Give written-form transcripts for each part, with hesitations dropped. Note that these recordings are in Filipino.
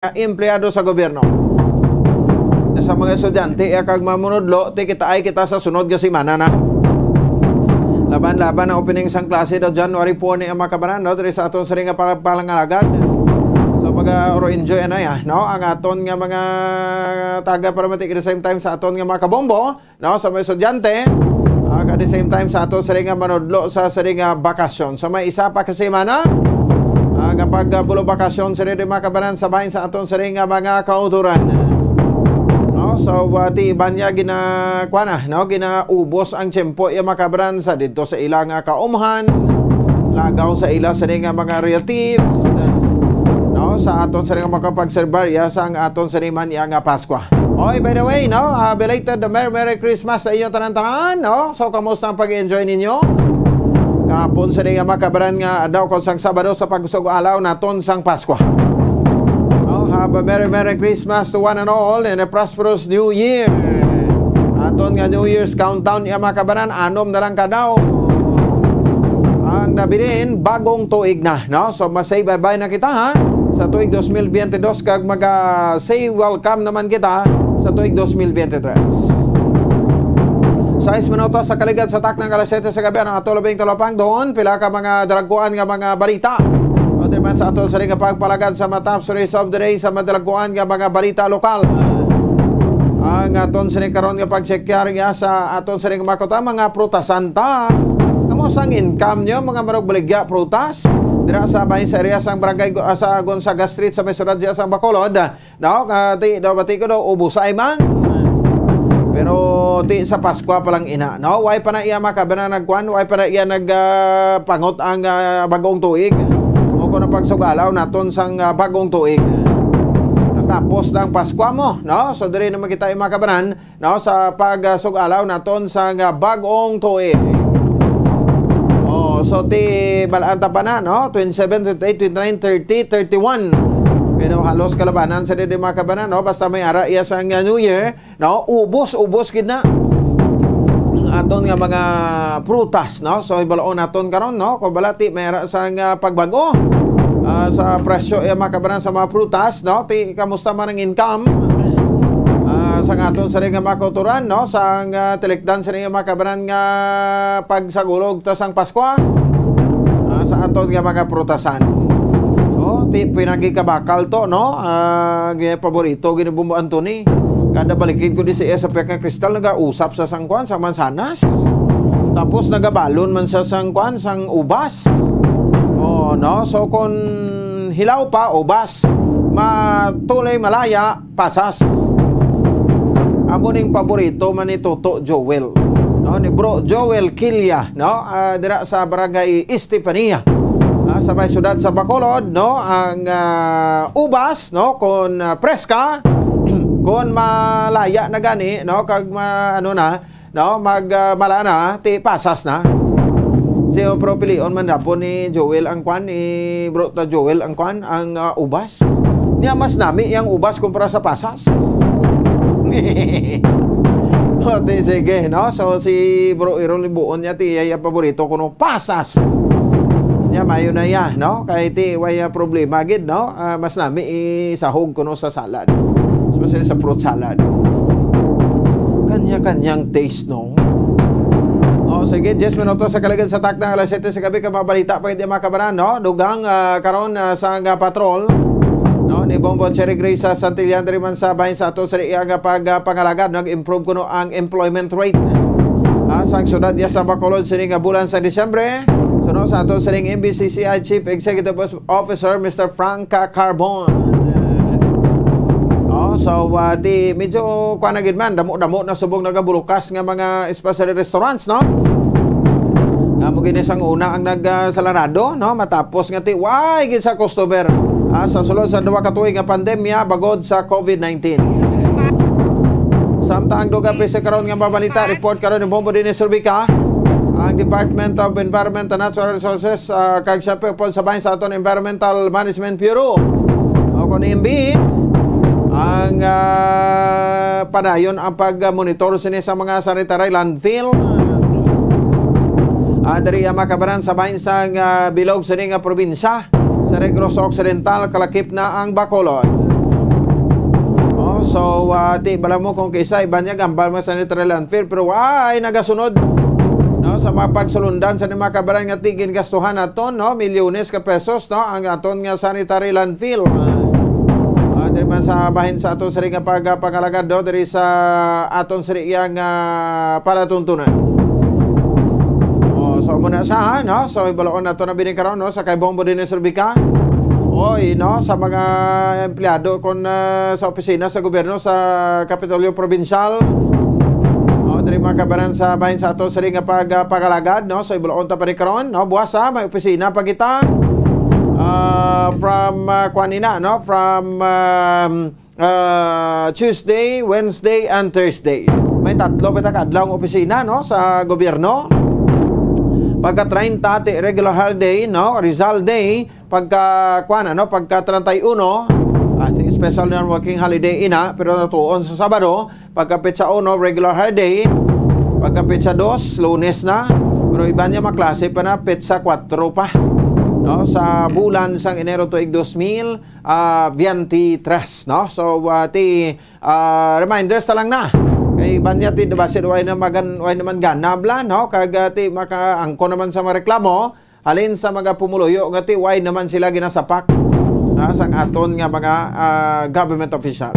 empleyado sa gobyerno. Sa mga estudyante, kag mamunudlo, kita sa sunod nga semana na. Laban-laban na opening sang klase do January 4 ni ang makabanan, no? Diri sa aton sa ring nga palangalagan. So enjoy na ya, no? Ang aton nga mga taga-paramedic at the same time sa aton nga makabombo, no? Sa mga estudyante, at the same time sa aton sa ring nga manudlo sa ring nga bakasyon. So may isa pa ka semana, kapag bulo bakasyon sa rin makabanan sa bahin sa aton sa ring nga mga kauturan. No? So ti iban niya ginaubos ang tiyempo iya makabran sa dito sa ilang kaumhan, lagaw sa ila sa ring nga mga relatives, no? Sa aton sa ring nga makapagserbarya sa ang aton sa riman iya nga Pasko. By the way, no? Belated Merry Christmas sa inyo tanan-tanan, no? So kamusta ang pag-enjoy ninyo? Kapon sa ring nga makabran nga daw kon sang Sabado sa pagsug-alaw naton sang Pasko. Have a Merry Christmas to one and all and a prosperous New Year. Aton nga New Year's countdown iya makabanan, anom na lang ka daw. Ang nabilin, bagong tuig na, no? So masay bye-bye na kita, ha? Sa tuig 2022 kag say welcome naman kita sa tuig 2023. 6 minutos sa kaligad sa taknang alas 7 sa gabi ang atolabing talapang doon. Pila ka mga dalaguan nga mga balita. O diba sa aton sa ring pagpalagad sa matap stories of the day sa madalaguan nga mga balita lokal. Ang aton sa ring karon nga pagchekyar nga sa aton sa ring makota mga prutasanta. Kamusta ang income nyo mga marog baligya prutas? Dira sa bahin sa area sang barangay sa Gonzaga Street sa may syudad sa Bacolod. No, bati ko daw ubusay man. Pero ti sa Pasko pa lang ina, no? Why pa na iya makabanan nagkuan, why pa na iya nagpangot ang bagong tuig. O kung napagsugalaw naton sang bagong tuig. Natapos ng Pasko mo, no? So diri naman kita makabanan, no? Sa pagsugalaw naton sang bagong tuig. So ti balanta pa na, no? 27, 28, 29, 30, 31. Pero halos kalabanan sa didi makabanan, no? Basta may ara iya sang New Year, no? Ubos gid na aton nga mga prutas, no? So ibalaon naton karon, no? Kung balati may ara sang pagbago sa presyo iya makabanan sa mga prutas, no? Ti kamusta man ang income sa aton sa ring nga makuturan, no? Sa tilikdan sa ring nga makabanan nga pagsagulog ta sang Pasko sa aton nga mga prutasan. Ti pinagikabakal to, no? Paborito ginibumbo Anthony. Kada balikid ko di sa peka kristal nagausap sa sangkuan sa mansanas. Tapos nagabalon man sa sangkuan sang ubas. No? So kung hilaw pa ubas, matulay malaya pasas. Amo ning paborito man ni Toto Joel. No, ni Bro Joel Kilya, no? Dira sa barangay Estefania. Sa may syudad sa Bacolod, no? Ang ubas, no? Kung preska, kung malaya na gani, no? Kag no? Malana, ti pasas na. Siyo propilion man dapo ni Joel ang kwan, ni Bro Joel ang kwan, ang ubas. Niya mas nami yang ubas kumpara sa pasas. Sige, no? So si Bro Irol buon niya ti ay paborito kuno pasas. Ya mayo na ya, no? Kay ti way problema gid, no? Mas nami isahog kuno sa salad. Especially sa fruit salad. Kanya-kanyang taste, no? Sige, 10 minutos sa kaligid sa takdang alas 7 sa gabi ka mabalita pa hindi makabaran, no? Dugang karon sa patrol, no? Ni Bongbong Cherry Grace sa Santillan diri man sa bahin sa ato sa iya nga pagpangalagad, nag-improve kuno ang employment rate. Sa syudad ya sa Bacolod sini nga bulan sa Disyembre. So no, sa ato sa ring MBCCI Chief Executive Officer Mr. Frank Carbon. So di medyo kuan na gid man damo na subong nagabulukas nga mga special restaurants, no? Nga mo gid sang una ang nagsalarado, no? Matapos nga ti why gid sa customer sa sulod sa duwa ka tuig nga pandemya bagod sa COVID-19. Samtang duga pa sa karon nga mabalita report karon ni Bombo Dines Rubica. Ang Department of Environment and Natural Resources kag syempre po sa bahin sa aton Environmental Management Bureau o kon EMB ang padayon ang pag-monitor sini sa mga sanitary landfill. Dari makabaran sa bahin sa bilog sini nga probinsya sa Negros Occidental kalakip na ang Bacolod. No? So, ti bala mo kung kaysa iba niya gambal mo sa neutral landfill pero ay nagasunod. No, sa mga pagsulundan sa mga kabaran nga tigin gastuhan naton, no, milyones ka pesos, no, ang aton nga sanitary landfill. Diri man sa bahin sa aton siri nga pagpakalagad do diri sa aton siri yang palatuntunan. So muna sa no, so ibalaon nato na binikaron no sa kay Bombo din Surbika. Oy, no, sa mga empleyado kon sa opisina sa gobyerno sa Kapitolyo Provincial. Diri mga kabaran sa bahin sa aton siri nga pagpakalagad no, so ibalaon ta pa rin karon no, buwas may opisina pa kita. From Kwanina, no? From Tuesday, Wednesday, and Thursday. May tatlo pa kadlaw ang opisina, no? Sa gobyerno. Pagka 30, regular holiday, no? Rizal Day. Pagka, no? Pagka 31, special non-working holiday ina, pero natuon sa Sabado. Pagka Petsa 1, regular holiday. Pagka Petsa 2, Lunes na. Pero iba niya maklase pa na Petsa 4 pa. No, sa bulan sang Enero tuig 2023, no? So reminders ta lang na kay banya ti basit way naman ganabla, no? Kag ti makaangko naman sa mareklamo halin sa mga pumuluyo nga ti way naman sila ginasapak sang aton nga mga government officials.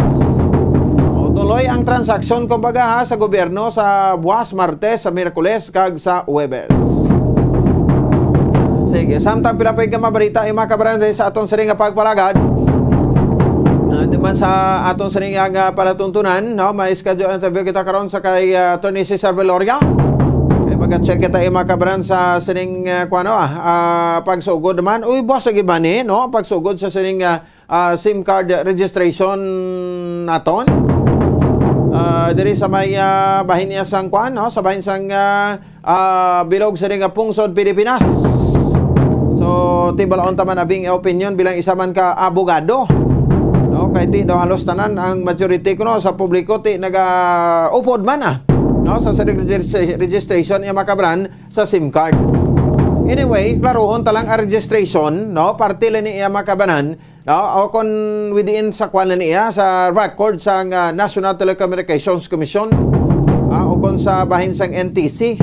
Tuloy ang transaksyon kumbaga sa gobyerno sa buwas Martes, sa Miyerkules kag sa Huwebes. Sige, samtang pilapay ka mabalita yung mga kabaran sa atong siring nga pagpalagad. Diman sa atong siring nga palatuntunan, no, may schedule interview kita karon sa kay Attorney Cesar Veloria. Kaya mag-check kita yung mga kabaran sa siring pagsugod naman. Uy, boss, sige ba ni, no? Pagsugod sa siring SIM card registration naton. Diri sa may bahin niya sang kwan, no? Sa bahin sang bilog siring pungsod Pilipinas. So, tibalaon taman abing opinion bilang isa man ka abogado. No, kay ti daw halos tanan ang majority ko no sa publiko ti naga-upod man no sa registration niya makabran sa SIM card. Anyway, klarohon talang ang registration, no, parte lang niya makabanan, no, o kon within sa kwan niya sa record sa National Telecommunications Commission, o kon sa bahin sang NTC.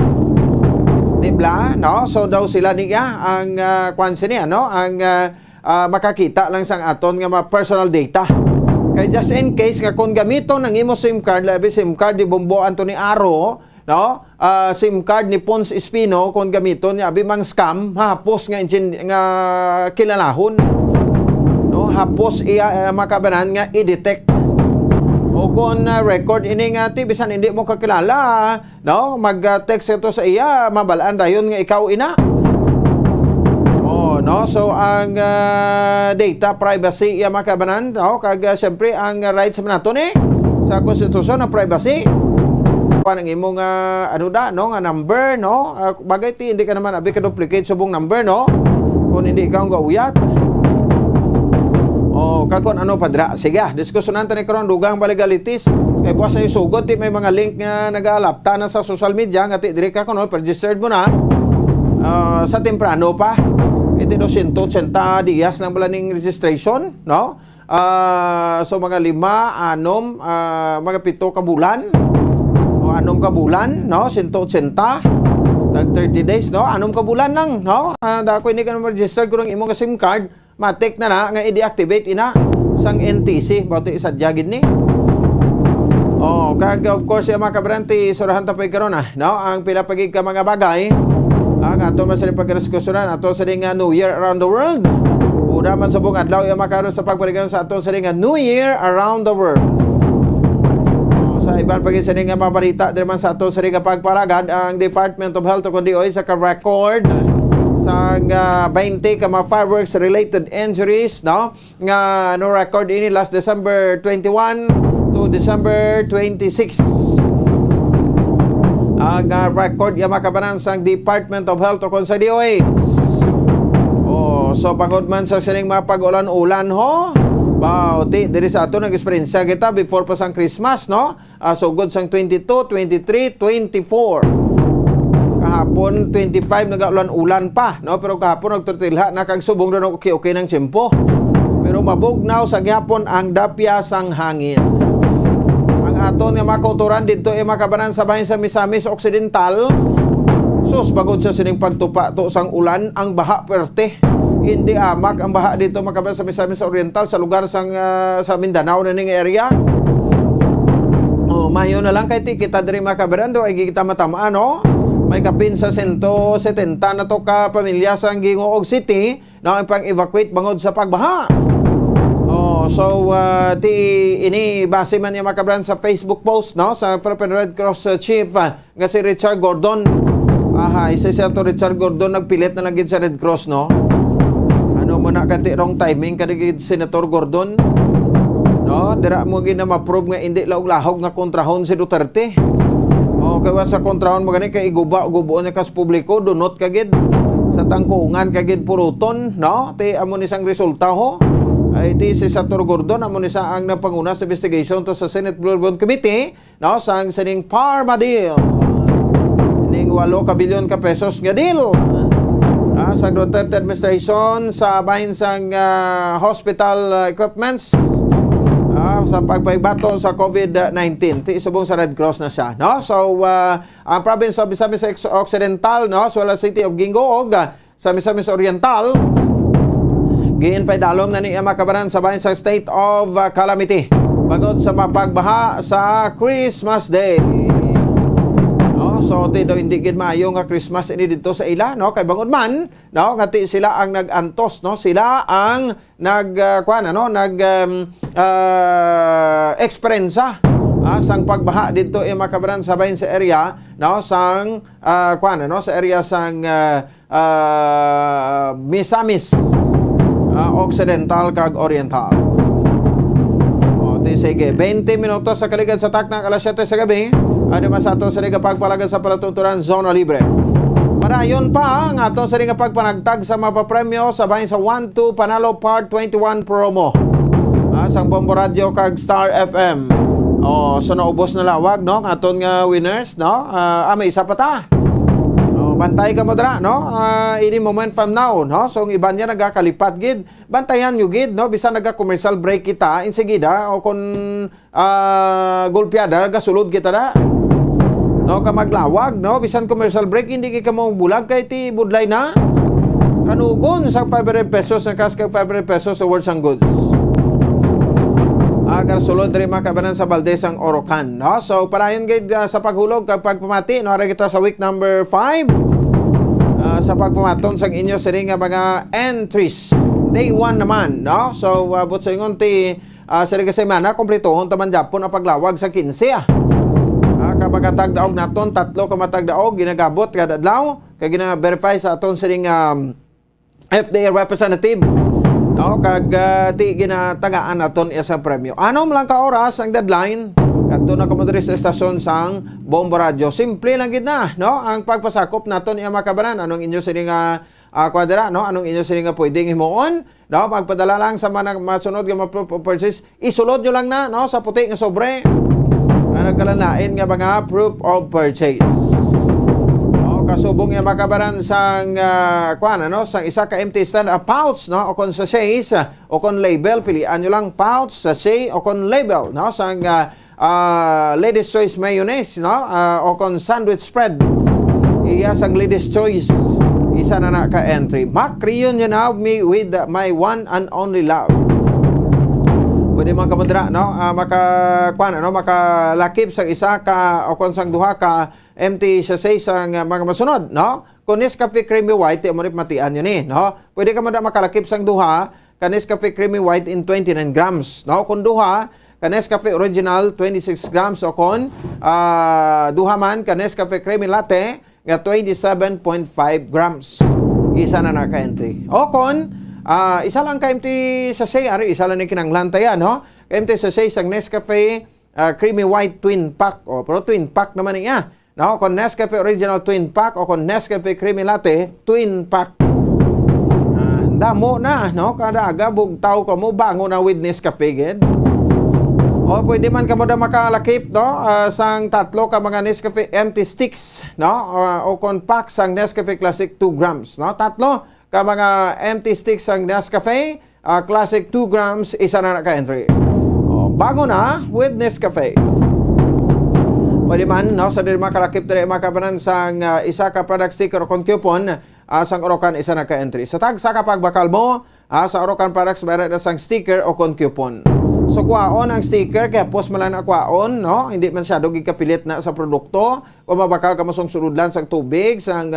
Dibla, no? So daw sila niya ang kwansi niya, no? Ang makakita lang sang aton nga mga personal data. Kay just in case nga kung gamito ng imo SIM card, labi SIM card ni Bombo Anthony Aro, no? SIM card ni Pons Espino kung gamito niya abi mang scam, hapos nga kilalahon. No? Hapos iya makabanan nga i-detect. O kung record ini nga ti bisan hindi mo kakilala, no, mag-text ito sa iya, mabalaan dayon nga ikaw ina. No, so ang data privacy iya makabanan, no, kag syempre ang rights man nato ni sa konstitusyon na privacy. Panang imong no, nga number, no, bagay ti hindi ka naman abi ka duplicate subong number, no, kung hindi ikaw nga uyat. Kakon ano padra, sige, diskusyonan ta ni karon dugang legalities kay buwas na sugod ti may mga link nga nag-alapta na sa social media nga ti dire ka kuno registered mo na sa temprano pa iti 280 dias nang balaning registration, no? So mga 5, 6, mga 7 ka bulan o 6 ka bulan, no? 180 tag 30 days, no? 6 ka bulan lang, no? Dako hindi ka na register kurang imong SIM card matik na nga i-deactivate ina sang NTC bato isadya gid ni. Kag of course yung mga kabranti surahan ta pay karon no, ang pila pagig ka mga bagay ang ato man sa pagdiskusyonan ato sa nga New Year around the world. Una man sa buong adlaw yung makaron sa pagbalikan sa ato sa nga New Year around the world. Sa iban pagig sa nga mabalita dire man sa ato sa nga pagparagad ang Department of Health kundi oy sa ka-record sa 20 ka mga fireworks related injuries, no, nga no record ini last December 21 to December 26. Ang record ya makabanan sa Department of Health o kon sa DOH. So pagod man sa sining mga pag-ulan-ulan ho. Wow, diri sa ato nag-experience kita before pa sang Christmas, no? So good sang 22, 23, 24. Kahapon 25 nagaulan-ulan pa, no, pero kahapon nagtutilha na kag subong ron okay ng tiyempo. Pero mabugnaw sa gihapon ang dapya sang hangin. aton nga makuturan dito makabanan sa bahin sa Misamis Occidental. Sus, bagod sa sining pagtupa to sang ulan, ang baha perte. Hindi amak ang baha dito makabanan sa Misamis Oriental sa lugar sang sa Mindanao na ning area. Mayo na lang kay ti kita diri makabanan do ay kita matamaan no. May kapin sa 170 na to ka pamilya sa Gingoog City na ang pang-evacuate bangod sa pagbaha. So ini base man niya makabran sa Facebook post no sa Philippine Red Cross chief nga si Richard Gordon. Isa siya to Richard Gordon nagpilit na nagid sa Red Cross no. Ano mo na kanti wrong timing kadigid Senator Gordon. No, dira mo gid na ma-prove nga indi laog-lahog nga kontrahon si Duterte. Kaya sa kontrahon mo gani kay gubuon niya kas publiko dunot kagid sa tangkungan kagid puruton no ti amo ni sang resulta ho ay ti si Senator Gordon amo ni sa ang napanguna sa investigation to sa Senate Blue Ribbon Committee no sang sining Parma deal ning 8 ka bilyon ka pesos nga deal sa Duterte administration sa bahin sang hospital equipments sa pagpaibato sa COVID-19 ti subong sa Red Cross na siya no so ang province of Misamis Occidental no so la city of Gingoog sa Misamis Oriental giin pay dalom na ni makabaran sa bahin sa state of calamity bagod sa mapagbaha sa Christmas Day no so hindi gid maayo nga Christmas ini dito sa ila no kay bangod man no ngati sila ang nagantos no sila ang eksperyensa sang pagbaha dito makabaran sa bahin sa area no sang sa area sang Misamis Occidental kag Oriental. Sige, 20 minutos sa kaligid sa taknang alas 7 sa gabi. Ano man sa ato sa liga pagpalagan sa palatuturan Zona Libre. Marayon pa ang ato sa liga pagpanagtag sa mapapremyo sa bahin sa 1-2 Panalo Part 21 promo. Sang Bombo Radio kag Star FM. So naubos na lawag no aton nga winners no. May isa pa ta. Bantay ka mo dra no. Any moment from now no. So ang iban niya nagakalipat gid. Bantayan nyo gid no bisan naga-commercial break kita insigida o kun golpeada gasulod kita na. No ka maglawag no bisan commercial break hindi ka mo bulag kay ti budlay na. Kanugon sa 500 pesos ang kas kag 500 pesos sa words and goods. Agar sulod diri makabanan sa Valdez ang Orocan no. So parayon gid sa paghulog kag pagpamati no ara kita sa week number 5. Sa pagpamaton sa inyo siring nga mga entries. Day 1 naman, no? So, but sa ingon ti siring ka semana, kompletohon taman Japon ang paglawag sa 15. Kapag tagdaog naton, 3 ka matagdaog, ginagabot kada adlaw, kag gina-verify sa aton siring FDA representative. No? Kag ti ginatagaan naton sa premyo. Anom lang ka oras ang deadline. Kadto na kamo diri sa estasyon sang Bombo Radio. Simple lang gid na, no? Ang pagpasakop naton iya makabanan anong inyo sining kwadra, no? Anong inyo sining pwedeng himuon, no? Magpadala lang sa mga masunod nga ma-purchase, isulod nyo lang na, no? Sa puti nga sobre. Nagkalanain nga mga proof of purchase. No? Kasubong iya makabanan sang no? Sang isa ka empty stand pouch, no? O kon sachets, o kon label, pilian nyo lang pouch, sachet, o kon label, no? Sang Ladies Choice Mayonnaise, no? O kon sandwich spread. Iya sang Ladies Choice. Isa na ka-entry. Mac reunion now me with my one and only love. Pwede man kamadra, no? Makalakip sa isa ka o kon sang duha ka empty sachet sang mga masunod, no? Kung Nescafe Creamy White, mo rin matian yun no? Pwede ka makalakip sang duha ka Nescafe Creamy White in 29 grams, no? Kung duha ka Nescafe Original 26 grams o kon duha man ka Nescafe Creamy Latte nga 27.5 grams. Isa na ka-entry. O kon isa lang ka-empty sachet, ari isa lang ni kinanglan tayo, no? Ka-empty sachet sang Nescafe Creamy White Twin Pack. Pero Twin Pack naman niya. No? Kon Nescafe Original Twin Pack o kon Nescafe Creamy Latte Twin Pack. Damo na, no? Kada aga bugtaw ka mo bango na with Nescafe gid. O pwede man ka mo da makalakip, no? Sang 3 ka mga Nescafe empty sticks, no? O kon pack sang Nescafe Classic 2 grams, no? 3 ka mga empty sticks sang Nescafe Classic 2 grams, isa na ka-entry. O, bago na with Nescafe. pwede man, no, sa diri makalakip diri makabanan sang isa ka product sticker o kon coupon sang orokan isa na ka-entry. Sa tag sa kapagbakal mo, sa orokan products bayad na sang sticker o kon coupon. So kuwaon ang sticker kaya post man lang na kuwaon, no? Hindi man siya gikapilit na sa produkto o mabakal ka mo sang suludlan sang tubig, sang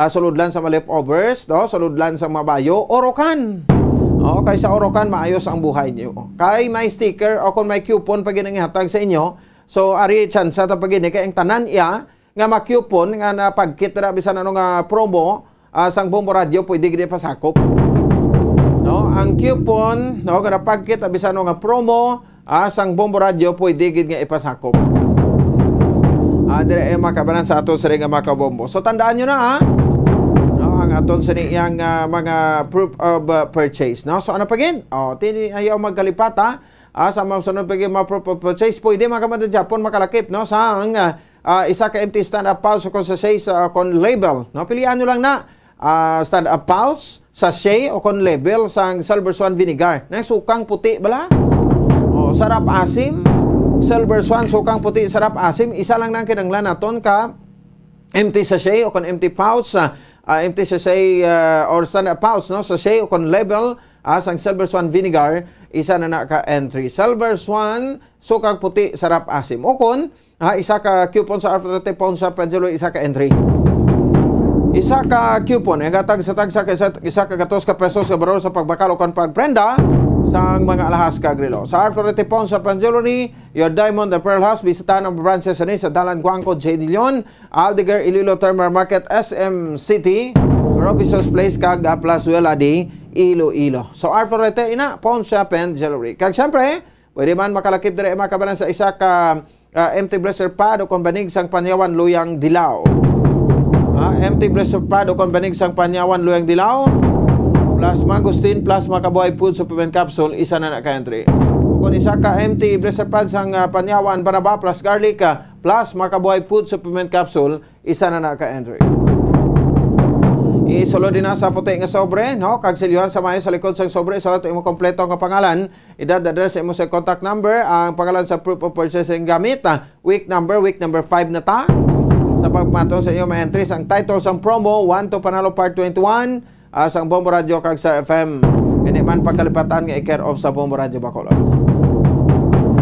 suludlan sa mga leftovers, no? Suludlan sa mabayo, orokan. O, kay sa orokan maayos ang buhay niyo. Kay may sticker o kung may coupon pag ginanghatag sa inyo, so ari chance ta pag kay ang tanan iya nga ma-coupon nga na pagkit ra bisan ano nga promo sang Bombo Radio pwede gid pasakop. No, ang coupon no kada pagkit bisan ano nga promo sang Bombo Radio pwede gid nga ipasakop. Dire makabanan sa ato sa nga makabombo. So tandaan nyo na no, ang aton sa niyang mga proof of purchase. No? So ano pagin? Tini ayaw magkalipat sa mga sunod pagin mga proof of purchase pwede makaman sa Japon makalakip no sa ang isa ka empty stand-up pouch o sachet kon label. No? Pilihan nyo lang na stand-up pouch, sachet o kon label sang Silver Swan vinegar. Na sukang puti bala. Sarap asim. Silver Swan sukang puti sarap asim. Isa lang nang kinanglan naton ka empty sachet o kon empty pouch, empty sachet or stand-up pouch no sachet o kon label sang Silver Swan vinegar, isa na ka-entry. Silver Swan sukang puti sarap asim. O kon isa ka coupon sa Arthurete Pawn Shop Angelo, isa ka entry. Isa ka coupon, gatag sa tag sa isa ka gatos ka pesos ka baro sa pagbakal o kon pagprenda sa mga alahas ka grilo. Sa Arthurete Pawn Shop Angelo ni your Diamond and Pearl House, bisitahan ang branches ni sa Dalan Guangco, J. Dillon, Aldegar, Iloilo Terminal Market, SM City, Robinson's Place, kag Plazuela di Iloilo. So Arthurete ina Pawn Shop and Jewelry. Kag syempre, pwede man makalakip dire makabanan sa isa ka empty blaster pad o kon banig sang Panyawan Luyang Dilaw. Empty blaster pad o kon banig sang Panyawan Luyang Dilaw plus mangosteen plus makabuhay food supplement capsule, isa na ka-entry. O kung isa ka empty blaster pad sang Panyawan Banaba plus garlic plus makabuhay food supplement capsule, isa na ka-entry. Isulod din na sa puti nga sobre, no? Kag silyuhan sa mayo sa likod sang sobre, isulat imo kompleto nga pangalan, edad, address, imo sa contact number, ang pangalan sa proof of purchasing gamit, week number 5 na ta. Sa pagpatong sa iyo may entries ang title sang promo 1 to Panalo Part 21 sang Bombo Radio kag sa FM. Hindi man pagkalipatan nga i-care of sa Bombo Radio Bacolod.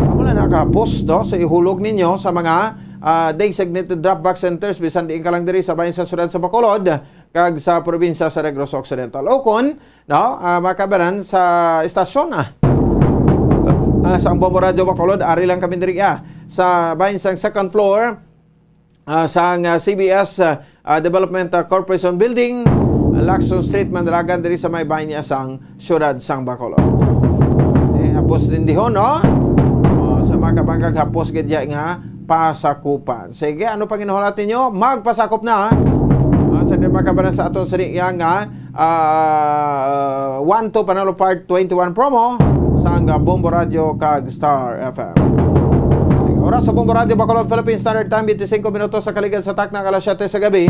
Amo na nakapos do sa ihulog ninyo sa mga designated drop box centers bisan diin ka lang diri sa bayan sa syudad sa Bacolod kag sa probinsya sa Negros Occidental. O kon no, makabaran sa istasyon sa Bombo Radio Bacolod, ari lang kami diri sa bayan sa second floor sa CBS Development Corporation Building, Lacson Street, Mandalagan, diri sa may bayan niya sang syudad sang Bacolod. Hapos din dihon no, sa mga kabangkag hapos gedya nga pasakupan. Sige, ano pang inuhon natin nyo? Magpasakop na sa din makabanan sa aton sa yang 1 to Panalo Part 21 promo sa Bombo Radio kag Star FM. Oras sa Bombo Radio Bacolod Philippine Standard Time 25 minutos sa kaligan sa takna alas 7 sa gabi.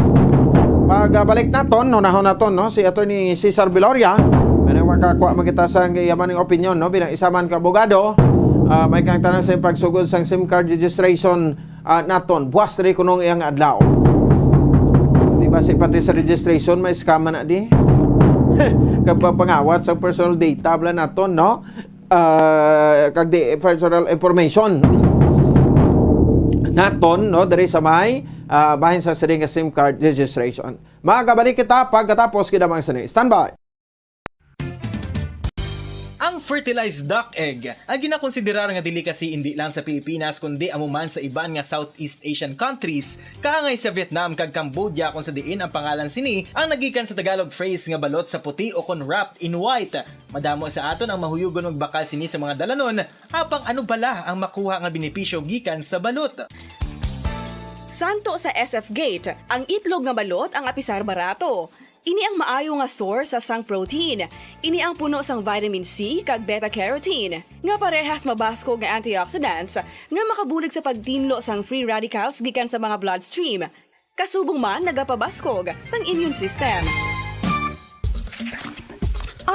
Pagbalik naton no si Attorney Cesar Viloria, may makakuha magita sa yaman ng opinion no bilang isa man ka abogado. May kang tanan sa pagsugod sang SIM card registration naton buwas rin kunong iyang adlaw. Di ba si pati sa registration may scam na di? Kapag pangawat sa personal data bla naton no? Kag di personal information naton no diri sa may bahin sa siring SIM card registration. Magabalik kita pagkatapos kita mga sini. Standby. Ang fertilized duck egg ang ginakonsiderar nga dili kasi hindi lang sa Pilipinas kundi amuman sa iban nga Southeast Asian countries, kaangay sa Vietnam kag Cambodia kung sa diin ang pangalan sini ang nagikan sa Tagalog phrase nga balot sa puti o kon wrapped in white. Madamo sa aton ang mahuyugon og bakal sini sa mga dalanon, apang ano bala ang makuha nga benepisyo gikan sa balot. Santo sa SF Gate, ang itlog nga balot ang apisar barato. Ini ang maayo nga source sa sang protein. Ini ang puno sang vitamin C kag beta-carotene. Nga parehas mabasko nga antioxidants nga makabulig sa pagtinlo sang free radicals gikan sa mga bloodstream. Kasubong man nagapabaskog sang immune system.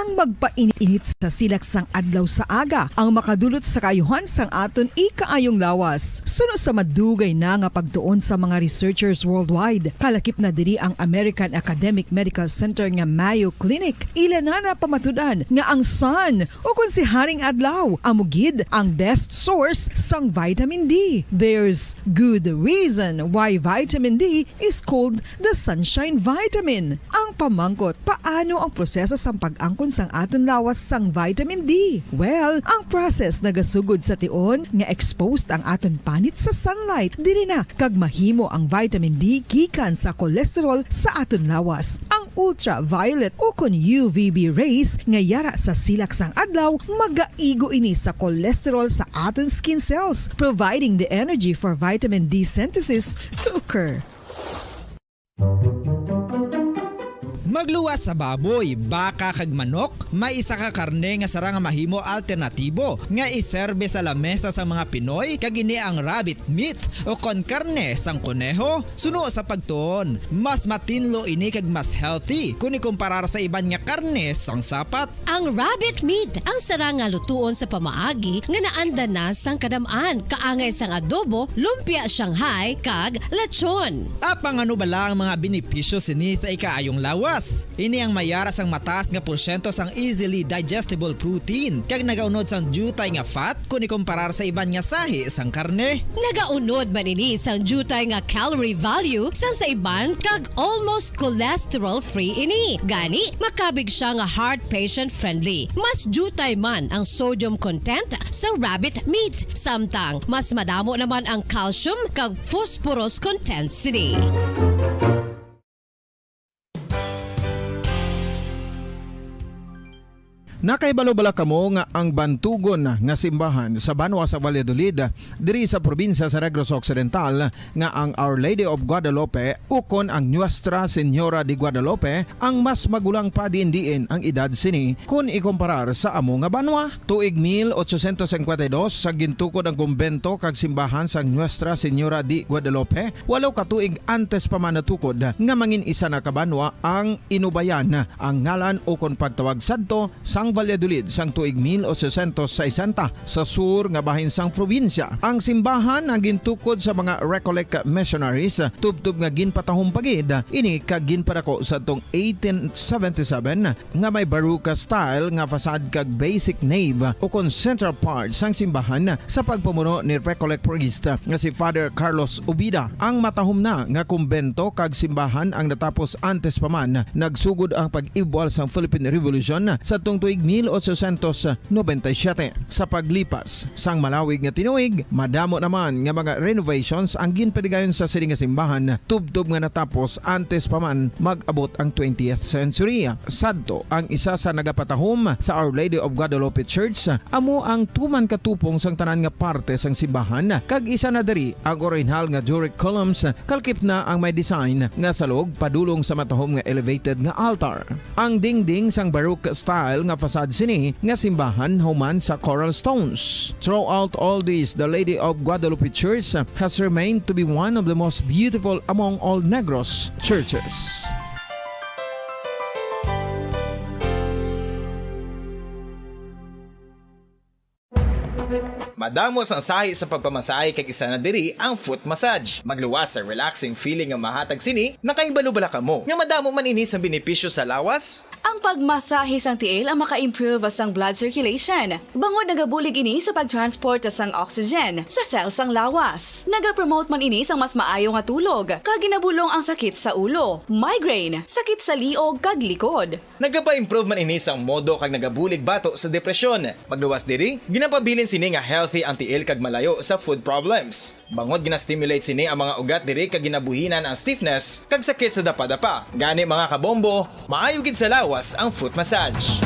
ang magpainit sa silak sang adlaw sa aga ang makadulot sa kaayuhan sang aton ikaayong lawas. Suno sa madugay na nga pagtuon sa mga researchers worldwide, kalakip na diri ang American Academic Medical Center nga Mayo Clinic. Ila na pamatudan nga ang sun o kung si Haring Adlaw amugid ang best source sang vitamin D. There's good reason why vitamin D is called the sunshine vitamin. Ang pamangkot, paano ang proseso sa pag-angkon sang aton lawas sang vitamin D? Well, ang process nagasugod sa tion nga exposed ang aton panit sa sunlight dili na kag mahimo ang vitamin D gikan sa cholesterol sa aton lawas. Ang ultraviolet o kun UVB rays nga yara sa silak sang adlaw magaigo ini sa cholesterol sa aton skin cells, providing the energy for vitamin D synthesis to occur. Magluwas sa baboy, baka kag manok, may isa ka karne nga sarang mahimo alternatibo nga iserbe sa lamesa sa mga Pinoy kag ini ang rabbit meat o kon karne sang kuneho. Suno sa pagtuon, mas matinlo ini kag mas healthy kung ikumparar sa iban nga karne sang sapat. Ang rabbit meat ang sarang nga lutuon sa pamaagi nga naanda na sang kadamaan, kaangay sang adobo, lumpia Shanghai kag lechon. Apang ano bala ang mga benepisyo sini sa ikaayong lawas? Ini ang mayara sang mataas nga porsyento sang easily digestible protein kag nagaunod sang jutay nga fat kung ikumparar sa iban nga sahi sang karne. Nagaunod man ini sang jutay nga calorie value sang sa iban kag almost cholesterol free ini. Gani makabig siya nga heart patient friendly. Mas jutay man ang sodium content sa rabbit meat, samtang mas madamo naman ang calcium kag phosphorus content sini. Nakaibalo-bala kamo nga ang bantugon nga simbahan sa Banwa sa Valladolid diri sa probinsya sa Negros Occidental nga ang Our Lady of Guadalupe ukon ang Nuestra Señora de Guadalupe ang mas magulang pa diin ang edad sini kung ikumparar sa amo nga banwa. Tuig 1852 sa gintukod ang kumbento kag simbahan sa Nuestra Señora de Guadalupe, walaw ka tuig antes pa man natukod nga mangin isa na kabanwa ang inubayan ang ngalan ukon pagtawag sadto sang Valladolid sang tuig 1860 sa sur nga bahin sang probinsya. Ang simbahan ang gintukod sa mga Recollect missionaries tubtub nga ginpatahong pagid ini kag ginpadako sa tong 1877 nga may baroque style nga fasad kag basic nave o kon central part sang simbahan sa pagpamuno ni Recollect priest nga si Father Carlos Ubida. Ang matahom na nga kumbento kag simbahan ang natapos antes pa man nagsugod ang pag-ibwal sang Philippine Revolution sa tong tuig 1897. Sa paglipas sang malawig nga tinuig, madamo naman nga mga renovations ang ginpadigayon sa sining nga simbahan tubtob nga natapos antes pa man mag-abot ang 20th century. Sadto ang isa sa nagapatahom sa Our Lady of Guadalupe Church amo ang tuman katupong sang tanan nga parte sang simbahan kag isa na diri ang original nga Doric columns kalkip na ang may design nga salog padulong sa matahom nga elevated nga altar. Ang dingding sang baroque style nga fasad sini nga simbahan human sa coral stones. Throughout all this, the Lady of Guadalupe Church has remained to be one of the most beautiful among all Negros churches. Madamos ang sahi sa pagpamasahe kag isa na diri ang foot massage. Magluwas sa relaxing feeling nga mahatag sini, nakaibalo-bala ka mo. Nga madamo man ini sa benepisyo sa lawas. Ang pagmasahe sang tiil ang maka-improve sang blood circulation. Bangod nagabulig ini sa pagtransport sang oxygen sa cells sang lawas. Nagapromote man ini sang mas maayo nga tulog, kag ginabulong ang sakit sa ulo, migraine, sakit sa liog kag likod. Nagapa-improve man ini sang modo kag nagabulig bato sa depresyon. Magluwas diri, ginapabilin sini nga healthy ang tiil kag malayo sa food problems. Bangod gina-stimulate sini ang mga ugat diri kag ginabuhinan ang stiffness kag sakit sa dapa-dapa. Gani mga kabombo, maayo gid sa lawas ang foot massage.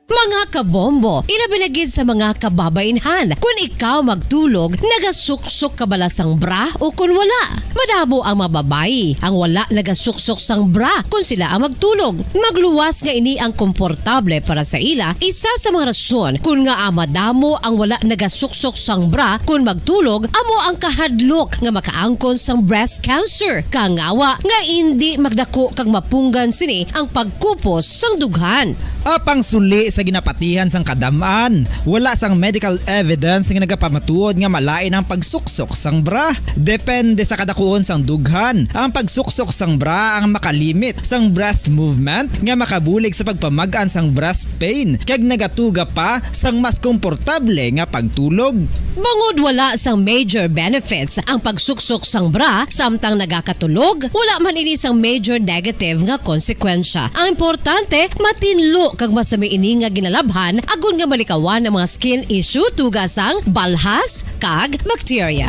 Mga Mga kabombo, ilabinagid sa mga kababainhan. Kung ikaw magtulog, nagasuksok ka bala sang bra o kung wala. Madamo ang mababayi ang wala nagasuksok sang bra kung sila ang magtulog. Magluwas nga ini ang komportable para sa ila, isa sa mga rason kung nga madamo ang wala nagasuksok sang bra kung magtulog, amo ang kahadlok nga makaangkon sang breast cancer. Kangawa nga hindi magdako kag mapunggan sini ang pagkupos sang dughan. Apang suli sa ginapatihan sang kadamaan, wala sang medical evidence nga nagapamatuod nga malain ang pagsuksok sang bra. Depende sa kadakuon sang dughan. Ang pagsuksok sang bra ang makalimit sang breast movement nga makabulig sa pagpamagaan sang breast pain kag nagatuga pa sang mas komportable nga pagtulog. Bangod wala sang major benefits ang pagsuksok sang bra samtang nagakatulog, wala man ini sang major negative nga konsekwensya. Ang importante, matinlo kag masami ini nga ginalabhan agon nga malikawan ang mga skin issue tugasang balhas kag bacteria.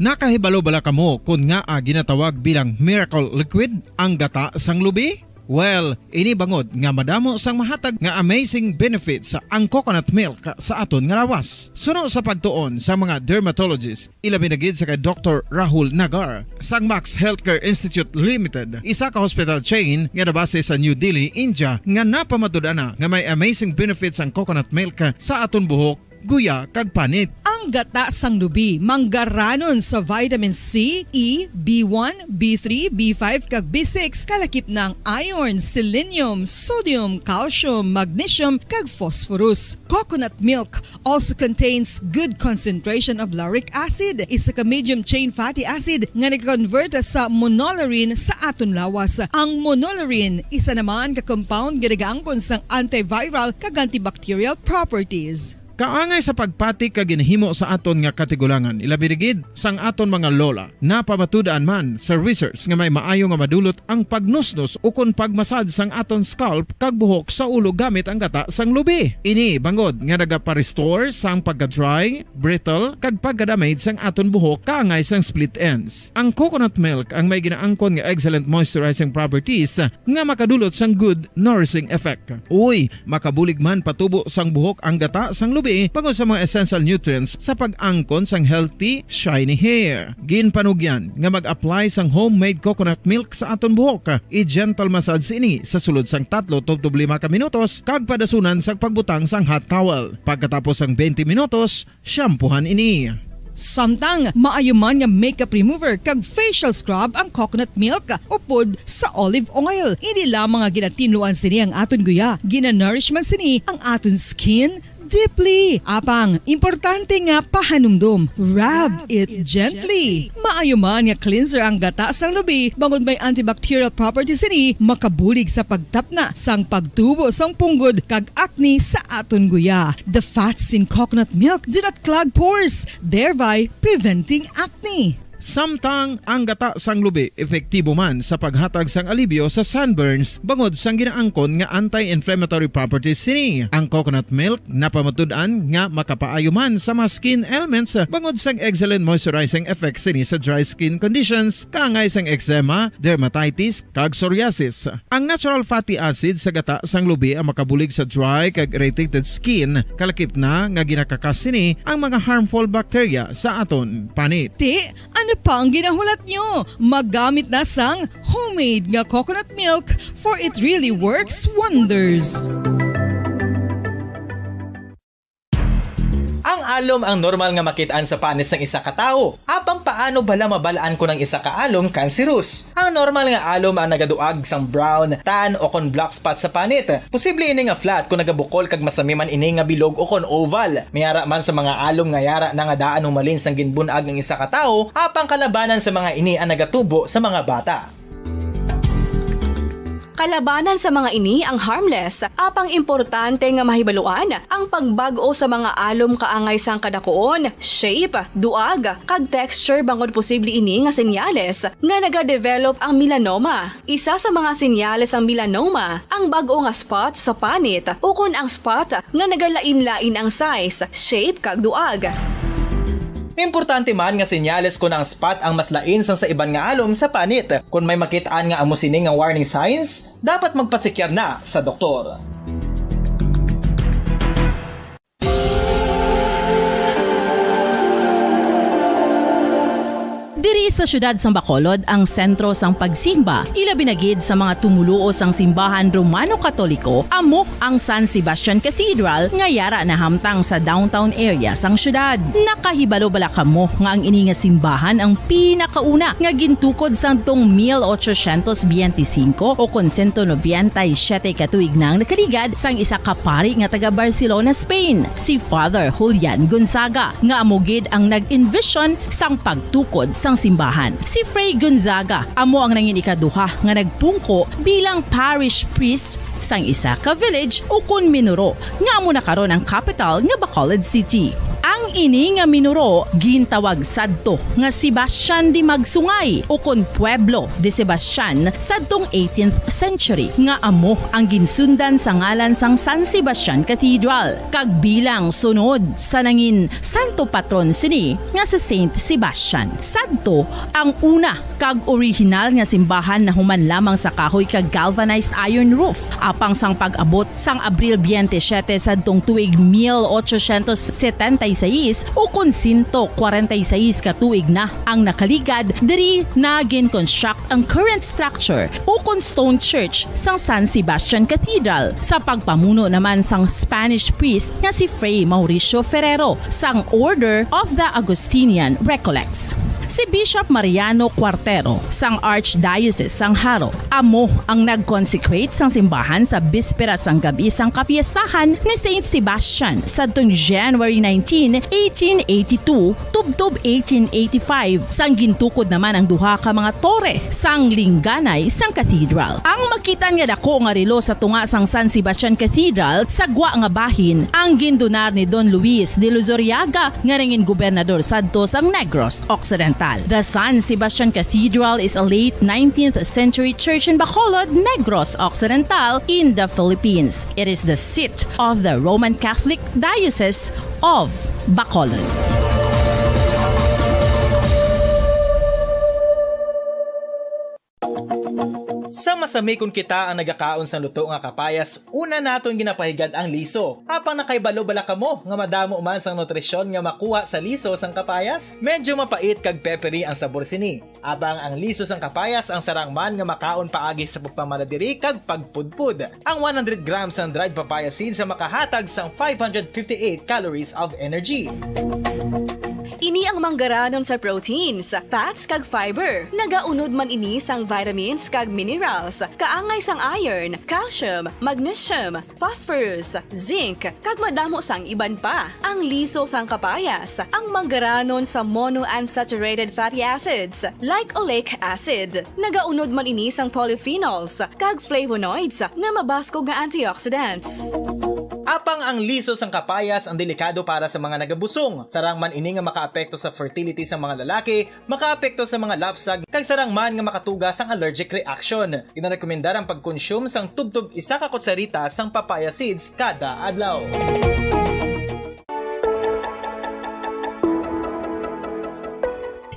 Nakahibalo bala kamo kung nga ginatawag bilang miracle liquid ang gata sang lubi? Well, ini bangod nga madamo sang mahatag nga amazing benefits sa ang coconut milk sa aton nga lawas. Suno sa pagtuon sa mga dermatologist, ilabi na gid sa kay Dr. Rahul Nagar sang Max Healthcare Institute Limited, isa ka hospital chain nga nabase sa New Delhi, India, nga napamatud-ana nga may amazing benefits ang coconut milk sa aton buhok, guya kag panit. Ang gata sang lubi manggaranon sa vitamin C, E, B1, B3, B5 kag B6 kalakip ng iron, selenium, sodium, calcium, magnesium kag phosphorus. Coconut milk also contains good concentration of lauric acid, isa ka medium chain fatty acid nga nag-convert sa monolarin sa aton lawas. Ang monolarin isa naman ka compound nga nagaangkon sang antiviral kag antibacterial properties. Kaangay sa pagpati kag ginhimo sa aton nga katigulangan, ilabirigid sang aton mga lola, napamatudan man sa research nga may maayo nga madulot ang pagnusnos o kon pagmasad sang aton scalp kag buhok sa ulo gamit ang gata sang lubi. Ini bangod nga nagapa-restore sang pagka-dry, brittle kag pagka-damage sang aton buhok kaangay sang split ends. Ang coconut milk ang may ginaangkon nga excellent moisturizing properties nga makadulot sang good nourishing effect. Uy, makabulig man patubo sang buhok ang gata sang lubi pagod sa mga essential nutrients sa pag-angkon sang healthy, shiny hair. Ginpanugyan nga mag-apply sang homemade coconut milk sa aton buhok. I-gentle massage ini sa sulod sang 3 to 5 ka minutos kag padasunan sang pagbutang sang hot towel. Pagkatapos sang 20 minutos, shampoohan ini. Samtang maayo man nga makeup remover kag facial scrub ang coconut milk upod sa olive oil. Hindi lamang nga ginatinuan sini ang aton guya, ginanourish man sini ang aton skin deeply. Apang, importante nga pahanumdum. Rub it gently. Maayo man nga cleanser ang gata sang lubi, bangod may antibacterial properties ini, makabulig sa pagtapna sang pagtubo sang punggod kag acne sa aton guya. The fats in coconut milk do not clog pores, thereby preventing acne. Samtang ang gata sang lubi epektibo man sa paghatag sang alibyo sa sunburns bangod sang ginaangkon nga anti-inflammatory properties sini. Ang coconut milk napamatud-an nga makapaayo man sa mga skin ailments bangod sang excellent moisturizing effect sini sa dry skin conditions kaangay sang eczema, dermatitis kag psoriasis. Ang natural fatty acid sa gata sang lubi ang makabulig sa dry kag irritated skin, kalakip na nga ginakakas sini ang mga harmful bacteria sa aton panit. Ano pa ang ginahulat nyo? Maggamit na sang homemade nga coconut milk for it really works wonders. Ang alom ang normal nga makitaan sa panit sang isa ka tawo. Apang paano bala mabalaan ko ng isa ka alom cancerous? Ang normal nga alom ang nagaduag sang brown, tan o kon black spot sa panit. Posible ini nga flat kung nagabukol kag masami man ini nga bilog o kon oval. Mayara man sa mga alom nga yara na nga daan humalin sang ginbunag ng isa ka tawo, apang kalabanan sa mga ini ang nagatubo sa mga bata. Kalabanan sa mga ini ang harmless, apang importante nga mahibaluan ang pagbago sa mga alom kaangay sang kadakuon, shape, duag, kag texture bangod posible ini nga senyales nga nagadevelop ang melanoma. Isa sa mga senyales ang melanoma, ang bago nga spot sa panit o kun ang spot nga nagalain-lain ang size, shape kag duag. Importante man nga senyales kung ang spot ang mas lain sang sa iban nga alom sa panit. Kung may makitaan nga amo sini nga warning signs, dapat magpasikyar na sa doktor. Diri sa syudad sang Bacolod ang sentro sang pagsimba, ilabi na gid sa mga tumuluo sang simbahan Romano-Katoliko amo ang San Sebastian Cathedral nga yara na hamtang sa downtown area sang syudad. Nakahibalo bala kamo nga ang ini nga simbahan ang pinakauna nga gintukod sang tong 1825 o 197 katuig nang nakaligad sang isa ka pari nga taga Barcelona, Spain, si Father Julian Gonzaga nga amo gid ang nag-envision sang pagtukod sang simbahan. Si Fray Gonzaga amo ang nangin ikaduha nga nagpungko bilang parish priest sang isa ka village o kun minuro nga amo na karon ang capital nga Bacolod City. Ang ini nga minuro gintawag sadto nga Sebastian de Magsungay o kun Pueblo de Sebastian sadtong 18th century nga amo ang ginsundan sa ngalan sang San Sebastian Cathedral kag bilang sunod sa nangin santo patron sini nga si Saint Sebastian. Sadto ang una kag original nga simbahan na human lamang sa kahoy kag galvanized iron roof apang sang pag-abot sang Abril 27 sadtong tuig 1876 o kun 146 katuig na ang nakaligad diri na gin-construct ang current structure o kun stone church sang San Sebastian Cathedral sa pagpamuno naman sang Spanish priest nga si Fray Mauricio Ferrero sang Order of the Augustinian Recollects. Si Bishop Mariano Cuartero sang Archdiocese sang Haro amo ang nag-consecrate sang simbahan sa bispera sang gabi sang kapiestahan ni Saint Sebastian sadtong January 19, 1882 tubtob 1885 sang gintukod naman ang duha ka mga tore sang lingganay sang cathedral. Ang makitan nga dako nga relo sa tunga sang San Sebastian Cathedral sa gwa nga bahin ang gindonar ni Don Luis de Luzuriaga nga nangin gobernador sadto sang Negros Occidental. The San Sebastian Cathedral is a late 19th century church in Bacolod, Negros Occidental in the Philippines. It is the seat of the Roman Catholic Diocese of Bacolod. Sa masami kung kita ang nagakaon sa luto nga kapayas, una naton ginapahigad ang liso. Apang nakaibalo bala kamo nga madamo man sang nutrisyon nga makuha sa liso sang kapayas. Medyo mapait kag peppery ang sabor sini. Abang ang liso sang kapayas ang sarang man nga makaon paagi sa pagpamaladiri kag pagpudpud. Ang 100 grams ng dried papaya seeds sa makahatag sang 558 calories of energy. Ini ang manggaranon sa proteins, fats kag fiber. Nagaunod man ini sang vitamins kag minerals, kaangay sang iron, calcium, magnesium, phosphorus, zinc, kag madamo sang iban pa. Ang liso sang kapayas, ang manggaranon sa monounsaturated fatty acids like oleic acid. Nagaunod man ini sang polyphenols kag flavonoids nga mabaskog nga antioxidants. Apang ang liso sang kapayas ang delikado para sa mga nagabusong. Sarang man ini nga makaapekto sa fertility sa mga lalaki, makaapekto sa mga lapsag, kag sarang man nga makatuga sang allergic reaction. Ginarekomendar ang pagkonsume sang tubtub isa ka kutsarita sang papaya seeds kada adlaw.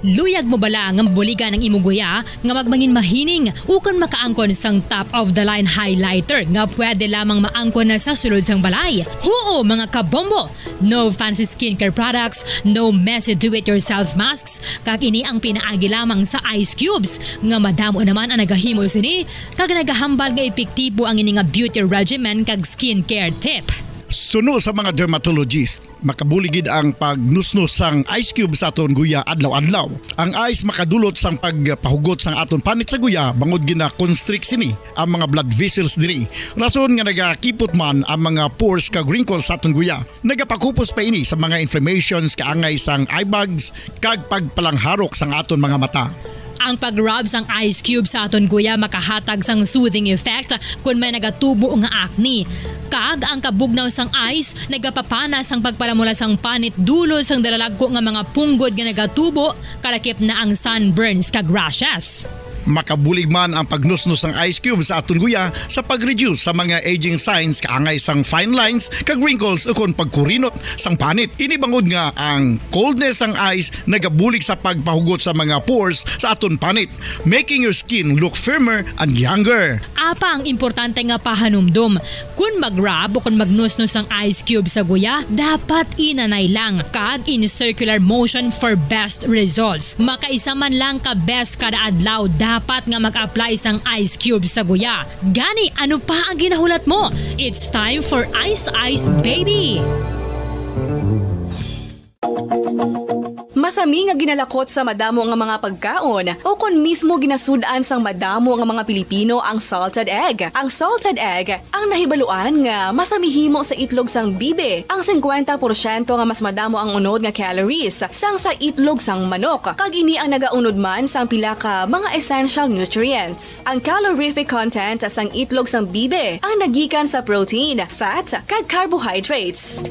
Luyag mo bala nga buligan ng imuguya nga magmangin mahining ukon makaangkon sang top of the line highlighter nga pwede lamang maangkon na sa sulod sang balay. Huo mga kabombo! No fancy skincare products, no messy do-it-yourself masks, kag ini ang pinaagi lamang sa ice cubes nga madamo naman ang nagahimo sini kag nagahambal nga epektibo ang ini nga beauty regimen kag skincare tip. Suno sa mga dermatologist, makabuligid ang pagnusnos sang ice cube sa aton guya adlaw-adlaw. Ang ice makadulot sang pagpahugot sang aton panit sa guya bangod gina-constrict sini ang mga blood vessels diri. Rason nga nagakipot man ang mga pores kag wrinkles sa aton guya. Nagapakupos pa ini sa mga inflammations kaangay sang eye bags kag pagpalangharok sang aton mga mata. Ang pag-rub sang ice cube sa aton guya makahatag sang soothing effect kung may nagatubo nga acne. Kag ang kabugnaw sang ice nagapapana sang pagpalamula sang panit dulo sang dalalagko nga mga punggod nga nagatubo kalakip na ang sunburns kag rashes. Makabulig man ang pagnusnos ng ice cube sa aton guya sa pag-reduce sa mga aging signs kaangay sang fine lines kag wrinkles ukon pagkurinot sang panit. Ini bangod nga ang coldness sang ice nagabulig sa pagpahugot sa mga pores sa aton panit, making your skin look firmer and younger. Apa ang importante nga pahanumdum. Kung mag-rub o kung magnusnos ang ice cube sa guya, dapat inanay lang kag in circular motion for best results. Makaisa man lang ka best kada adlaw, dapat nga mag-apply sang ice cube sa guya. Gani, ano pa ang ginahulat mo? It's time for Ice Ice Baby! Masami nga ginalakot sa madamo nga mga pagkaon o kon mismo ginasudaan sang madamo nga mga Pilipino ang salted egg. Ang salted egg ang nahibaluan nga masamihimo sa itlog sang bibe. Ang 50% nga mas madamo ang unod nga calories sang sa itlog sang manok. Kag ini ang nagaunod man sang pila ka mga essential nutrients. Ang calorific content sang itlog sang bibe ang nagikan sa protein, fat, kag carbohydrates.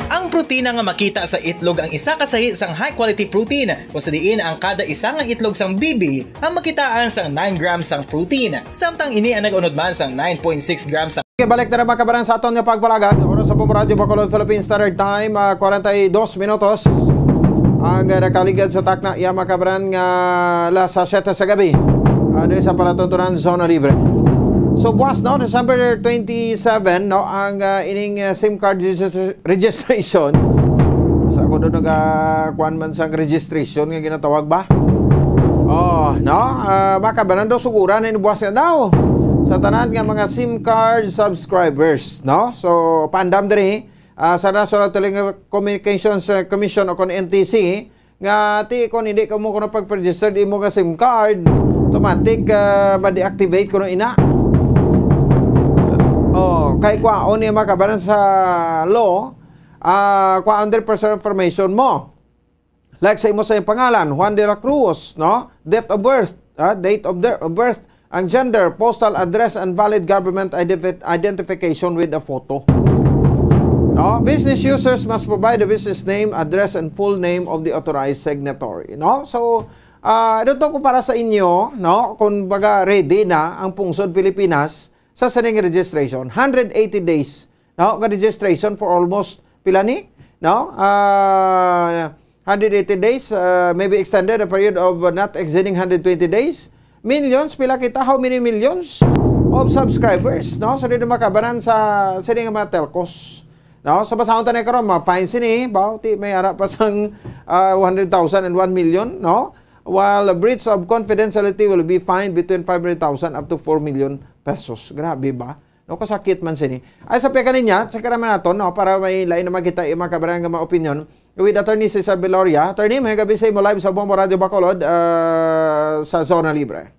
Ang protina nga makita sa itlog ang isa kasahi sang high quality protein kung sa diin ang kada isa nga itlog sang bibi ang makitaan sang 9 grams sang protein samtang ini ang nag-unod man sang 9.6 grams sang Okay, balik na naman kabaran sa aton nga pagpalagad. Oras sa Radyo Bacolod Philippine Standard Time, 42 minutos. Ang nakaligad sa takna iya makabaran nga alas 7 sa gabi. Dito sa palatuntunan Zona Libre. So buwas no, December 27 no, ang ining SIM card registration. Sa ako doon nagakuan man sang registration nga ginatawag ba? Oh, no, makabanan daw suguran na buwas na daw sa tanan nga mga SIM card subscribers, no? So pandam diri sa National Telecommunications Commission o kon NTC nga ti kon hindi ka mo kuno pag-register di mo nga SIM card, automatic ma-deactivate kuno ina. Kay kwaon niya makabaran sa law, kwaon din personal information mo. Like sa imo sa iyong pangalan, Juan de la Cruz, no? Date of birth, ang gender, postal address, and valid government identification with a photo. No? Business users must provide the business name, address, and full name of the authorized signatory. No? So, ito ko para sa inyo, no? Kung baga ready na ang Pungsod Pilipinas sa saning registration, 180 days, no, registration for almost pila ni, no, 180 days, maybe extended a period of not exceeding 120 days, millions, pila kita, how many millions of subscribers, no, so dito makabanan sa sining mga telcos, no, sa basahon tayo karon, ma-fine sini, bawti may ara pa sang 100,000 and 1 million, no, while a breach of confidentiality will be fined between 500,000 up to 4 million pesos. Grabe ba? No, kasakit man sini. Ay sa peka niya, sa karaman naton, no, para may lain na makita yung mga kabarang mga opinion with Attorney Cesar Beloria. Attorney, may gabi sa imo live sa Bombo Radio Bacolod sa Zona Libre.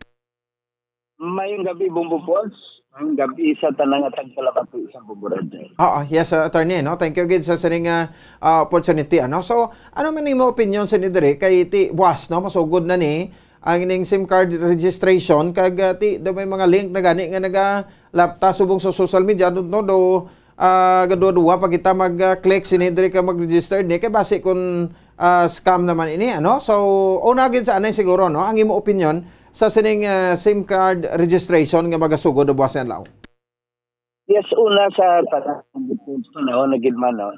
Mayong gabi, Bombo Pulse. Ang gabi sa tanang at tagpalapati isang Bombo Radio. Yes, Attorney, no? Thank you again sa sining opportunity, ano? So, ano man yung opinion sa nidiri kay ti buwas, no? Masugod na ni ang ining SIM card registration kag ti do may mga link na gani nga naga-lapta subong sa social media no do gadua pag kita mag-click sinidiri ka mag-register ni kay base kun scam naman ini, ano? So, una gid sa anay siguro, no? Ang imo opinion sa sining SIM card registration nga magasugod do buwas law. Yes, una sa panahon na gidman, no?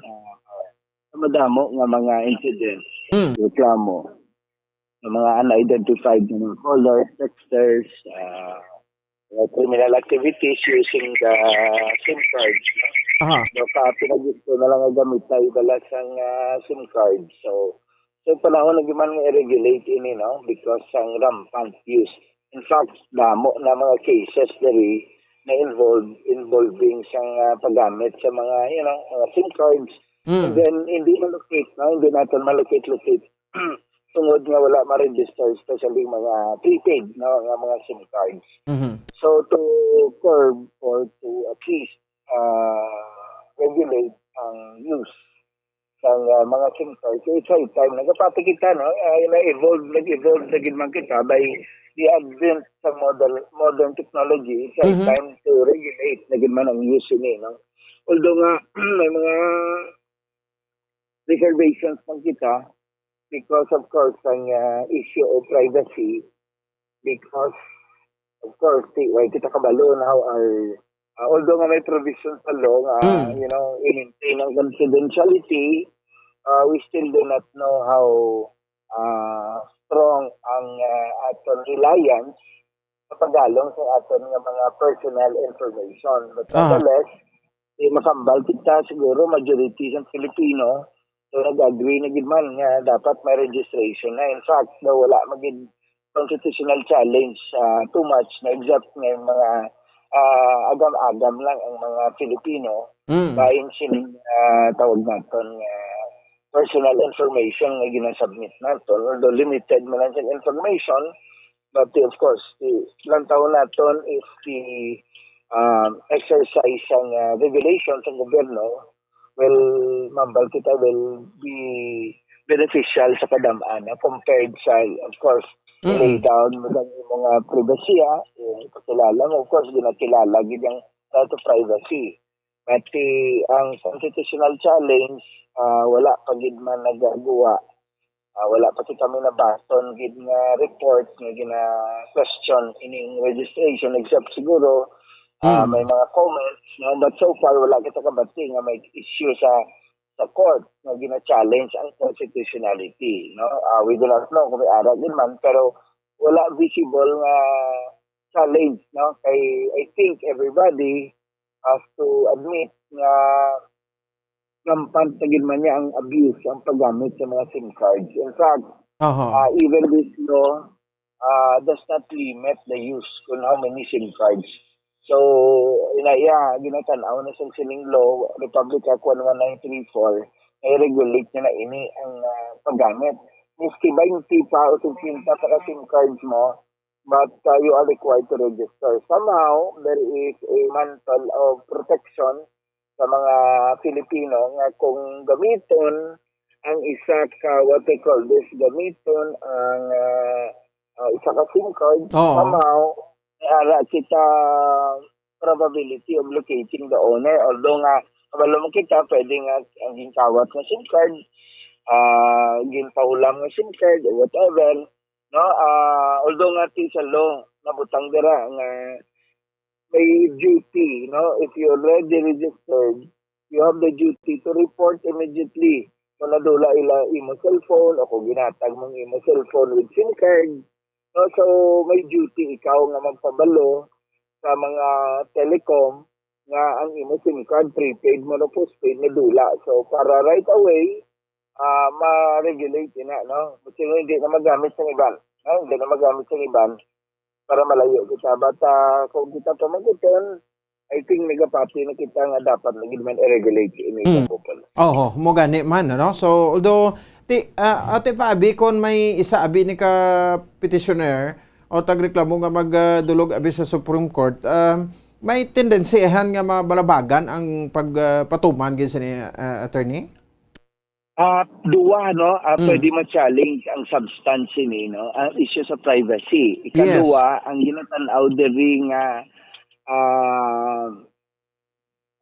Madamo nga mga incidents, reklamo, mga unidentified callers, texters, criminal activities using the SIM cards. No, pinag-gusto na lang ang gamit tayo dala sang SIM card. So panahon na giman nga i-regulate ini, no? Because ang rampant use. In fact, damo na mga cases diri na involving sang paggamit sa mga, mga SIM cards. And then, hindi malocate, no? Hindi natin malocate. Tungod nga wala ma-register, especially mga prepaid, no? Nga mga SIM cards. So, to curb or to at least regulate ang use ng mga SIM cards, sa time, nagapati kita, no? Nag-evolve na ginaman kita by the advent sa modern technology, sa time to regulate na ginaman ang use ini, no? Although nga, may mga reservations pang kita, because of course ang issue of privacy because of course why kita kabalo now are although nga may provision sa law i-maintain ang confidentiality, we still do not know how strong ang aton reliance sa paggalong sa aton nga mga personal information. But nonetheless, makambal kita siguro majority ng Filipino so nag-agree na gid man nga dapat may registration na. In fact, daw wala maging constitutional challenge too much na exact nga yung mga agam-agam lang ang mga Filipino bahin sining tawag naton personal information nga ginasubmit naton, although limited man lang sa information, but of course ilang taon naton if the exercise ang regulation sa gobyerno mambal kita will be beneficial sa kadam-an compared sa, of course, lay down mo lang yung mga privacy, pakilala mo, of course, ginakilala gid ang right to privacy. But ang constitutional challenge, wala pa gid man nagagawa. Wala pa kami nabaston gid nga report nga gina-question ining registration, except siguro may mga comments, no? But so far wala kita kabati nga may issue sa court na gina-challenge ang constitutionality, no? We do not know kung may ara din man, pero wala visible nga challenge, no? I think everybody has to admit nga rampant na gid man niya ang abuse, ang paggamit sa mga SIM cards. In fact, even this law does not limit the use kung how many SIM cards. So, ginatanaw na sa sining law, Republic Act 11934, ay regulate na ini ang paggamit. Miski 20 pa o 50 para SIM cards mo, but you are required to register. Somehow, there is a mantle of protection sa mga Filipino nga kung gamiton ang isa ka, what they call this, gamiton ang isa ka SIM card, somehow, ara kita probability of locating the owner. Although nga, kabalo mo kita, pwede nga ang ginkawat ng SIM card, ginpaulam ng SIM card, or whatever. No? Although nga sa law, nabutang dira nga may duty, no? If you already registered, you have the duty to report immediately. Kung nadula imo cellphone o kung ginatag mong imo cellphone with SIM card, no, so may duty ikaw nga magpabalo sa mga telecom nga ang imo SIM card prepaid mo na postpaid na dula. So para right away ma-regulate na, no? Kasi hindi na magamit sa iban. No? Hindi na magamit sa iban para malayo kita. But kung kita pamagutin, I think nagapati na kita nga dapat na gid man i-regulate ini people. Mo gani man, no? So although Ate Fabi, kung may isa abi ni ka petitioner o tagreklamo nga magdulog abi sa Supreme Court, may tendency nga mabalabagan ang pagpatuman gid sa ni attorney? Duwa, no? Pwede ma-challenge ang substance ni, no? Ang issue sa privacy. Ikaduwa, ang ginatanaw diri nga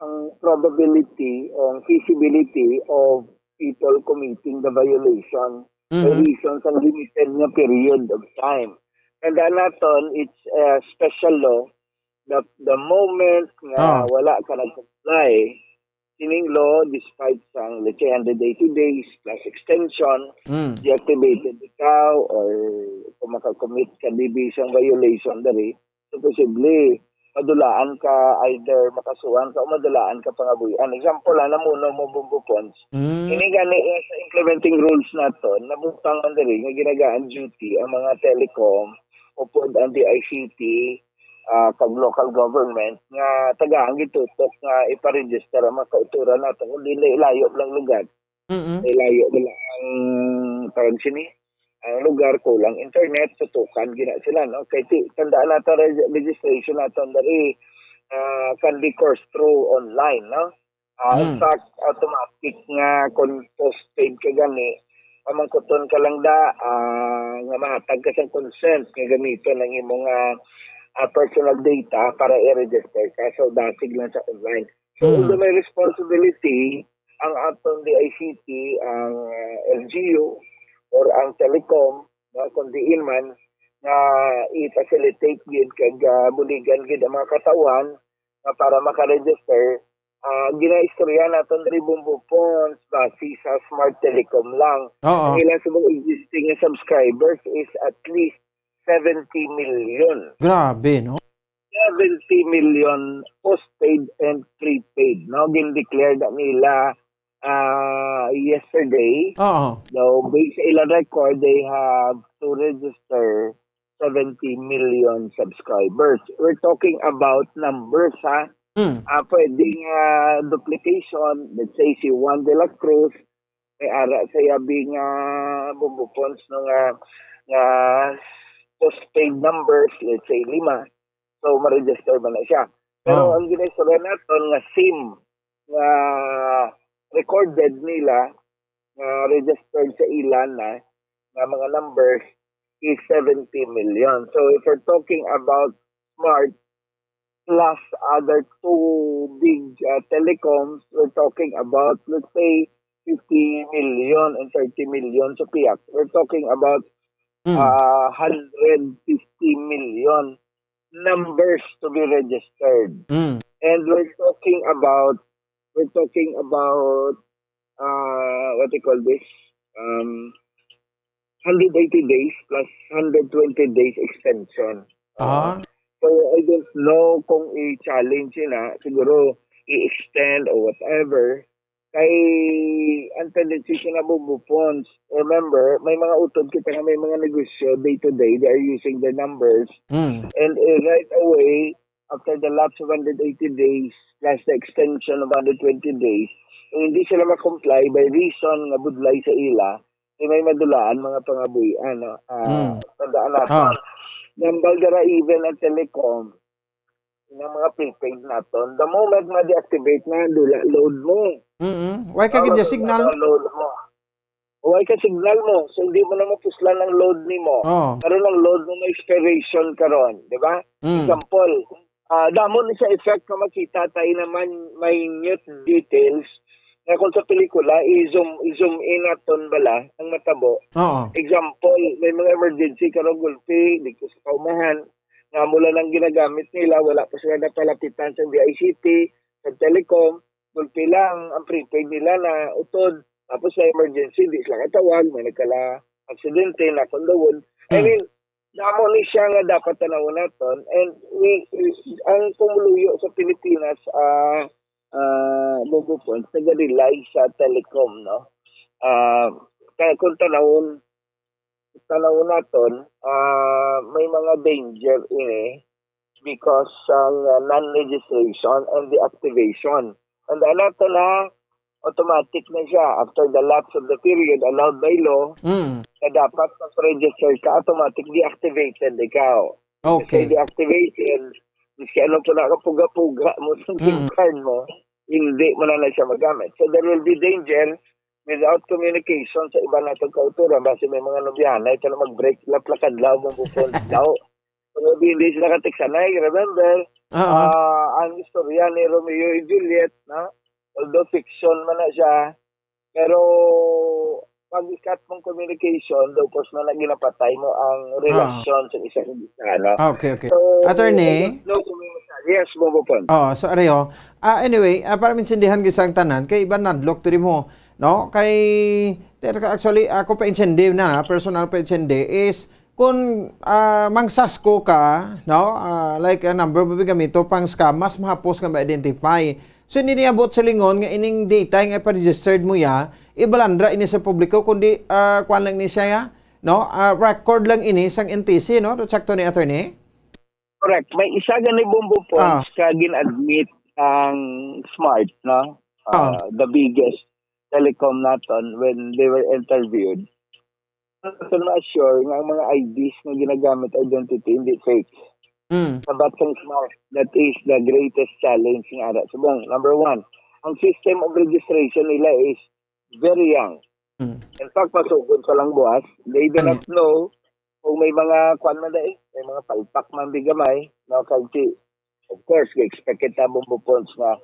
ang probability and feasibility of people committing the violation by reasons ng limited na period of time. And naton, it's a special law that the moment na wala ka nag-comply, sining law, despite sang, let's say, 180 days plus extension, deactivated ikaw or kung makakommit ka di isang violation dari, so possibly, madulaan ka, either makasuhan ka o madulaan ka pangabuyan. Example, namuno mo bumbupons. Ini gani sa implementing rules naton, nabutang man diri nga ginagaan duty ang mga telecom o pod ang DICT kag local government nga tagaan gitutok nga iparegister ang mga kauturan naton kundi ilayo lang lugar. Ilayo lang ang tawag sini ang lugar, kulang internet, tutukan gina sila, no? Kaya tandaan natin registration natin dari can be coursed through online, no? In fact, automatic nga kung postpaid ka gani, pamangkuton ka lang nga mahatag ka sa consent nga gamiton ng imong personal data para i-register ka. So, dasig lang sa online. So, although may responsibility ang aton DICT, ang LGU, or ang telecom, no, kung diin man, nga i-facilitate gid kag buligan gid ang mga katawan nga para maka-register. Ginaistorya naton diri Bumbo Phones base sa Smart Telecom lang. Oo. Ang ilang subong existing nga subscribers is at least 70 million. Grabe, no? 70 million postpaid and prepaid. No, gin-declare na nila yesterday. Oo. So, based sa ilang record, they have to register 70 million subscribers. We're talking about numbers, ha? Pwedeng duplication. Let's say si Juan de la Cruz, may ara sa yabing Bumbo Phones no nga postpaid numbers, let's say 5. So, ma-register ba na siya. Pero ang ginistorya natin nga SIM nga recorded nila nga registered sa ilan na mga numbers is 70 million. So, if we're talking about Smart plus other two big telecoms, we're talking about, let's say, 50 million and 30 million sa PIAC. We're talking about 150 million numbers to be registered. And we're talking about what do you call this? 180 days plus 120 days extension. So I don't know kung i-challenge na siguro i-extend or whatever. Kay ang tendency siya na Bumbo Phones. Remember, may mga utod kita nga may mga negosyo day to day. They are using the numbers. And right away, after the lapse of 180 days plus the extension of 120 days, kung hindi sila makomply by reason nga budlay sa ila, may madulaan mga pangabuyan. Tandaan natin. Nambal dara even ang telecom ng mga prepaid naton. The moment ma-deactivate na, load mo. Why ka gid signal? Load mo. Why ka signal mo? So, hindi mo na mapuslan ng load ni mo. Karon ang load mo may expiration karon, di ba? Example, damo ni sa effect na makita tayo naman minute details na kung sa pelikula, i-zoom in naton bala ang matabo. Example, may mga emergency karon gulpi, dito sa kaumahan, nga mula nang ginagamit nila, wala pa sila napalapitan sa VICT, sa telecom, gulpi lang ang prepaid nila na utod. Tapos sa emergency, di sila katawag, may nagkala aksidente, nakondawon. I mean, namo ni siya nga dapat tanawon naton. And ang pumuluyo sa Pilipinas, Bumbo Phones, nag-rely sa telecom, no? Kaya kung tanawon naton, may mga danger ini because ang non-registration and the activation. And nato na automatic na siya after the lapse of the period allowed by law na dapat mag-register ka, automatic deactivated ikaw. Okay. Kasi deactivated, kasi ano po na kapuga-puga mo sa SIM card mo, hindi mo na siya magamit. So there will be danger without communication sa iba natong kauturan. Basta may mga nobiyana, ito na mag-break, laplakad lao, mabupon daw. So hindi sila katiksanay, remember? Ang istorya ni Romeo and Juliet, na? Although fiction man na siya, pero pag-ikat mong communication, daw pos na ginapatay mo ang relasyon sa isang isa. No? Okay. So, Attorney? Yes, Bumbo Phones. So areho. Anyway, para minsindihan gisang tanan, kay iba nadlock to mo, no? Kay, actually, ako pa insindi na, personal pa insindi, is, kung mangsasko ka, no? Like a number mo gamito, pang scam, mas mahapos nga ma-identify. So, hindi niabot sa lingon nga ining data nga pa-registered mo ya, ibalandra ini sa publiko, kundi kwan lang ni siya ya, no? Record lang ini sang NTC, no? Sakto ni attorney? Correct. May isa gani Bumbo Phones ka gin-admit ang Smart, no? The biggest telecom naton when they were interviewed. So, na-assure nga ang mga IDs na ginagamit identity, hindi fake. Sabat kang Smart, that is the greatest challenge ng ara. So, number one, ang system of registration nila is very young. In fact, pasugod pa lang buwas. They do not know kung may mga kwan man may mga palpak man bigamay, no, kasi, of course, expect kita Bumbo Phones na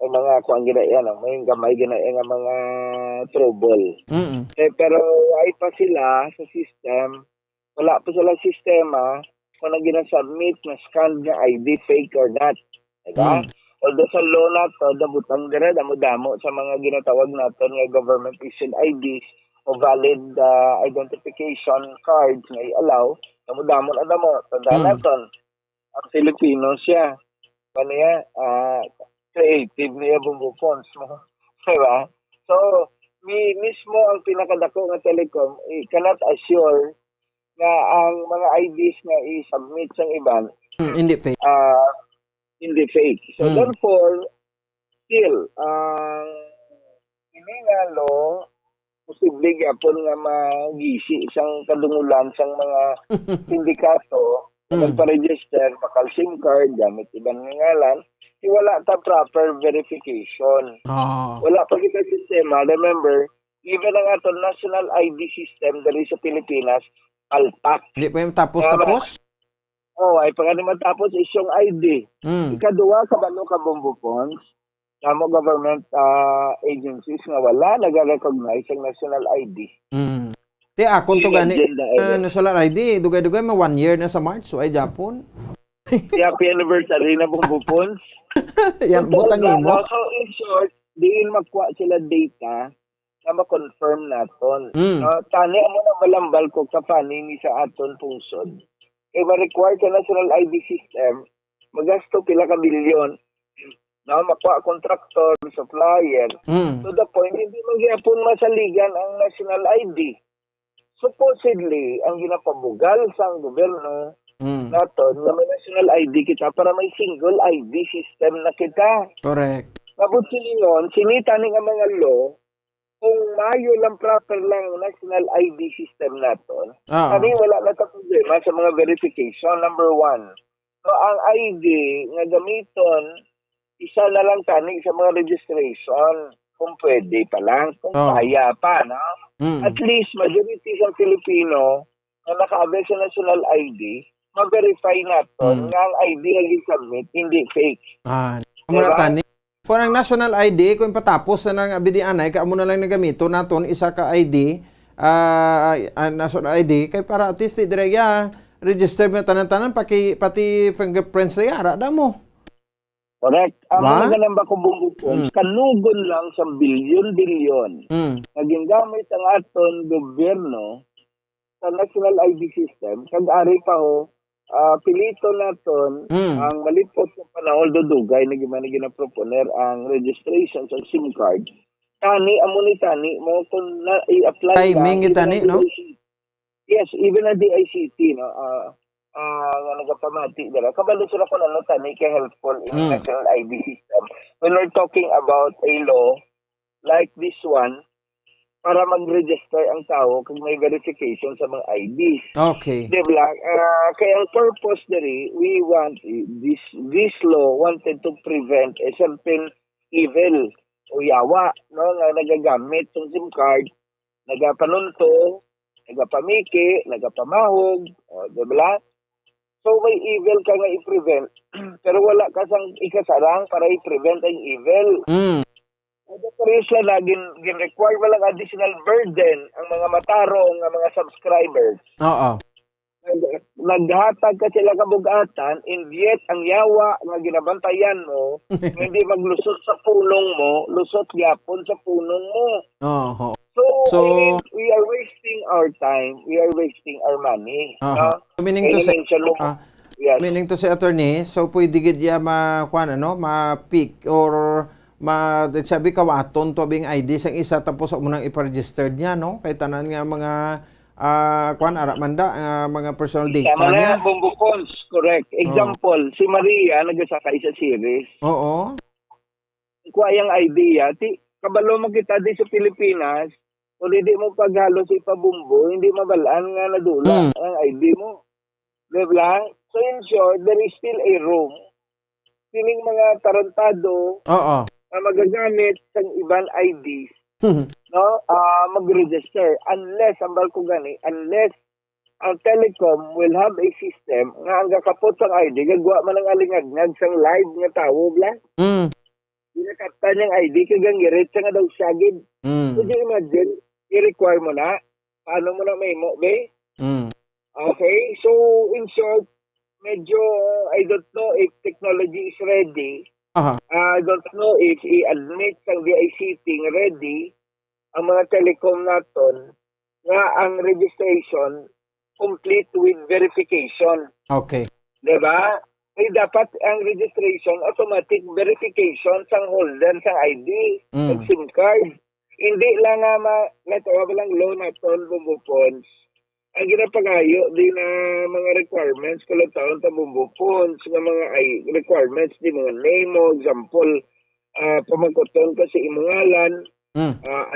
may mga kwan ginayan, may gamay ginayan nga mga trouble. Pero ay pa sila sa system Wala pa sila sistema kung na ginasubmit na scan nga ID fake or not. Diba? Although sa law nato, dabutang dire, damo-damo sa mga ginatawag natin nga government issued IDs o valid identification cards nga i-allow, damo-damo na damo. Tandaan natin, ang Filipino siya. Ano yan? Creative niya bumbufonts mo. Diba? So, mismo ang pinakadako nga telecom, cannot assure nga ang mga IDs nga i-submit sa iban Hindi fake. hindi fake. So therefore, still, ini nga law, posible gyapon nga magisi isang kadungulan sang mga sindikato na nagpa-register, pakal SIM card, gamit ibang ngalan, wala ta proper verification. Wala pa kita sistema. Remember, even ang aton national ID system dali sa Pilipinas, palpak. Hindi pa yung tapos-tapos? Ay pagani matapos isyong ID. Ikaduwa sa balo ka bombo funds, kamo government agencies nga wala nag-recognize ang national ID. Ti akon to gani national ID, dugay-dugay ma 1 year na sa March, so ay Japon. Happy anniversary na bombo funds. Yan butang imo. So in short, diin magkuha sila data na ma-confirm naton. Tani amo na malambal ko sa ni sa aton pungsod. Ma-require ka national ID system, magasto pila ka bilyon na makuha contractor, supplier. To the point, hindi magyapon masaligan ang national ID. Supposedly, ang ginapabugal sa gobyerno naton na may national ID kita para may single ID system na kita. Correct. Mabot silingon, sinita ni nga mga law, kung mayo lang proper lang national ID system naton, kami wala na ta problema sa mga verification. Number 1. So, ang ID nga gamiton, isa na lang tani sa mga registration. Kung pwede pa lang, kung kaya pa, no? At least, majority sa Filipino na naka-avail sa national ID, ma-verify naton nga ang ID nga gi-submit, hindi fake. Muna tani. Kung ang national ID, kung patapos na ng abidianay, kaamo na lang nagamito naton isa ka ID, national ID, kay para at least direya register mo tanan-tanan pati fingerprints na yara da mo. Correct. Ang mga ganang bakubong kanugon lang sa bilyon-bilyon naging gamit ang aton gobyerno sa national ID system. Kag-ari pa ho, pilito naton ang malipot sa panahon dudugay na gina-proponer ang registration sa SIM card. Tani, tani mo kung i-apply timing itani, no? Yes, even at DICT, no? Nga nagapamati dira. Kabalo sila kung ano tani kay helpful in the national ID system. When we're talking about a law like this one, para mag-register ang tao kung may verification sa mga IDs. Okay. Diba? Kaya ang purpose diri, we want this law wanted to prevent a certain evil o yawa, no, nga nagagamit ng SIM card, nagapanunto, nagapamiki, nagapamahog, diba? So may evil ka nga i-prevent, pero wala ka sang ikasarang para i-prevent ang evil. Pero sila gin-require walang additional burden ang mga matarong, ang mga subscribers. Naghatag ka sila kabugatan, and yet ang yawa nga ginabantayan mo, hindi maglusot sa punong mo, lusot gyapon sa punong mo. So I mean, we are wasting our time, we are wasting our money. Meaning to say, attorney, so pwede gid ya ma-pick or sabi kawaton to bing ID sang isa tapos mo nang ipa-registered niya, no? Kay tanan nga mga mga personal data niya. Bombo phones, correct. Example, si Maria nagasakay sa series. Kuha yung idea, kabalo mo kita di sa Pilipinas, kung hindi mo paghalo sa ipabumbo, hindi mabalaan nga nadula ang ID mo. Diba? So in short, there is still a room. Sining mga tarantado na magagamit sa ibang IDs, no, mag-register unless ang balko gani, unless ang telecom will have a system nga ang gakapot sa ID gagawa man ang alingagngag sang live nga tawo bla. Dinakaptan yung ID kagang giret nga daw sagid. So imagine i-require mo na paano mo na may mo be? Okay? So, in short, medyo, I don't know if technology is ready. Aha. I don't know if i-admit sa DICT ready ang mga telecom naton nga ang registration complete with verification. Okay. Diba? Ay dapat ang registration automatic verification sang holder sang ID, Mm. ng SIM card. Hindi lang nga natawag lang loan naton bumbuponds. Ang ginapagayo din na mga requirements kung taon ta bumbuponds nga mga requirements di mga name mo, example, pamangkoton ka sa imangalan,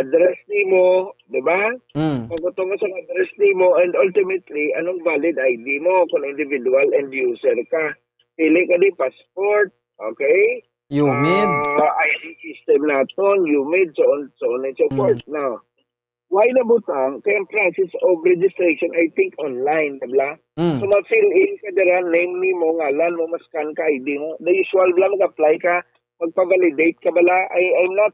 address nimo, di ba? Pagkutong ka sa address nimo and ultimately, anong valid ID mo kung individual and user ka. Pili ka di passport, okay? UMID. ID system naton, UMID, so on and so forth. Now, why na butang? Kaya ang process of registration, I think, online, diba? So, ma-fill in ka dira, name nimo, ngalan mo, mascan ka, ID mo. The usual bala, mag-apply ka, magpa-validate ka bala. I'm not,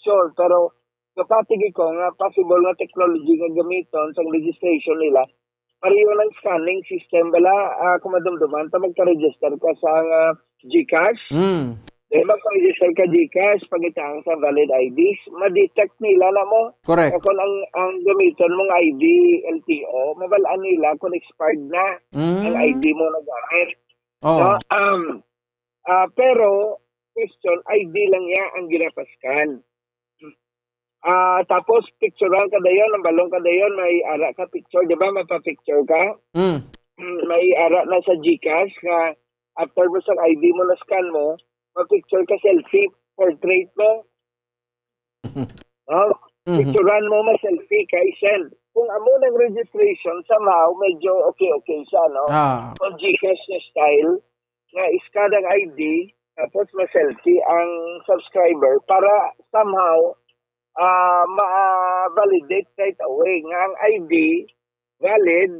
sure, pero kapatid ko nga, possible nga technology nga gamiton sa registration nila. Pareho ng scanning system bala, kung madumduman, magka-register ka sa GCash. Magpa-register ka GCash, pagitaang sa valid IDs, ma-detect nila na mo. Correct. Kung ang gamiton mong ID, LTO, mabalaan nila kung expired na ang ID mo na gamit. Oh. No? Pero, question, ID lang niya ang ginapaskan. Tapos, picturean ka dayon, ang balong ka dayon, may ara ka picture, di ba? Mapapicture ka. May ara na sa GCash nga after mo sa ID mo na scan mo, ma-picture ka selfie, portrait mo. Picturean mo, ma-selfie ka, i-send. Kung amo ng registration, somehow, medyo okay siya, no? Kung GCash na style, nga iscan ang ID, tapos ma-selfie ang subscriber para somehow ma-validate right away nga ang ID valid,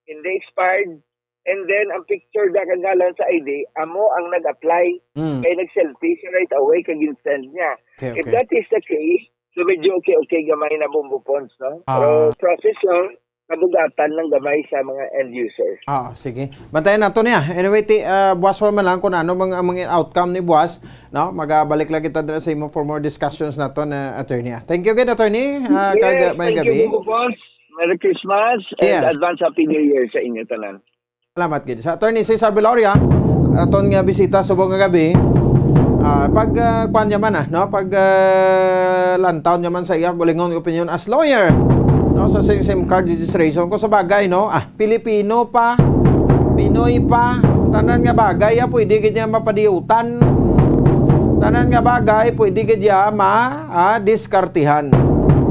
hindi expired, and then ang picture na kagalan sa ID, amo ang nag-apply, kaya nag-selfie siya right away kag send niya. Okay. If that is the case, so medyo okay gamay na bumbuponds, no? Pero process lang, kabugatan ng gamay sa mga end users. Sige. Bantayan nato niya. Anyway, buwas pa man lang kung ano mga outcome ni buwas, no? Magabalik lang kita dito sa imo for more discussions nato na attorney. Thank you again, attorney. Yes, may thank gabi. you, bumbuponds. Merry Christmas and advance Happy New Year sa inyo tanan. Salamat gid. Sa attorney Cesar Viloria, aton nga bisita subong nga gabi. Pag kwan niya man no? Pag lantaw niya man sa iya bulingon opinion as lawyer, no? Sa SIM card registration ko sa bagay, no? Pilipino pa, Pinoy pa, tanan nga bagay pwede gid niya mapadiutan. Tanan nga bagay pwede gid niya diskartihan.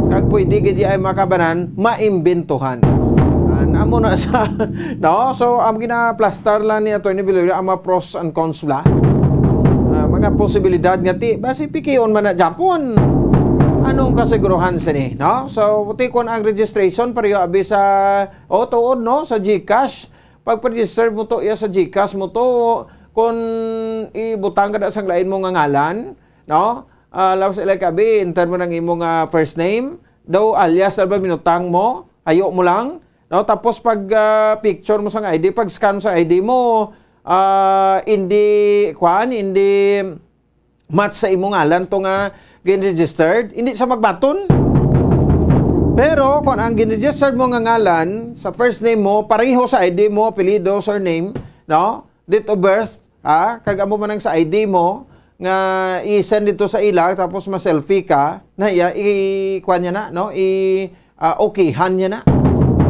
Kag pwede gid niya ay makabanan, maimbentuhan. Amo na sa no, so ang gina-plaster lang ni Attorney Viloria ang mga pros and cons la, mga posibilidad nga ti basi pikion man na Japon, anong kasiguruhan sini, no? So puti kon ang registration pareho abi sa tuod, no, sa GCash. Pag register mo to iya sa GCash mo to, kon ibutang ka da sang lain mo nga ngalan, no, lawas ilay kabi in termo ng imong first name daw alias alba minutang mo, ayo mo lang. No, tapos pag picture mo sa ID, pag scan mo sa ID mo, hindi match sa imong ngalan to nga gin-registered, hindi sa magbaton. Pero kung ang gin-registered mo nga ngalan sa first name mo, pareho sa ID mo, apelyido, surname, no? Date of birth, kag amo man sa ID mo nga i-send dito sa ila tapos ma-selfie ka, na iya i-kwan niya na, no? Okay-han niya na.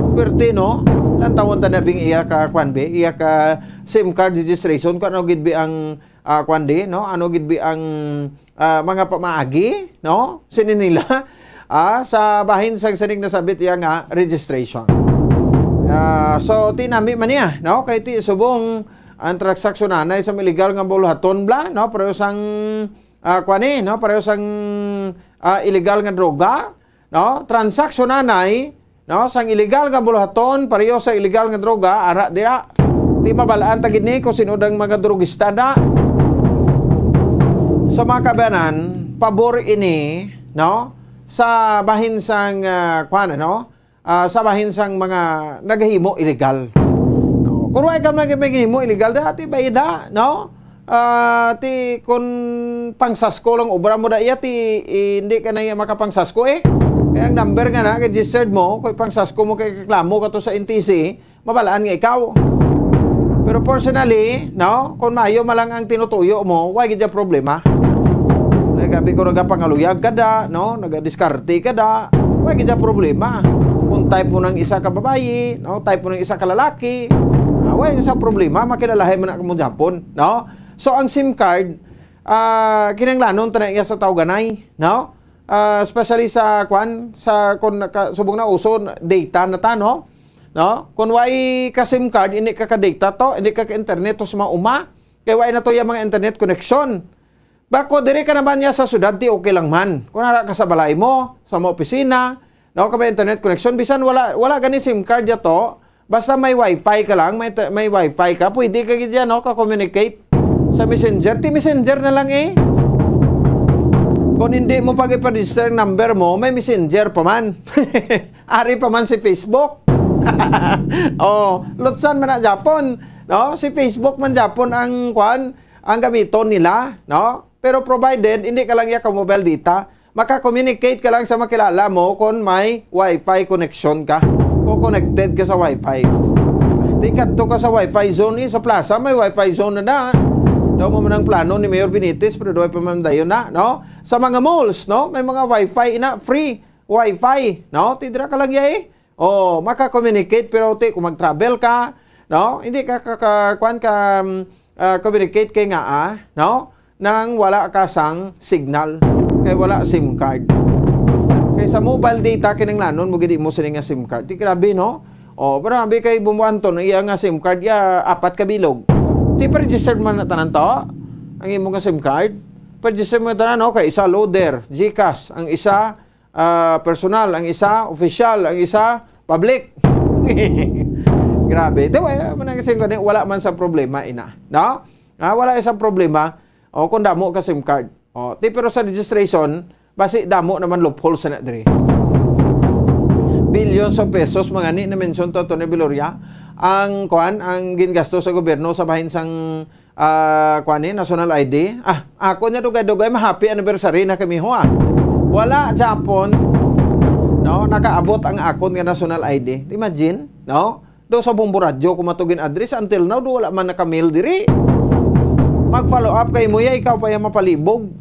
Pwerte, no? Nantawon ta na bing iya ka kwanbe, iya ka SIM card registration, kung ano gid bi ang kwande, no? Ano gid bi ang mga pamaagi, no? Sinin nila sa bahin sang sining nasabit iya nga registration. So tinami man niya, no? Kay ti subong ang transaksyon anay sa illegal nga buluhaton bla, no? Pareho sang kwani, no? Pareho sang illegal nga droga, no? Transaksyon anay, no, sang illegal nga buluhaton pareho sa illegal nga droga ara dira. Di mabalaan tagid ni kung sinudang mga drogista na. Sa mga kabanan, pabor ini, no, sa bahin sang sa bahin sang mga naghimo illegal. No? Kung wala ka naghimo illegal, dati bayda, no? Ti kung pangsasko lang obra mo da iya, ti hindi ka na makapangsasko eh. Kaya ang number nga na, registered mo, kung pangsasko mo kay reklamo ka to sa NTC, mabalaan nga ikaw. Pero personally, no, kung mayo malang ang tinutuyo mo, why gid problema? Nagabi ko nagapangaluyag ka da, no, nagadiskarte ka da, why gid problema? Kung type mo ng isa ka babayi, no, type mo ng isa ka lalaki, why isa problema? Makilalahay mo na mo Japon, no? So ang SIM card, kinanglanon ta na iya sa tao ganay, no? Especially sa kung subong na uso data na ta, no? No? Kung wai ka SIM card, hindi ka data to, hindi ka internet to sa mga uma, kaya wai na to yung mga internet connection. Bako dire ka naman niya sa syudad, di okay lang man. Kung nara ka sa balay mo, sa mga opisina, no, ka may internet connection, bisan wala gani SIM card ya to, basta may wifi ka lang, may wifi ka, pwede ka gid no, ka-communicate sa messenger. Ti messenger na lang eh. Kung hindi mo pag-ipa-register ang number mo, may messenger pa man. Ari pa man si Facebook. Lutsan man na Japon, no? Si Facebook man Japon ang gamiton nila, no? Pero provided hindi ka lang ka mobile data, maka-communicate ka lang sa makilala mo kung may wifi connection ka. Kung connected ka sa wifi. Di kadto ka sa wifi zone sa plaza, may wifi zone na. Daw mo man ang plano ni Mayor Benitez, pero daw pa man dayon na, no? Sa mga malls, no? May mga wifi na, free wifi, no? Tidra ka lang yay. Maka-communicate, pero kung mag-travel ka, no? Hindi ka communicate kay nga, no? Nang wala ka sang signal, kay wala SIM card. Kay sa mobile data kinanglanon mo gid mo sini nga SIM card. Di grabe, no? Pero abi kay bumuan to iya nga SIM card ya 4 ka bilog. Di pa registered man na tanan to. Ang imo nga SIM card, pa-register mo tanan, no? Kay isa loader, GCash, ang isa personal, ang isa official, ang isa public. Grabe. Wala man sa problema ina, no? Wala isang problema kung damo ka SIM card. Pero sa registration, basi damo naman loopholes na diri. Billions of pesos mga ni na mention to Tony Viloria ang gingasto sa gobyerno sa bahin sang national ID. Ako nya dugay-dugay happy anniversary na kami ho. Wala Japon, no, nakaabot ang akon nga national ID. Imagine, no? Do sa Bombo Radio kumatugin address until now do wala man naka-mail diri. Mag-follow up kay mo ikaw pa yung mapalibog.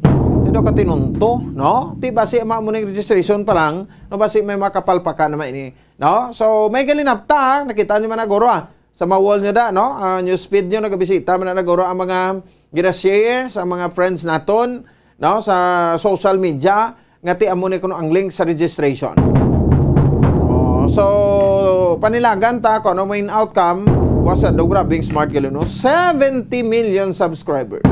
Ito ka tinunto, no? Ti basi mo ng registration pa lang, no, basi may makapalpaka naman ini, no? So may galinapta, nakita niyo man agoro sa mga wall niyo da, no? News feed niyo nagabisita man agoro ang mga gina-share sa mga friends naton, no, sa social media ngati amo ni kuno ang link sa registration. So panilagan ta ko ano main outcome was a grabing smart galino 70 million subscribers.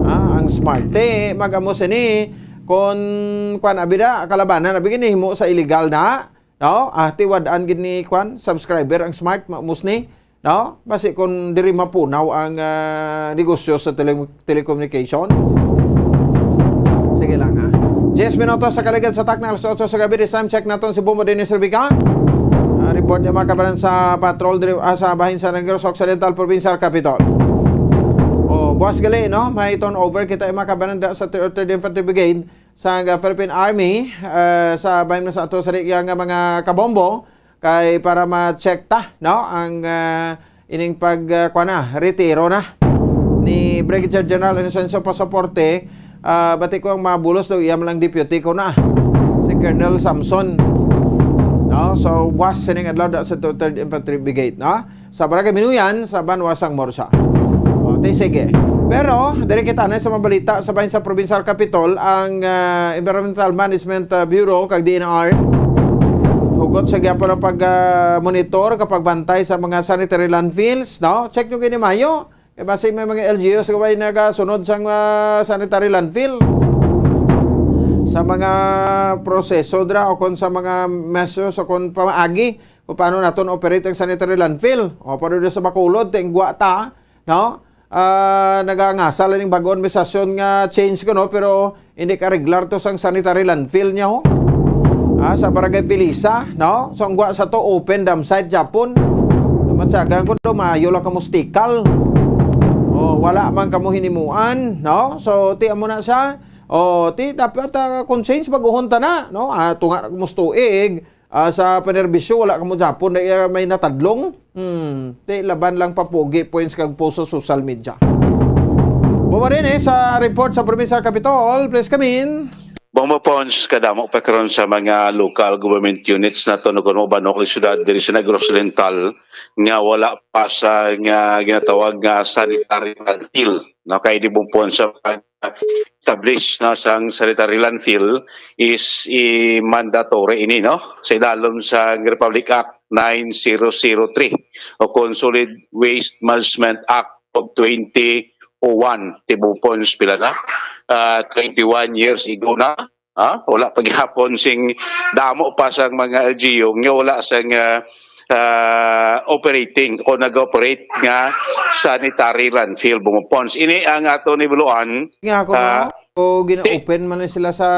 Ang smart magamo sini kon abida kalabanan abi gini himo sa illegal na, no? Tiwadaan gid ni subscriber ang smart musni, no? Basi kon diri mapunaw ang negosyo sa telecommunication. Sige lang 10 minutos sa kaligid sa takna alas 8 sa gabi. This time check naton si Bombo Dennis Rubica. Report niya mga kabaran sa patrol sa bahin sa Negros Occidental Provincial Capital. Buwas gali, no? May turnover kita mga kabaran sa 3rd Infantry Brigade sa Philippine Army sa bahin na sa ato sa nga mga kabombo kay para ma-check ta, no? Ang ining retiro na ni Brigadier General Inocencio Pasaporte. Bati ko ang mabulos daw iyam lang deputy ko na si Colonel Samson, no? So was sining adlaw sa 3rd Infantry Brigade, no? Sa Barangay Minuyan sa Banwasang Morsa. Sige. Pero dire kita na sa mabalita sa bahin sa Provincial Capital ang Environmental Management Bureau kag DNR hugot sa gyapon ang pag-monitor kapag bantay sa mga sanitary landfills, no? Check nyo gini mayo. Basi may mga LGUs kay nagasunod sang sanitary landfill. Sa mga proseso dra o kon sa mga measures o kon pamaagi kung paano naton operate ang sanitary landfill. Pero sa Bacolod tingwa ta, no? Nagangasal ning bago administrasyon nga change ko, no, pero hindi ka regular to sang sanitary landfill niya ho. Sa Barangay Pilisa, no? So ang sa to open dam site Japon. Matsagan ko do mayo lang kamo stikal. Wala man kamo hinimuan, no? So ti amo na siya. Ti dapat conscience baguhon ta na, no? Tunga mo tuig sa penerbisyo wala kamo Japon na may natadlong. Ti laban lang papugi points kag post sa social media. Bumarin sa report sa Provincial Capitol, please come in. Bombo Pons, kadamo pa karon sa mga local government units na to no kuno ba no kay syudad diri sa Negros Oriental nga wala pa sa nga ginatawag nga sanitary landfill no kay di bumpon sa establish na sang sanitary landfill is mandatory ini no sa idalom sa Republic Act 9003 o Solid Waste Management Act of 2001 tibupon pila na 21 years ago na wala paghapon sing damo pa sang mga LGU nga wala sang operating o nag-operate nga sanitary landfill bumupons ini ang ato ni buluan nga ako gina-open man na sila sa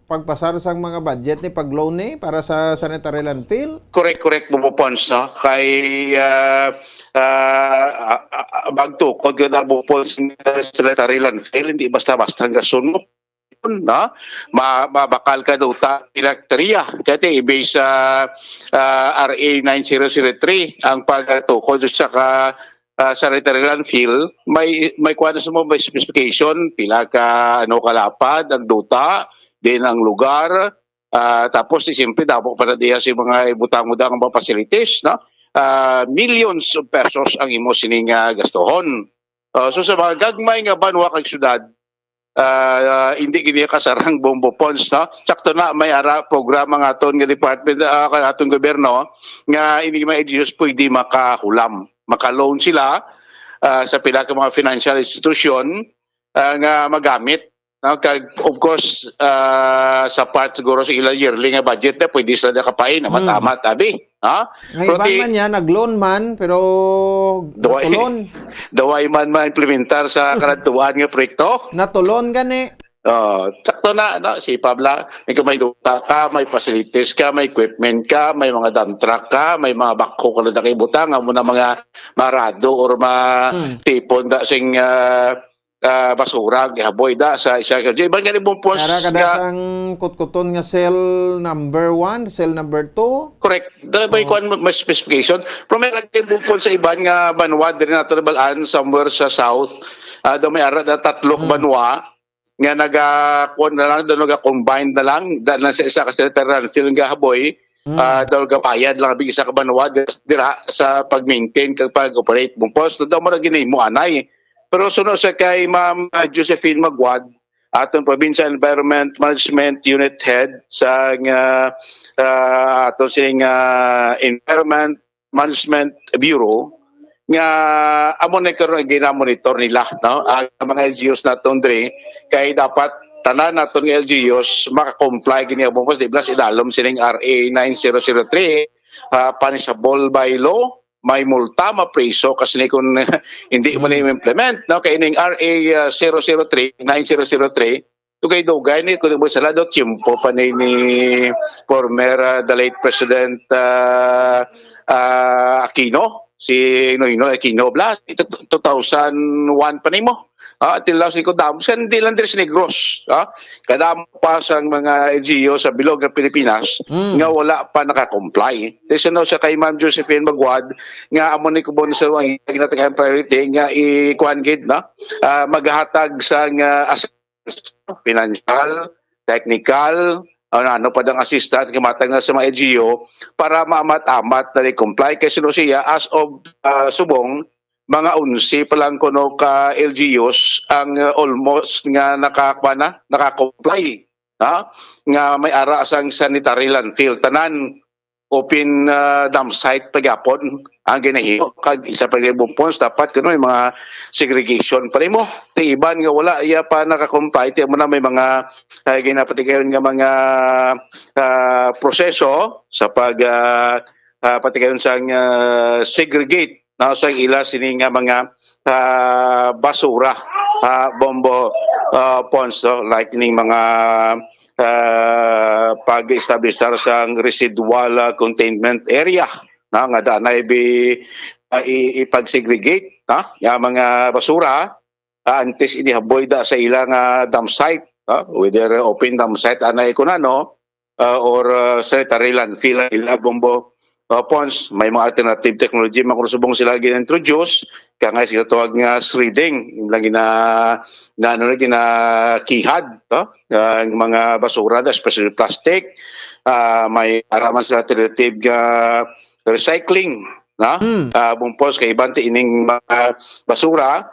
pagpasar sang mga budget ni pag-loan ni para sa sanitary landfill. Correct bumupons no kay magtukod gyud ang bumupons sa sanitary landfill hindi basta-basta nga sunod na mabakal ka daw ta elektriya kaya i-base sa RA 9003 ang pagtukod sa sanitary landfill may kuha na sa mga specification pila ka kalapad ang duta din ang lugar tapos siyempre dapat para diya si mga ibutang-udang mga facilities no millions of pesos ang imo sining gastohon so sa mga gagmay nga banwa kag syudad hindi gini kasarang Bombo Pons no sakto na may ara programa nga aton nga department aton gobyerno nga ini mga LGUs pwede maka-loan sila sa pila ka mga financial institution nga magamit no, of course, sa part siguro sa ilang yearly nga budget na pwede sila nakapain na matama tabi. Ngayon man yan, nag-loan man, pero natulon. Daway man ma-implementar sa karantuan nga proyekto. Natulon gani. Sakto na, no? Si Pabla, may duta ka, may facilities ka, may equipment ka, may mga dump truck ka, may mga bakho ka na nakibutang, mo na mga marado or tipon da sing basura gihaboy da sa isa ka ibang gani bumpos kada ang kutkuton nga cell number 1 cell number 2 correct may kuan may specification pero may nagtin bumpos sa iban nga banwa diri nato nabalaan somewhere sa south do may ara da tatlo banwa nga naga-kuan na lang naga-combine na lang sa isa ka sanitary landfill nga haboy daw gapayad lang big isa ka banwa dira sa pag-maintain kag pag-operate bumpos daw mo na ginimo anay. Pero sunod sa kay Ma'am Josephine Magwad, atong Provincial Environment Management Unit Head sa atong sining Environment Management Bureau nga amo na karon gina-monitor nila no ang mga LGUs naton diri kay dapat tanan naton nga LGUs maka-comply gini ang bungkos di blas idalom sining RA 9003 punishable by law may multa mapreso kasi kung hindi mo na implement no kay ning RA 003 9003 dugay-dugay ni kun mo sala do tiempo pa ni former the late President Aquino si Noynoy Aquino bla 2001 pa nimo tilaw si ko dam sen di lang diri sa Negros kadam pa sang mga LGU sa bilog ng Pilipinas nga wala pa naka-comply no sa kay Ma'am Josephine Magwad nga amo ni kubon sa ginataghan priority nga i-kuan gid na maghatag sang financial technical ano pa dang assistant kamatang sa mga LGU para maamat-amat na comply kay sino siya as of subong mga 11 pa lang kuno ka LGUs ang almost nga naka-comply nga may ara sang sanitary landfill tanan open dump site pagyapon ang ginahimo kag isa pa bumpons dapat kuno may mga segregation pa nimo ti iban nga wala iya pa naka-comply ti mo na may mga ginapatigayon nga mga proseso sa patigayon sang segregate na sa ila sini nga mga basura bombo ponds, no? Like ning mga pag-establish sa residual containment area na nga danay ipag-segregate yung mga basura antes inihaboy da sa ilang dump site, whether open dump site anay kunano or sanitary landfill ila bombo ponds. May mga alternative technology makusubong sila gina-introduce kaya nga sila tawag nga shredding lang kihad ang mga basura especially plastic. May araman sila alternative recycling bumpos kay ibang ining mga basura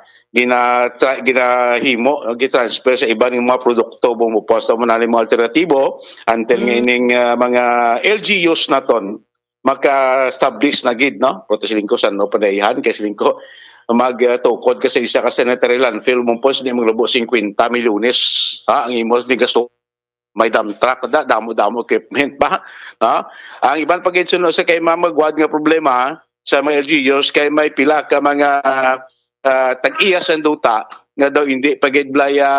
ginahimo gitransfer sa iba ng mga produkto bumuposto mo na mga alternatibo until ining mga LGUs naton maka-establish na gid proto silingko sa padayihan kay silingko magtukod kasi isa ka sanitary landfill mumpos di maglubo 50 milyones ang imos ni gasto may dump truck damo equipment ba ang ibang pagitsuno sa kay mamagwad nga problema sa mga LGUs kay may pila ka mga tag-iya sa duta nga daw hindi pagidblaya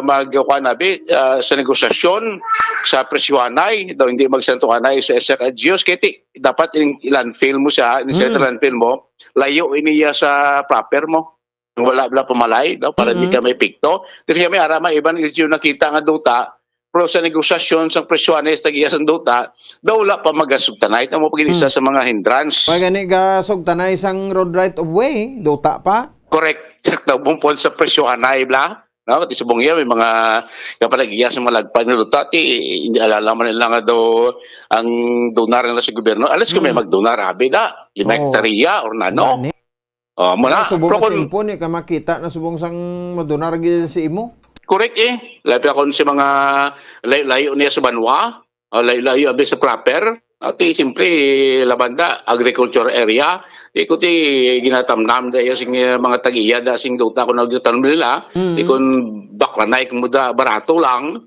magkuanabi sa negosasyon sa presyohanay daw hindi magsantukanay sa LGUs kay dapat landfill mo siya landfill mo layo iniya sa proper mo wala pumalay daw para hindi ka may pikto kaya may arama ibang LGU nakita nga duta pero sa negosasyon sa presyohanay sa tag-iya sa duta daw wala pa magasugtanay mo pag-inisa sa mga hindrance pag gani gasugtanay sang road right of way duta pa. Correct. Daw bumpon sa presyohanay bla. No, ti subong iya may mga kapag iya sa malagpan ni Ruta hindi alalaman nila nga daw ang donar nila sa gobyerno. Alas kung may magdonar abi da, 5 hektarya or nano. Muna subong timpo ni ka makita na subong sang madonar gid si imo. Correct labi ako sa mga layo niya sa banwa, layo abi sa proper. Ati siyempre labanda agriculture area ikuti ginatamnam da sing mga tagiya da sing duta ko nagtanong nila ikon baklanay kung muda barato lang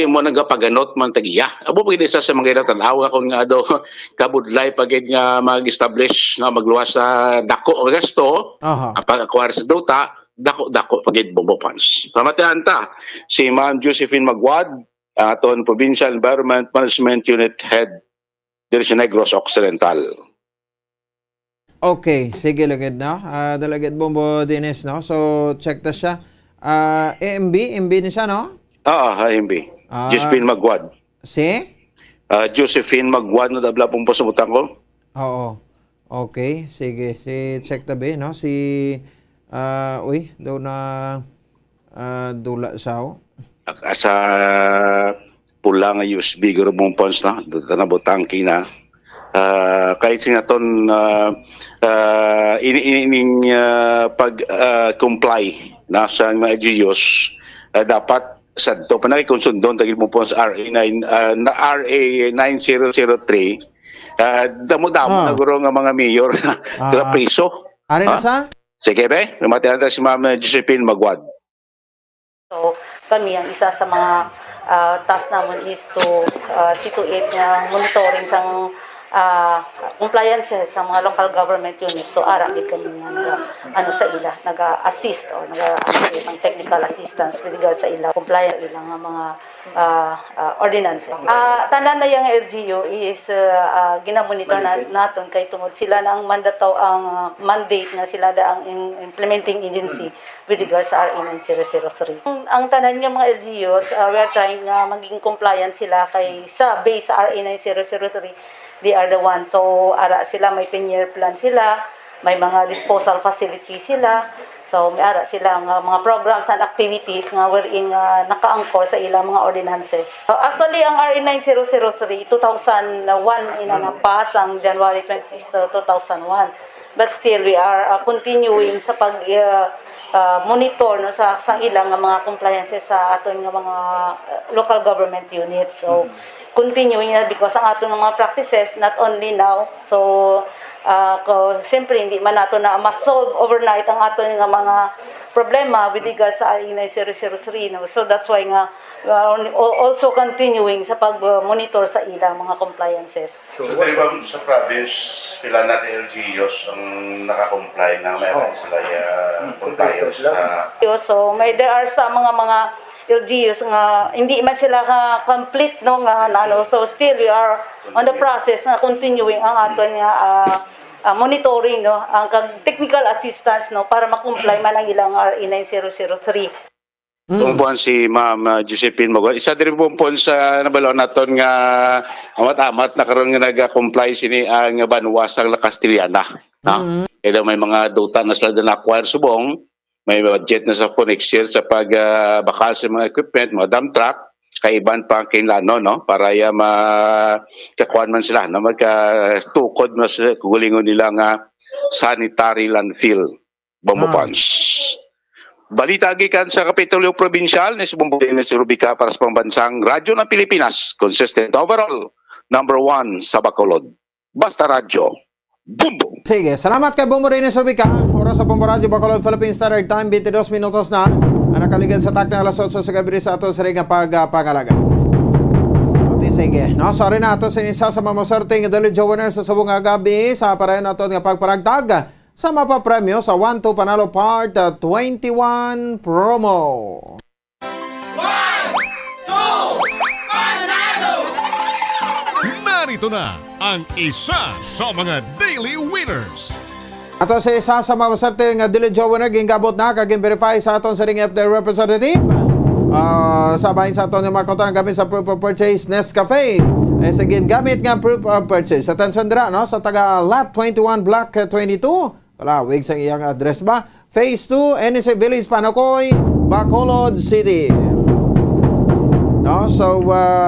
mo nagapaganot man tagiya abo pag isa sa mga tanaw akong nga do kabudlay pag nga mag-establish na magluwas sa dako o gasto pag-acquire sa duta dako pag bombo funds pamatayan ta si Ma'am Josephine Magwad aton Provincial Environment Management Unit Head Division Negros Occidental. Okay, sige lagid na. Dalagid bombo Dines, no? So, check ta siya. MB ni siya, no? MB. Josephine Magwad. Si? Josephine Magwad, no? Dabla pong pasumutan ko. Oo. Okay, sige. Si check ta ba, no? Si, daw na dula sao. Sa pula nga USB guro mong pons na na botangki na kahit sinaton ining pag comply na sa mga LGUs dapat sa to pa nakikonsundon tagil mo pons RA 9003 damo-damo na guro nga mga mayor kala priso ari na sa sige be namatayan ta si Ma'am Josephine Magwad. So kami ang isa sa mga task naman is to situate nga monitoring sang compliance sa mga local government units. So ara gid kami nga sa ila naga-assist o naga-assist ang technical assistance with regard sa ila compliance ilang mga ordinance. Tanan na yung LGU is ginamonitor naton kay tungod sila na ang ang mandate nga sila da ang implementing agency with regard sa RA 9003. Ang tanan nga mga LGUs we are trying nga maging compliant sila kay sa base sa RA 9003 they are the ones. So ara sila may 10-year plan sila, may mga disposal facility sila. So may ara sila nga mga programs and activities nga wherein naka-anchor sa ilang mga ordinances. So actually ang RA 9003 2001 inapas ang January 26 2001. But still we are continuing sa pag monitor no sa ilang mga compliances sa aton nga mga local government units. So continuing na because ang aton mga practices not only now so siyempre hindi man nato na ma-solve overnight ang aton nga mga problema with regards sa RE 9003. No? So that's why nga we are also continuing sa pag-monitor sa ilang mga compliances. So dahil ba sa province, pila natin LGUs ang nakakomply na mayroon sila compliance sa... So there are sa mga LGUs nga hindi man sila complete no nga ano, so still we are on the process na continuing ang aton nga monitoring no ang technical assistance no para ma-comply man ang ilang RE 9003. Tungbuan si Ma'am Josephine Mogon. Isa din po sa nabalon naton nga amat-amat na karon nga nag-comply sini ang banwas ang La Castellana. Kaya may mga duta na sila na acquire subong, may budget na sa next year sa pagbakal sa mga equipment, mga dump truck, kaiban pa ang kinlano, no? Para makakuan man sila, no? Magkatukod na sila, kugulingon nila nga sanitary landfill, Bambopans. Balita gikan sa Kapitolyo Provincial, ni Subong ni Rubica para sa pambansang Radyo ng Pilipinas, consistent overall, #1 sa Bacolod. Basta Radyo. Bumbo! Sige, salamat kay Bumbo Reynes Rubica. Oras sa Bumbo Radyo Bacolod Philippine Standard Time, 22 minutos na. Ang nakaligan sa takna alas 8 sa gabi sa ato sa ring pagpangalaga. Sige, no, sorry na ato sa inisa sa mamasarting Daily Winner sa subong gabi sa parayon nato nga pagparagtag sa mapapremyo sa 1-2 Panalo Part 21 promo. 1-2 Panalo! Narito na ang isa sa mga Daily Winners. Ato sa isa sa mamasarting Daily Winner gingabot na kaging-verify sa aton sa ring FD representative. Sabahin sa aton yung mga konta ng gamit sa proof of purchase Nescafe. Sige, gamit nga proof of purchase. Attention dira, no? Sa taga Lot 21 Block 22. Wala, wig sa iyang address ba? Phase 2, NSA Village, Panocoy, Bacolod City. No? So,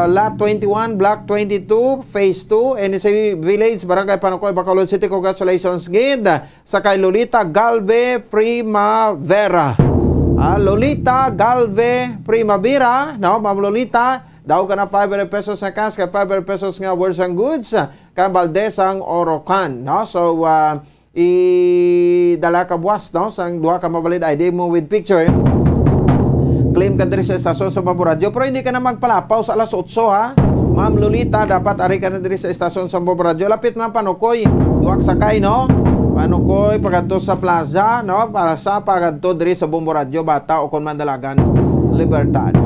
Lot 21, Block 22, Phase 2, NSA Village, Barangay Panocoy, Bacolod City. Congratulations, Gid. Sa kay Lolita Galve Primavera. Lolita Galve Primavera, no? Ma'am Lolita, daw ka na 500 pesos na cash, kay 500 pesos nga worth ang goods, kay Valdesang Orocan, no? So, dala ka buwas, no? Sang duha ka mabalid ID mo with picture. Claim ka diri sa estasyon sa Bumbo Radyo, pero hindi ka na magpalapaw sa alas 8, ha? Ma'am Lolita, dapat ari ka na diri sa estasyon sa Bumbo Radyo. Lapit na Panocoy, duwak sakay, no? Panocoy, pagadto sa plaza, no? Para sa pagadto diri sa Bumbo Radyo, Bata o kon Mandalagan, Libertad.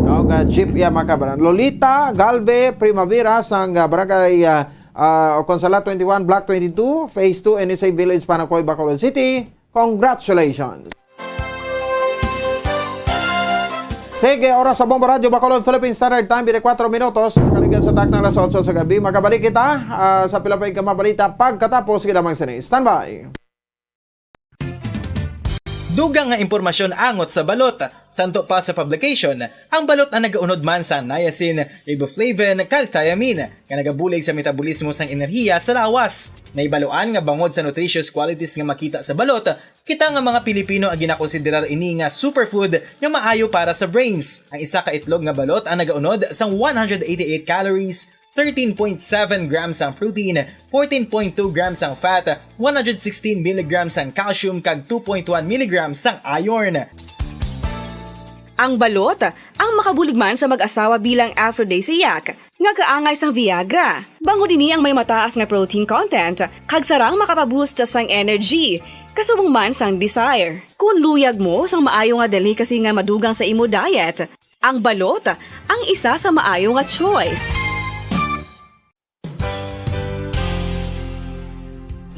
No, jeep ya makabaran. Lolita Galve Primavera sang barangay Consulat 21 Block 22 Phase 2 NSA Village, Panocoy, Bacolod City. Congratulations. Sige, oras sa Bumbo Radyo Bacolod Philippine Standard Time 24 minutos. Kaligan sa tak ng alas 8 sa gabi. Magkabalik kita sa Pilapay ka mabalita pagkatapos kita magsini. Standby. Dugang nga impormasyon angot sa balot. Santo pa sa publication, ang balot na nagaunod man sa niacin, riboflavin, calthiamine, nga nagabulig sa metabolismo sang enerhiya sa lawas. Naibaluan nga bangod sa nutritious qualities nga makita sa balot, kita nga mga Pilipino ang ginakonsiderar ini nga superfood nga maayo para sa brains. Ang isa ka itlog nga balot ang nagaunod sang 188 calories, 13.7 grams ang protein, 14.2 grams ang fat, 116 mg ang calcium kag 2.1 mg ang iron. Ang balot, ang makabulig man sa mag-asawa bilang aphrodisiac, nga kaangay sang Viagra. Bango dini ang may mataas nga protein content, kag sarang makapaboost sang energy, kasubong man sang desire. Kung luyag mo sang maayo nga delicacy nga madugang sa imo diet, ang balot, ang isa sa maayo nga choice.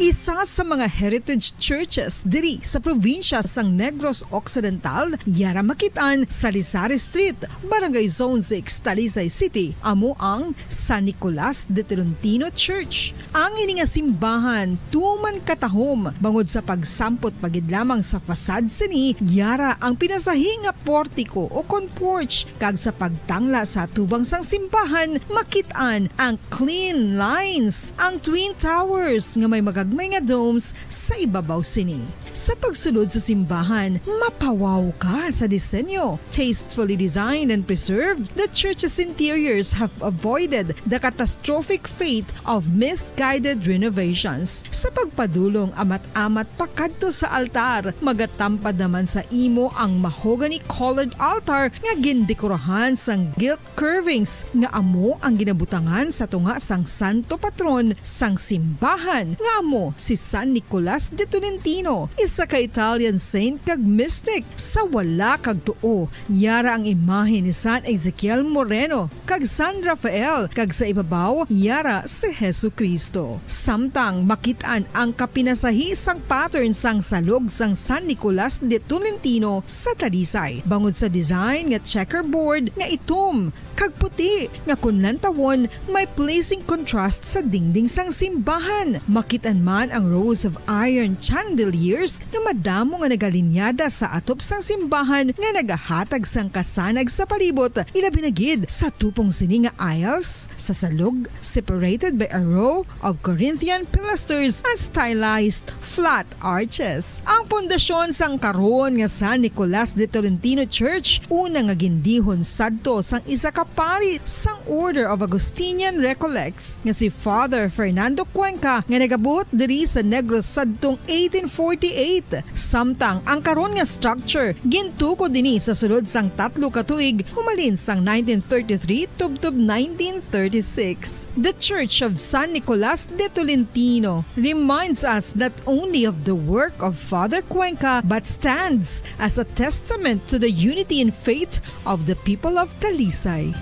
Isa sa mga heritage churches diri sa probinsya sang Negros Occidental, yara makitaan sa Rizal Street, Barangay Zone 6, Talisay City, amo ang San Nicolas de Tolentino Church. Ang ini nga simbahan tuman katahom bangod sa pagsampot pagid lamang sa fasad sini, yara ang pinasahi nga portico o kon porch, kag sa pagtangla sa tubang sang simbahan makitaan ang clean lines, ang twin towers nga may magagmay nga domes sa ibabaw sini. Sa pagsulod sa simbahan, mapawaw ka sa disenyo. Tastefully designed and preserved, the church's interiors have avoided the catastrophic fate of misguided renovations. Sa pagpadulong amat-amat pakadto sa altar, magatampad naman sa imo ang mahogany colored altar nga gindekorahan sang gilt curvings nga amo ang ginabutangan sa tunga sang santo patron sang simbahan nga amo si San Nicolas de Tolentino, isa ka Italian saint kag mystic. Sa wala kag tuo, yara ang imahe ni San Ezekiel Moreno kag San Rafael, kag sa ibabaw yara si Jesucristo. Samtang makitaan ang kapinasahi sang pattern sang salog sang San Nicolas de Tolentino sa Talisay, bangod sa design nga checkerboard nga itom kag puti nga kunlantawon may pleasing contrast sa dingding sang simbahan. Makitan man ang rows of iron chandeliers nga madamo nga nagalinyada sa atop sang simbahan nga nagahatag sang kasanag sa palibot, ilabi na gid sa tupong sini nga aisles sa salog, separated by a row of Corinthian pilasters and stylized flat arches. Ang pundasyon sang karon nga San Nicolas de Tolentino Church una nga gindihon sadto sang isa ka pari sang Order of Augustinian Recollects nga si Father Fernando Cuenca nga nagabot diri sa Negros sadtong 1848. Samtang ang karon nga structure gintuko dinhi sa sulod sang 3 ka tuig humalin sang 1933 tubtob 1936. The Church of San Nicolas de Tolentino reminds us not only of the work of Father Cuenca but stands as a testament to the unity and faith of the people of Talisay.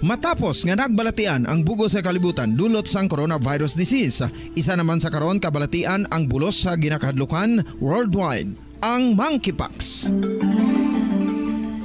Matapos nga nagbalatian ang bugos sa kalibutan dulot sang coronavirus disease, isa naman sa karon kabalatian ang bulos sa ginakahadlukan worldwide, ang monkeypox.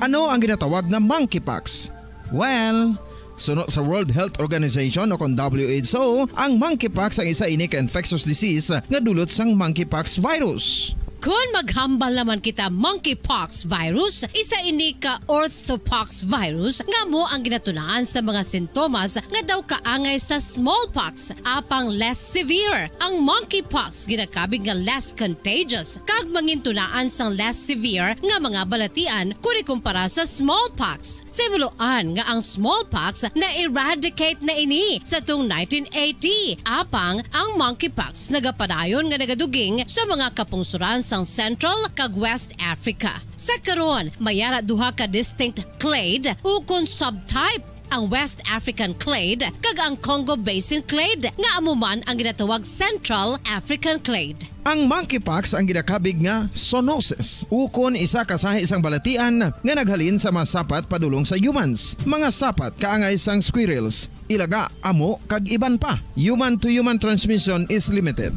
Ano ang ginatawag na monkeypox? Well, sunod sa World Health Organization o kung WHO, ang monkeypox ang isa ini ka infectious disease nga dulot sang monkeypox virus. Kung maghambal naman kita monkeypox virus, isa ini ka orthopox virus nga mo ang ginatunaan sa mga sintomas nga daw kaangay sa smallpox, apang less severe. Ang monkeypox ginakabig nga less contagious kag mangintunaan sang less severe nga mga balatian kung ikumpara sa smallpox. Simuloan nga ang smallpox na eradicate na ini sa tung 1980, apang ang monkeypox nagapadayon nga nagaduging sa mga kapungsuran sang Central kag West Africa. Sa karon, mayara duha ka distinct clade ukon subtype, ang West African clade kag ang Congo Basin clade nga amuman ang ginatawag Central African clade. Ang monkeypox ang ginakabig nga zoonosis, ukon isa kasahi isang balatian nga naghalin sa mga sapat padulong sa humans. Mga sapat kaangay sang squirrels, ilaga, amo kag iban pa. Human to human transmission is limited.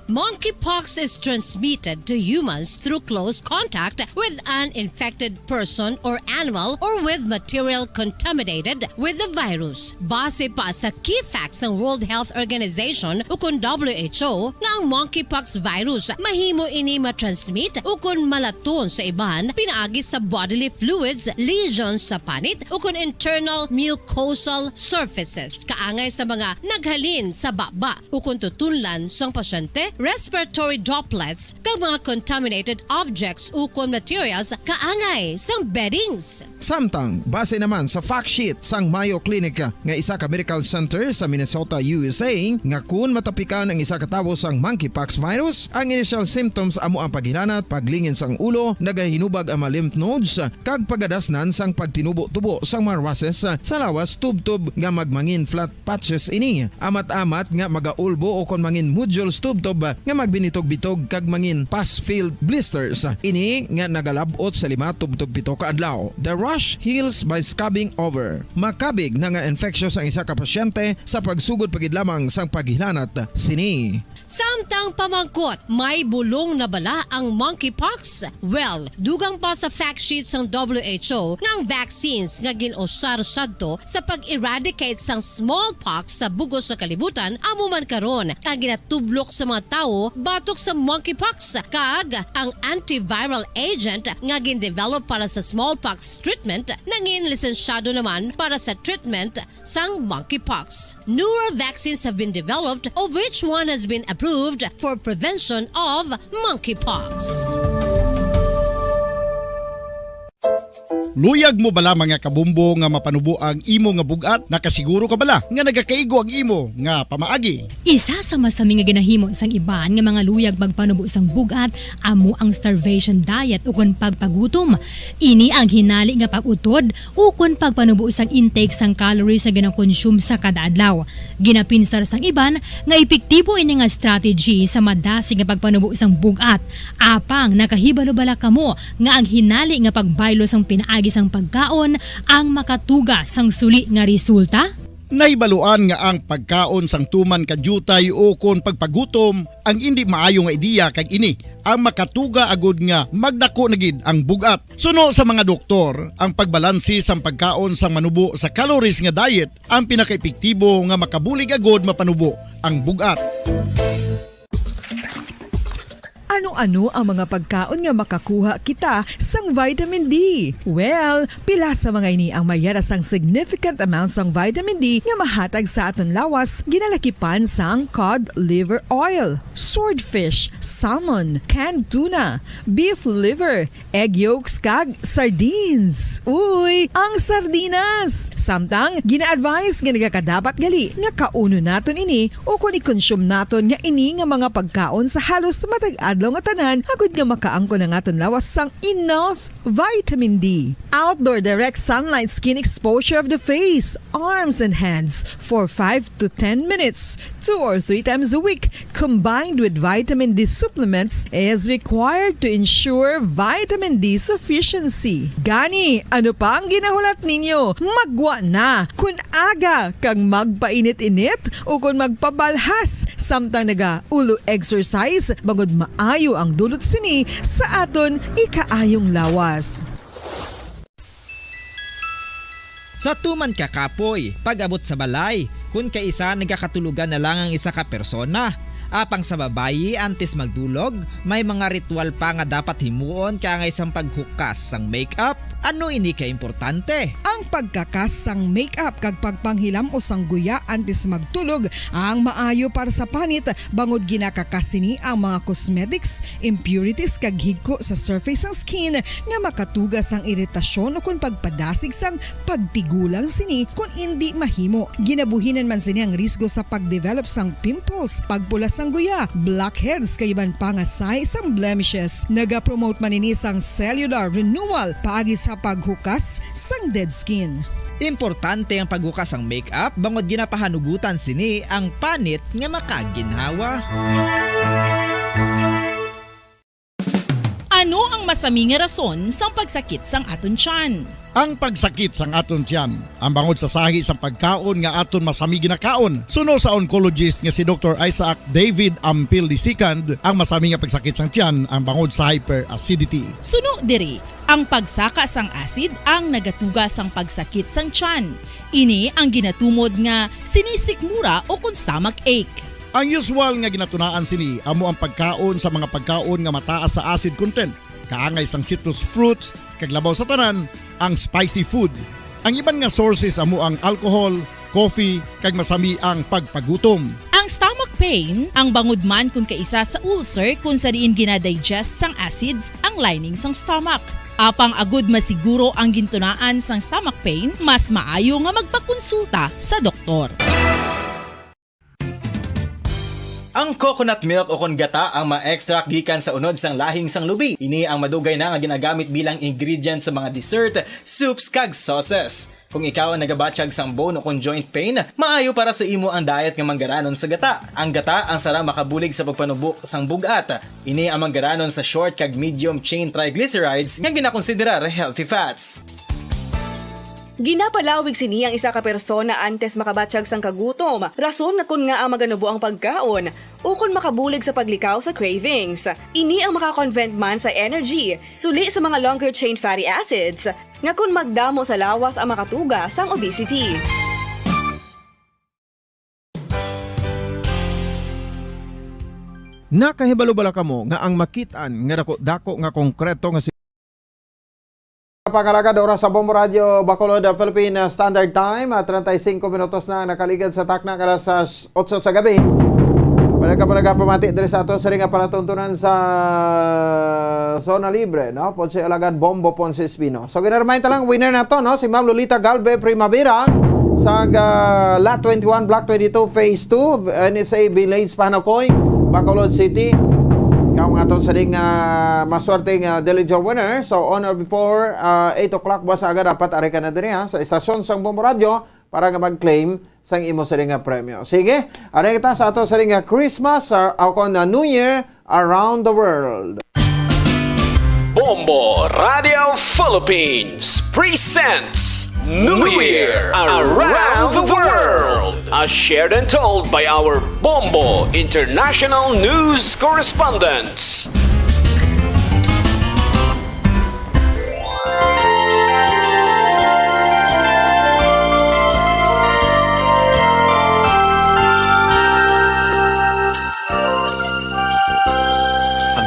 Monkeypox is transmitted to humans through close contact with an infected person or animal or with material contaminated with the virus. Base pa sa key facts ng World Health Organization ukon WHO nga ang monkeypox virus mahimo ini matransmit ukon malaton sa iban pinaagi sa bodily fluids, lesions sa panit ukon internal mucosal surfaces kaangay sa mga naghalin sa baba ukon tutunlan sang pasyente, respiratory droplets kag mga contaminated objects ukon materials kaangay sang beddings. Samtang base naman sa fact sheet sang Mayo Clinic nga isa ka medical center sa Minnesota, USA, nga kun matapikan ang isa ka tawo sang monkeypox virus, ang initial symptoms amo ang paghilanat, paglingin sang ulo, nagahinubag ang mga lymph nodes kag pagadasnan sang pagtinubo-tubo sang mga rashes sa lawas tubtob nga magmangin flat patches ini. Amat-amat nga magaulbo o kon mangin nodules tubtob nga magbinitog-bitog kag mangin pus-filled blisters. Ini nga nagalabot sa 5-7 ka adlaw. The rash heals by scabbing over. Makabig na nga infectious ang isa ka pasyente sa pagsugod pagid lamang sang paghilanat sini. Samtang pamangkot, may bulong na bala ang monkeypox? Well, dugang pa sa fact sheet ng WHO nga ang vaccines nga ginusar sadto sa pag-eradicate sang smallpox sa bugos sa kalibutan amo man karon ang ginatublok sa mga adlaw batok sa monkeypox kag ang antiviral agent nga gin-develop para sa smallpox treatment nangin lisensyado naman para sa treatment sang monkeypox. Newer vaccines have been developed of which one has been approved for prevention of monkeypox. Luyag mo bala mga kabumbo nga mapanubo ang imo nga bugat? Nakasiguro ka bala nga nagakaigo ang imo nga pamaagi? Isa sa masami nga ginahimo sang iban nga mga luyag magpanubo sang bugat amo ang starvation diet ukon pagpagutom. Ini ang hinali nga pag-utod ukon pagpanubo sang intake sang calories sa gina-consume sa kada adlaw. Ginapinsar sang iban nga epektibo ini nga strategy sa madasi nga pagpanubo sang bugat. Apang nakahibalo bala kamo nga ang hinali nga pagbaylo sang pinaagi sang pagkaon ang makatuga sang suli nga resulta? Naibaluan nga ang pagkaon sang tuman kadyutay o kon pagpagutom ang hindi maayo nga ideya kag ini ang makatuga agud nga magdako na gid ang bugat. Suno sa mga doktor, ang pagbalansi sang pagkaon sang manubo sa calories nga diet ang pinakaepektibo nga makabulig agud mapanubo ang bugat. Ano-ano ang mga pagkaon nga makakuha kita sang vitamin D? Well, pila sa mga ini ang mayara sang significant amounts sang vitamin D nga mahatag sa aton lawas ginalakipan sang cod liver oil, swordfish, salmon, canned tuna, beef liver, egg yolks kag sardines. Uy, ang sardinas! Samtang gina-advise nga nagakadapat gali nga kauno naton ini o kung i-consume naton nga ini nga mga pagkaon sa halos matag adlaw nga tanan agud nga makaangko na aton lawas sang enough vitamin D. Outdoor direct sunlight skin exposure of the face, arms and hands for 5 to 10 minutes 2 or 3 times a week combined with vitamin D supplements is required to ensure vitamin D sufficiency. Gani, ano pa ang ginahulat ninyo? Magwa na kun aga kang magpainit-init o kun magpabalhas samtang naga ulo exercise bangod maayo ang dulot sini sa aton ikaayong lawas. Sa tuman ka kapoy, pag-abot sa balay, kung kaisa nagakatulugan na lang ang isa ka persona. Apang sa babayi antes magdulog, may mga ritual pa nga dapat himuon kaya nga isang paghukas sang makeup. Ano ini ka importante? Ang pagkakas sang makeup kag pagpanghilam o sang guya antes magtulog ang maayo para sa panit bangod ginakakas sini ang mga cosmetics, impurities kag higko sa surface sang skin nga makatugas sang iritasyon o kung pagpadasig sang pagtigulang sini kung hindi mahimo. Ginabuhinan man sini ang risgo sa pagdevelop sang pimples, pagpula sang guya, blackheads kay iban pa nga size sang blemishes. Naga-promote man ini sang cellular renewal paagi sa paghukas sang dead skin. Importante ang paghukas ang makeup bangod ginapahanugutan sini ang panit nga makaginhawa. Ano ang masaming rason sa pagsakit sang aton tiyan? Ang pagsakit sang aton tiyan, ang bangod sa sahi sang pagkaon nga aton masami ginakaon. Suno sa oncologist nga si Dr. Isaac David Ampil II, ang masami nga pagsakit sang tiyan ang bangod sa hyperacidity. Suno diri, ang pagsaka sang acid ang nagatuga sang pagsakit sang tiyan. Ini ang ginatumod nga sinisikmura o kung stomach ache. Ang usual nga ginatunaan sini amo ang pagkaon sa mga pagkaon nga mataas sa acid content, kaangay sang citrus fruits, kag labaw sa tanan ang spicy food. Ang iban nga sources amo ang alcohol, coffee, kag masami ang pagpagutom. Ang stomach pain ang bangod man kung kaisa sa ulcer kung sa diin ginadigest sang acids ang lining sang stomach. Apang agud masiguro ang gintunaan sang stomach pain, mas maayo nga magpakonsulta sa doktor. Ang coconut milk o kon gata ang ma-extract gikan sa unod sang lahing sang lubi. Ini ang madugay na nga ginagamit bilang ingredient sa mga dessert, soups kag sauces. Kung ikaw ang nagabatsyag sang bone o kon joint pain, maayo para sa imo ang diet nga manggaranon sa gata. Ang gata ang sara makabulig sa pagpanubo sang bugat. Ini ang manggaranon sa short kag medium chain triglycerides nga ginakonsiderar healthy fats. Ginapalawig sini ang isa ka persona antes makabatsyag sang kagutom. Rason na kun nga ang maganubo ang pagkaon o kun makabulig sa paglikaw sa cravings. Ini ang makakonvent man sa energy, suli sa mga longer chain fatty acids, nga kun magdamo sa lawas ang makatuga sang obesity. Nakahibalo bala kamo nga ang makitaan nga dako nga konkreto nga Pangalagad oras sa Bombo Radio Bacolod Philippine Standard Time at 35 minutos na nakaligad sa takna alas 8 sa gabi. Wala ka pa nagpamati diri sa ato sa ring palatuntunan sa Zona Libre, no? Ponce Alagad Bombo Ponce Espino. So ginarmay ta lang winner na to, no? Si Ma'am Lolita Galve Primavera sa Lot 21 Block 22 Phase 2 NSA Village Panacoy, Bacolod City. Ikaw nga ito sa ring maswerteng diligent winner. So on or before 8 o'clock ba sa aga dapat ari ka na diri ha sa istasyon sang Bombo Radio para nga mag-claim sang imo sa ring premyo. Sige, ari kita sa ato sa ring Christmas o kon New Year around the world. Bombo Radio Philippines presents New Year Around the World, as shared and told by our Bombo International News correspondents.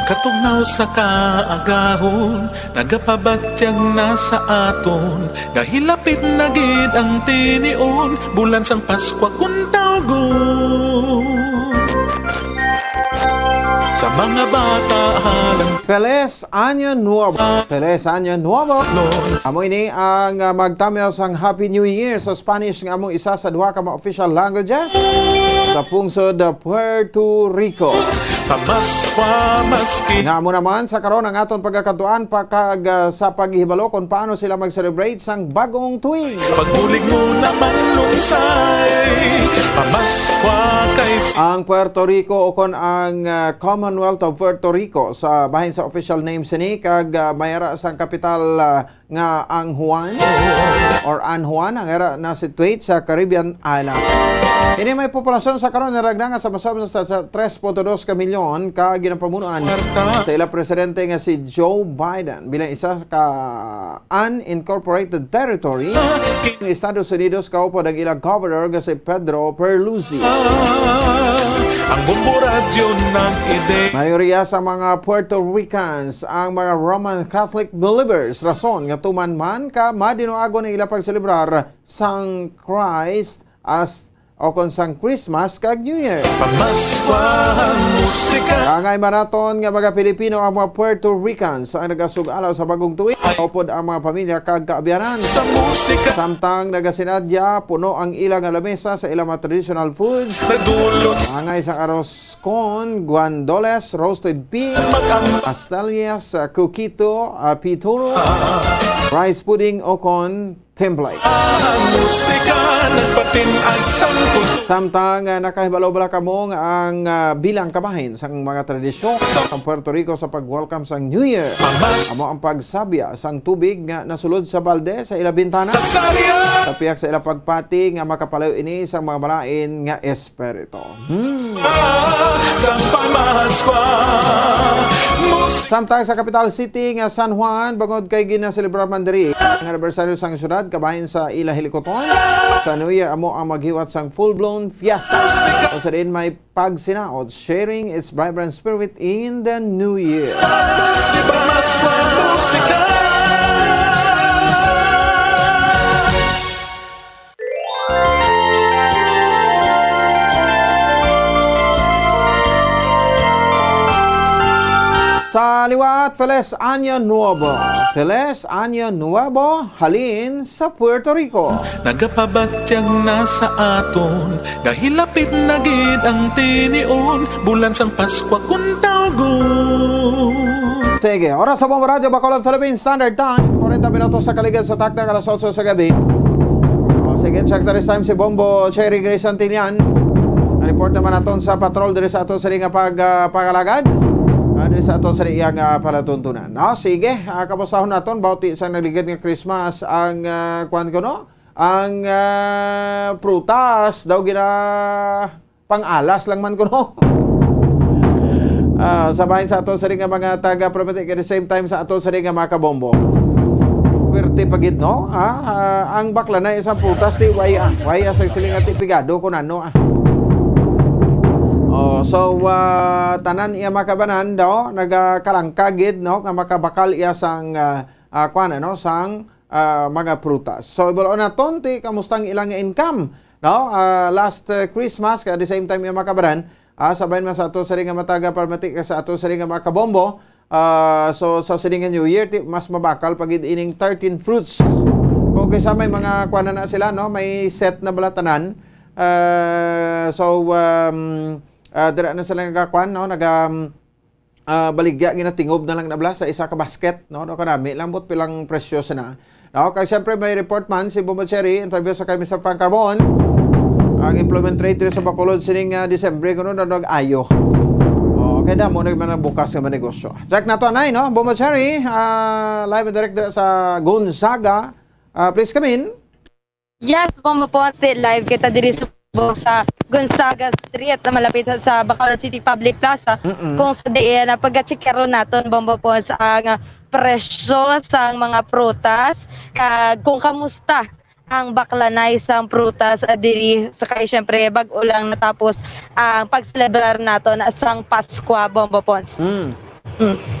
Katugnaw sa kaagahon, nagapabatyang na sa aton, dahilapit na gid ang tinion, bulan sang Paskwa kun tawgon. Sa mga bata halang Feliz Año Nuevo. Feliz Año Nuevo. Amo ini ang magtamyaw sang Happy New Year sa Spanish nga among isa sa duha ka mga official languages sa pungsod Puerto Rico. Pamaskwa maski nga mo naman sa karon ang aton pagkakatuan sa paghihibalo kung paano sila mag-celebrate sang bagong tuig. Pagbulig mo naman lungsay, pamaskwa kay ang Puerto Rico o kon ang Commonwealth of Puerto Rico sa bahin sa official name sini kag mayara sang kapital nga ang Juan or An Juan ang era na situate sa Caribbean Island. Ini may populasyon sa karon naragdangan sa masabos sa 3.2 ka milyon ka ginapamunuan sa ila presidente nga si Joe Biden bilang isa ka unincorporated territory ng Estados Unidos kaupo ang ila governor nga si Pedro Pierluisi. Ang Bombo Radio ng ide. Mayoriya sa mga Puerto Ricans ang mga Roman Catholic believers rason nga tuman man ka madinuago ng ila pagselebrar sang Christ as o kon sang Christmas kag New Year. Pamaskwahan musika. Angay maraton nga mga Pilipino ang mga Puerto Ricans ang nagasug-alaw sa bagong tuig. Upod ang mga pamilya kag kaabyanan. Sa musika. Samtang nagasinadya puno ang ilang lamesa sa ilang mga traditional foods. Nagdulot. Angay sa arroz con, guandoles, roasted pig, pastillas, coquito, pituro, rice pudding o con template. Musika nagpatinag sang kultura. Samtang nakahibalo-bala kamo ang bilang kabahin sang mga tradisyon sa Puerto Rico sa pag-welcome sang New Year. Amo ang pagsabya sang tubig nga nasulod sa balde sa ila bintana. Tapiak sa ila pagpati nga makapalayo ini sang mga malain nga espiritu. Sang Pamaskwa. Samtang sa capital city nga San Juan bangod kay ginaselebrar man diri ang anibersaryo sang syudad kabahin sa ila Hilikoton. Sa New Year amo ang maghiwat sang full-blown fiesta. O sa din may pagsinaot, sharing its vibrant spirit in the New Year. Si Pamaskwa musika. Sa liwat, Feliz Año Nuevo. Feliz Año Nuevo, halin sa Puerto Rico. Nagapabatyang na sa aton, dahil lapit na gid ang tinion, bulan sang Paskwa kun tawgon. Sige, oras sa Bombo Radio Bacolod Philippine Standard Time. 40 minutos sa kaligid sa takdang alas 8 sa gabi. O, sige, check the time si Bombo Cherry Grace Antilian. Report naman naton sa patrol diri sa ato sa ringa pagalagad. Diri sa ato sa iyang palatuntunan. No, sige, kapasahon naton bauti sa naligid nga Christmas ang kuan ko no. Ang prutas daw gina pang-alas lang man ko no. Sabahin sa ato sa ringa mga taga-propetik at the same time sa ato sa ringa mga kabombo. Pwerte pagid no. Ang bakla na isang prutas di waya sa siling at ipigado ko nano. So tanan iya makabanan daw nagakalangkagid no nga makabakal iya sang kuan no sang mga prutas. So ibalo na tonti kamustang ilang income no last Christmas at the same time iya makabanan sabayan man sa ato sa nga mataga parmatik sa ato sa nga makabombo. So sa siningan New Year mas mabakal pagid ining 13 fruits. Kung kaysa may mga kuan na sila no may set na balatanan. Dira na sila nagkakuan, no? Baligya, ginatingob na lang nabla sa isa ka basket, no? No, kanami, lambot pilang presyoso na. No? Kaya siyempre may report man si Bombo Cherry, interview sa kay Mr. Frank Carbon. Ang employment rate sa Bacolod sining Disyembre, kuno na nag-ayo. Okay na, muna man bukas ng negosyo. Check na to, Nay, no? Bombo Cherry, live and direct sa Gonzaga. Please come in. Yes, Bombo po, live kita diri sa Gonzaga Street na malapit sa Bacolod City Public Plaza. Kung sa diyan na pagka-checkero naton Bombo po sa ang presyo sa mga prutas, kung kamusta ang baklanay sa prutas diri sa kay syempre bag-o lang natapos ang pagselebrar naton sang Pasko Bombo Pons.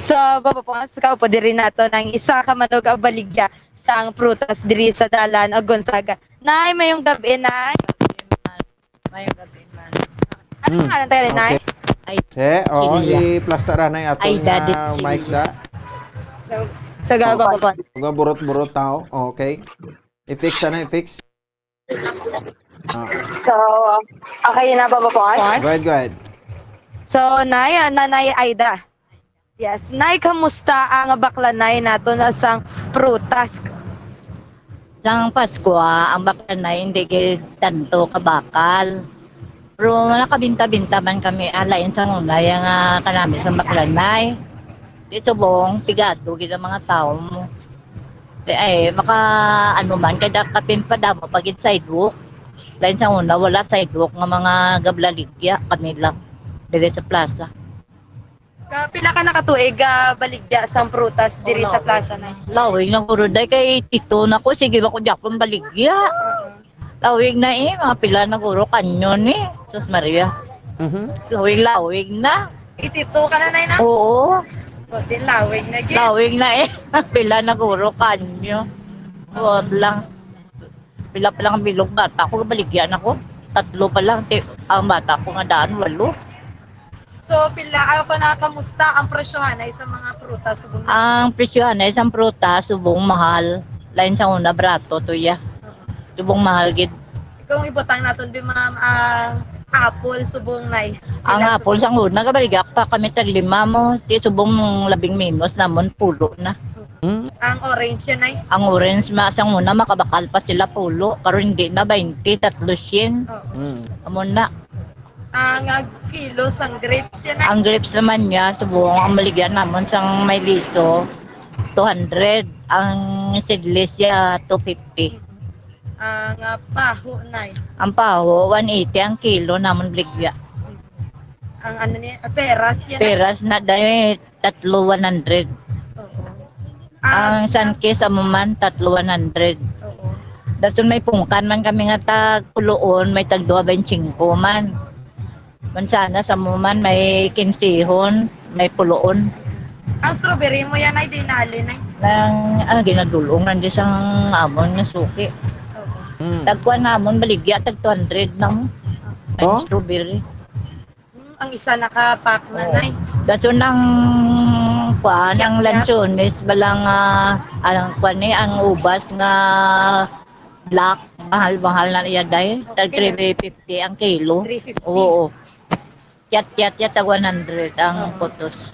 So Bombo Pons ka po diri naton ang isa ka manog baligya sang prutas diri sa dalan o Gonzaga. Nay, mayong gabi, Nay. Mayong gabi, man. Ano nga tayo, Nay? I-plastara na yung atong mic da. Sa gaba po. Burot-burot tao. Okay. I-fix na, i-fix. So, okay na ba po? Go ahead. So, Nanay Aida. Yes, Nay, kamusta ang baklanay nato na sang prutas? Sang Pasko, ang baklanay hindi tanto kabakal. Pero nakabinta-binta man kami alayin sa unay ang kanami sa baklanay. Di subong, pigado, gina mga tao mo. Maka ano man, kada kapin pa damo pagid sidewalk. Lain sa una, wala sidewalk nga mga gablaligya kanila diri sa plaza. Pila ka nakatuig baligya sang prutas diri sa plaza na? Lawig na kuro day kay tito na ko, sige ba ko diapon baligya. Lawig na mga pila na kuro kanyon Sus Maria. Lawig na. Itito ka na, Nay, na? Oo. Di lawig na gid. Lawig na pila na kuro kanyo. Huwag lang. Pila pa lang ang bilog bata ko, baligyan ako. 3 pa lang, ang bata ko nga daan, 8. So, pila ako na kamusta ang presyohan ay sa mga prutas subong? Ang presyohan ay sa prutas subong mahal. Lain sa una brato to ya. Subong mahal gid. Ikaw ibutang naton bi ma'am apple subong Nay. Ang apple sa una kabaligak pa kami tag 5 mo, ti subong 10 minus namon pulo na. Ang orange yan Nay. Ang orange sang una makabakal pa sila pulo, karon hindi na 20 300. Amon na. Ang kilo sang grapes yan Nay. Ang grapes naman niya, subong ang maligyan namon sang may liso, 200. Ang seedless ya, 250. Ang paho Nay. Ang paho, 180 ang kilo namon baligya. Ang ano ni peras yan. Peras na dahil 300. Ang sunke sa maman, 300. Dasun may pungkan man kami nga tag puloon, may tag 25 man. Mansana sa muman may kinsihon, may puloon. Ang strawberry mo yan ay dinali Nay. Nang ginadulong nandiyan sang amon nga suki. Tagkuan namon baligya tag 200 nang strawberry. Ang isa nakapack na Nay. Dasun ang kuan ang lansones balang ang kuan ni ang ubas nga black mahal na iya dai tag 350 ang kilo. 350. Oo. Yat tag 100 ang potos.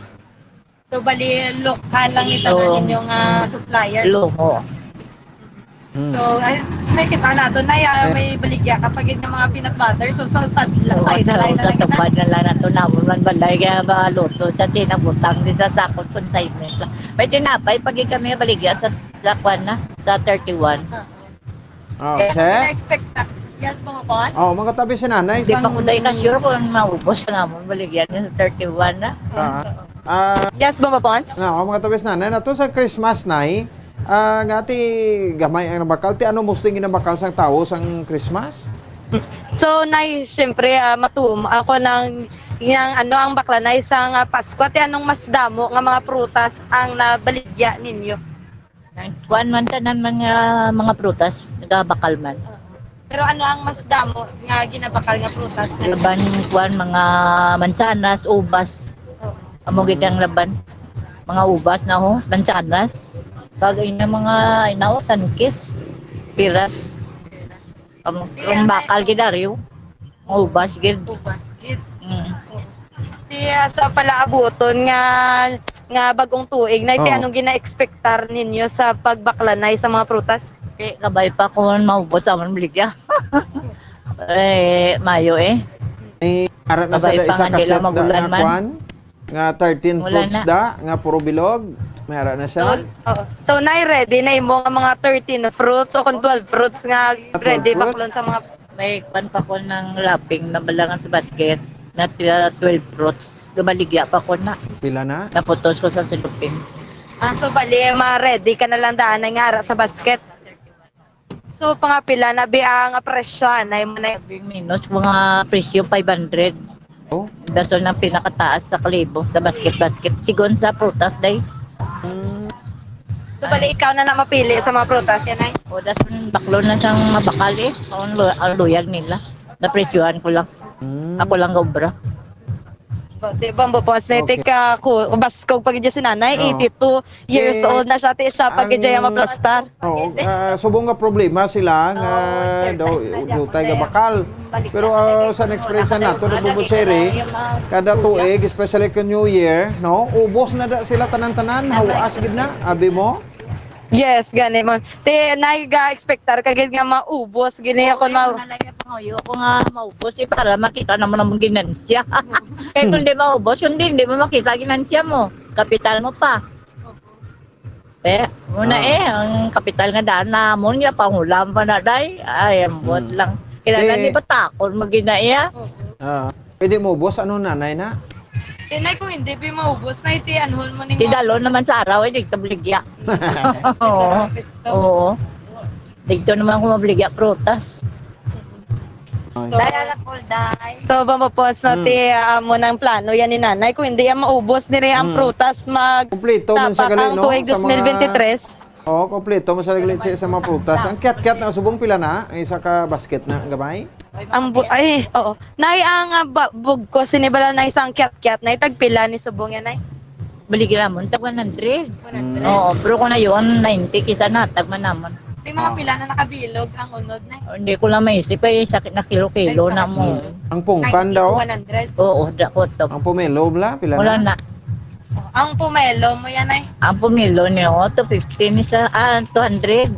So bali lokal lang ito na inyong supplier. Lomo. So may kita nato na may baligya kapag ng mga peanut butter to sa sideline na lang. Tatapad na lang nato namon man balay kaya ba luto sa tinabutang di sa sakot consignment. May tinapay pag kami baligya sa kwan na sa 31. Okay. Expect yes mga pot. Mga tabi si Nanay. Di pa ko dahil ka-sure kung maubos ang amon baligyan sa 31 na. Yes, Mama Pons? Mga tabi si Nanay. Nato sa Christmas, Nay, ngati gamay ang nabakal. Ti ano musting ginabakal sang tao sang Christmas? So, Nay, siyempre, ako nang yang ano ang baklanay sa nga Pasko ti anong mas damo nga mga prutas ang nabaligya ninyo? Kuan man tanan mga prutas, nagabakal man. Pero ano ang mas damo nga ginabakal nga prutas? Laban kuan mga mansanas, ubas. Amo gid ang laban. Mga ubas na ho, mansanas. Bagay na mga inaw sankis, piras. Ang bakal gid ariyo. Ubas gid. Ubas gid. Sa palaabuton nga bagong tuig na iti anong gina-expectar ninyo sa pagbaklanay sa mga prutas? Okay, kabay pa ko maubos amon bligya. Mayo May ara na sa Kabay pa isa nga nila kaset magulan nga man. kwan nga 13 Wala fruits na. da nga puro bilog. May ara na siya. So ready na imo nga mga 13 fruits o kung 12 fruits nga ready fruit? baklon sa mga may kwan pa ko ng lapping na balangan sa basket na 12 fruits. Gumaligya pa ko na. Pila na? Naputos ko sa silupin. so bali ma-ready ka na lang daan nga ara sa basket. So pangapila na bi ang presyo na imo na Minus mga presyo 500. Oh. Dasol ng pinakataas sa kalibo sa basket. Sigon sa prutas day. So bali ikaw na mapili sa mga prutas yan ay. O dasol baklo na siyang mabakal ang luyag nila. Napresyohan ko lang. Ako lang gobra. Di ba mo po na tika ko baskog pag si nanay 82 years old na siya ti siya pag iya maplastar. Oo, subong nga problema sila nga daw utay nga bakal. Pero sa next expression nato na bubutsere kada tuig especially kung New Year, no? Ubos na da sila tanan-tanan, hawas gid na abi mo. Yes, gani mo. Te naiga-expectar kagid nga maubos gini ako Pangayo ko nga maubos para makita naman ang ginansya. Kung di maubos, hindi mo makita ginansya mo. Kapital mo pa. Muna ang kapital nga daan na mo niya pangulam pa na day. Ay, ambot lang. Kailangan di ba takon maginaya? Pwede mo ubos ano nanay na? Tinay ko hindi pa maubos na iti anhol mo ning Tidalo naman sa araw ay digtabligya. Oo. Dito naman ako mabligya prutas. So bamapos no ti mo ng plano yan ni nanay kung hindi yan maubos ni ang prutas Kompleto man sa gali no tuig 2023. Kompleto mo sa gali sa mga prutas. Ang kiat-kiat na subong pila na ang isa ka basket na gamay. Nay ang bugko sinibala na isang kiat-kiat na tagpila ni subong yan nay. Baligyan mo tag 100. Oo, pero kung na yun 90 kisa na tag man naman. May mga pila na nakabilog ang unod na. Hindi ko lang maisip sakit na kilo-kilo na mo. Ang pungkan daw. 100. Oo, dakot. Ang pomelo bla pila na. Wala na. Ang pomelo mo yan ay. Ang pumilo niyo 250 ni sa 200.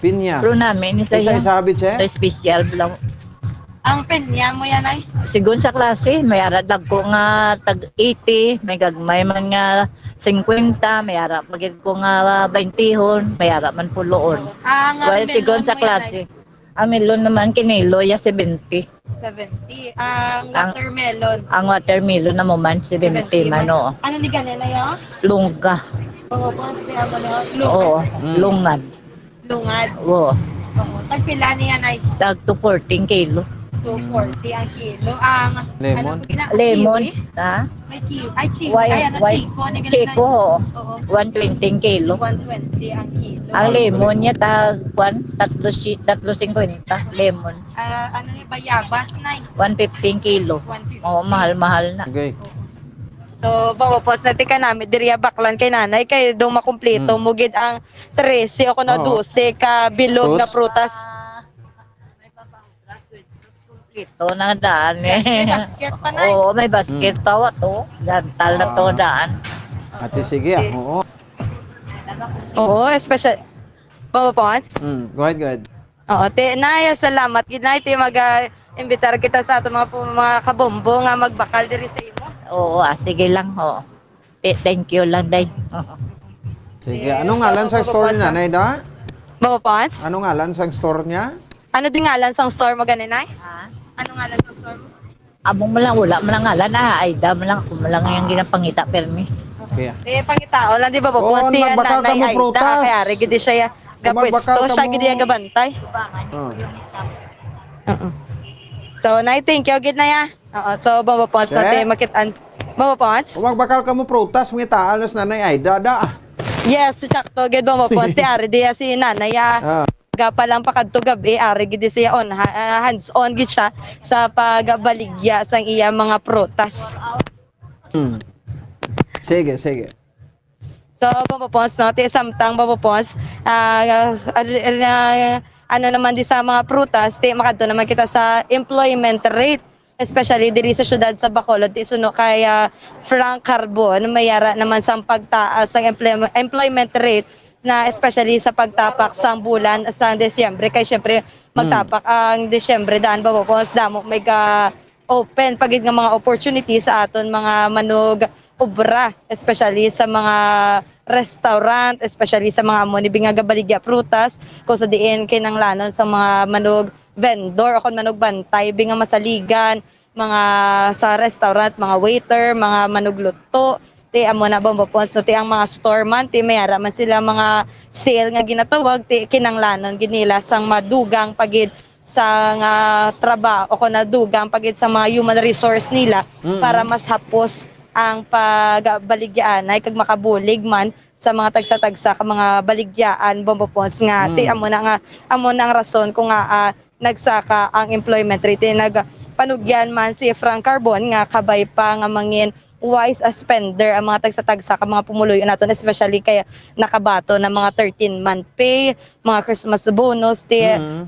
Pinya. Pero namin isa yan. Isa sabit siya. Sa special lang. Ang penya mo yan ay. Sigun sa klase, may aradag ko nga tag 80, may gagmay man nga 50, may arap magid ko nga 20, may arap man puloon. Well, sigun sa klase. Ang melon naman kinilo ya 70. 70. Ang watermelon. Ang watermelon na mo man 70 man o. Ano ni ganyan na yun? Lungga. Oo, Oo, lungad. Lungad. Oo. Tagpila niya ay. Tag to 14 kilo. 240 ang kilo. Ang lemon. Lemon, ha? May kiwi. Ay, chico. White, Ay, chico. Chico, oo. 120 kilo. 120 ang kilo. Ang lemon niya, tagwan, 3.50 lemon. Ano ni bayabas na 115 kilo. Oo, mahal-mahal na. Okay. So, bawapos natin ka namin, diriya baklan kay nanay, kay doon makumpleto, mugid ang 13 o kuno 12 ka bilog na prutas. Ito na daan eh. May basket pa na. Oo, may basket pa to. Gantal na to daan. Ate sige oo. Oo, special. Bawapos? Go ahead. Oo, Naya, salamat. Ginay, mag-imbitar kita sa ato mga kabombo nga magbakal diri sa imo. Oo, sige lang. Oo. Thank you lang, day. Sige, anong ngalan sa store ni nanay da? Bawapos? Anong ngalan sa store niya? Ano din ngalan sa store mo ganinay? Anong ngalan sa store mo? Abong mo lang, wala mo lang ngalan na. Aida mo lang, ako mo lang yung ginapangita permi. Okay. Pangitao lang, di ba po? Si nanay Aida, kaya rigidi siya gapwesto, siya gidi gabantay. So, Nay, thank you. Gid na ya. Oo, so, Bombo Pons, Che? natin makitaan. Bombo Pons? Umagbakal ka mo prutas, mga taalos nanay ay dada. Yes, sakto. Gid Bombo Pons, ti ari diya si nanay ya. Gapa lang pakadto gabi, ari gid siya on, hands-on gid siya sa pagbaligya sang iya mga prutas. Sige, sige. So, Bombo Pons, no, ti samtang Bombo Pons, ano naman di sa mga prutas, ti makadto naman kita sa employment rate, especially diri sa syudad sa Bacolod, ti suno kay Frank Carbon, mayara naman sa pagtaas ang employment rate na especially sa pagtapak sa bulan sa Desyembre, kay syempre magtapak ang Desyembre daan Bombo Pons, damo may ka open pagid nga mga opportunity sa aton mga manog obra, especially sa mga restaurant, especially sa mga monibing nga gabaligya prutas, kung sa diin kinanglanon sa mga manog vendor o kung manog bantay, binga masaligan, mga sa restaurant, mga waiter, mga manog luto, ti amo na Bombo Pons, no, ti ang mga store man, ti mayara man sila mga sale nga ginatawag, ti kinanglanon ginila sang madugang pagid sa nga trabaho o kung nadugang pagid sa mga human resource nila para mas hapos ang pagbaligyaan ay kag makabulig man sa mga tagsa-tagsa ka mga baligyaan Bombo Pons nga ti amo na ang rason kung nga nagsaka ang employment rate nagpanugyan man si Frank Carbon nga kabay pa nga mangin wise as spender ang mga tagsa-tagsa ka mga pumuloy naton, especially kaya nakabato na mga 13-month pay, mga Christmas bonus,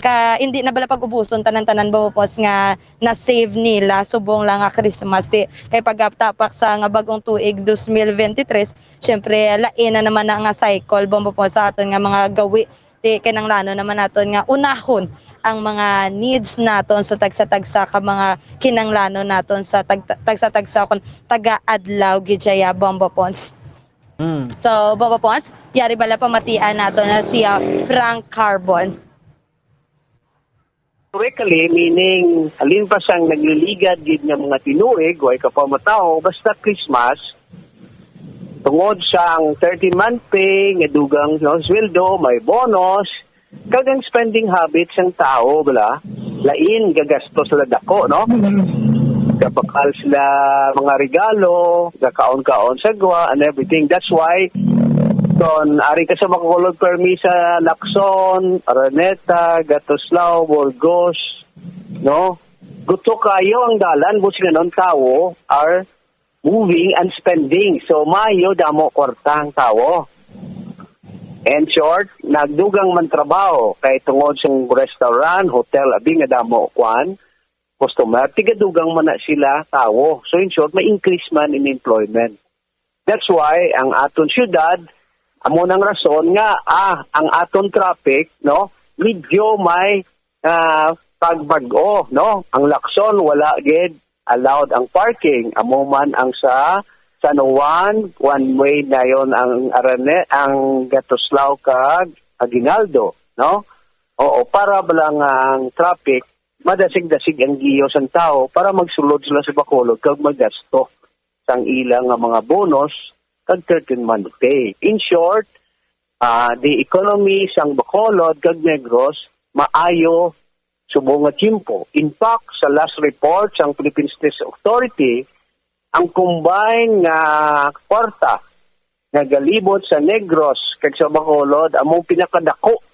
ka hindi na bala pag-ubuson tanan-tanan Bombo Pons nga na-save nila subong lang nga Christmas kay pagtapak sa nga bagong tuig 2023, syempre lain na naman na nga cycle Bombo Pons sa aton nga mga gawi kinanglano naman naton nga unahon ang mga needs naton sa tagsa-tagsa ka mga kinanglano naton sa tagsa-tagsa kon taga-adlaw gidya Bombo Pons. So Bombo Pons, yari bala pamatian naton na siya Frank Carbon. Correctly, meaning alin pa sang nagliligad gid nga mga tinuig o kapamataw basta Christmas tungod sang 30-month pay nga dugang sweldo, may bonus, kagang spending habits ng tao, bala, lain gagasto sila dako, no? Kapakal sila mga regalo, kakaon-kaon sa gwa, and everything. That's why, ari ka sa Bacolod permi sa Lacson, Araneta, Gatoslao, Burgos, no? Gusto kayo ang dalan, busi nga nun tao are moving and spending. So, mayo damo kwartang tao. And short, nagdugang man trabaho kay tungod sa restaurant, hotel, abi nga damo kwan, customer, tigadugang man na sila tao. So in short, may increase man in employment. That's why ang aton syudad, amo nang rason nga ang aton traffic, no, medyo may pagbag-o, no. Ang Lacson wala gid allowed ang parking, amo man ang sa San Juan, one way na yon ang ang Gatoslao kag Aguinaldo, no? Oo, para balang ang traffic, madasig-dasig ang giyos ang tao para magsulod sila sa Bacolod kag magasto sang ilang mga bonus kag 13-month pay. In short, the economy sang Bacolod kag Negros maayo subong nga tiempo. In fact, sa last report sang Philippine State Authority, ang combine nga kwarta nga galibot sa Negros kag sa Bacolod among pinakadako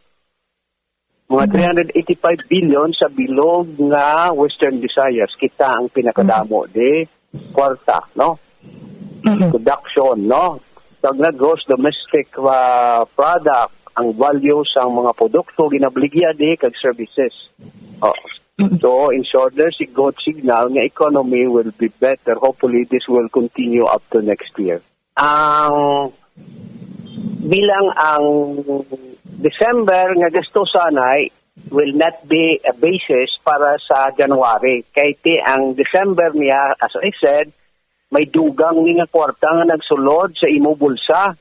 mga 385 billion sa bilog nga Western Visayas. Kita ang pinakadamo de kwarta, no? Production, no? Tag na gross domestic product, ang value sa mga produkto ginabligya de kag services. So, in short, there's a good signal nga economy will be better. Hopefully, this will continue up to next year. Bilang ang December nga gasto sanay will not be a basis para sa January. Kaya ang December niya, as I said, may dugang nga kwarta nga nagsulod sa imo bulsa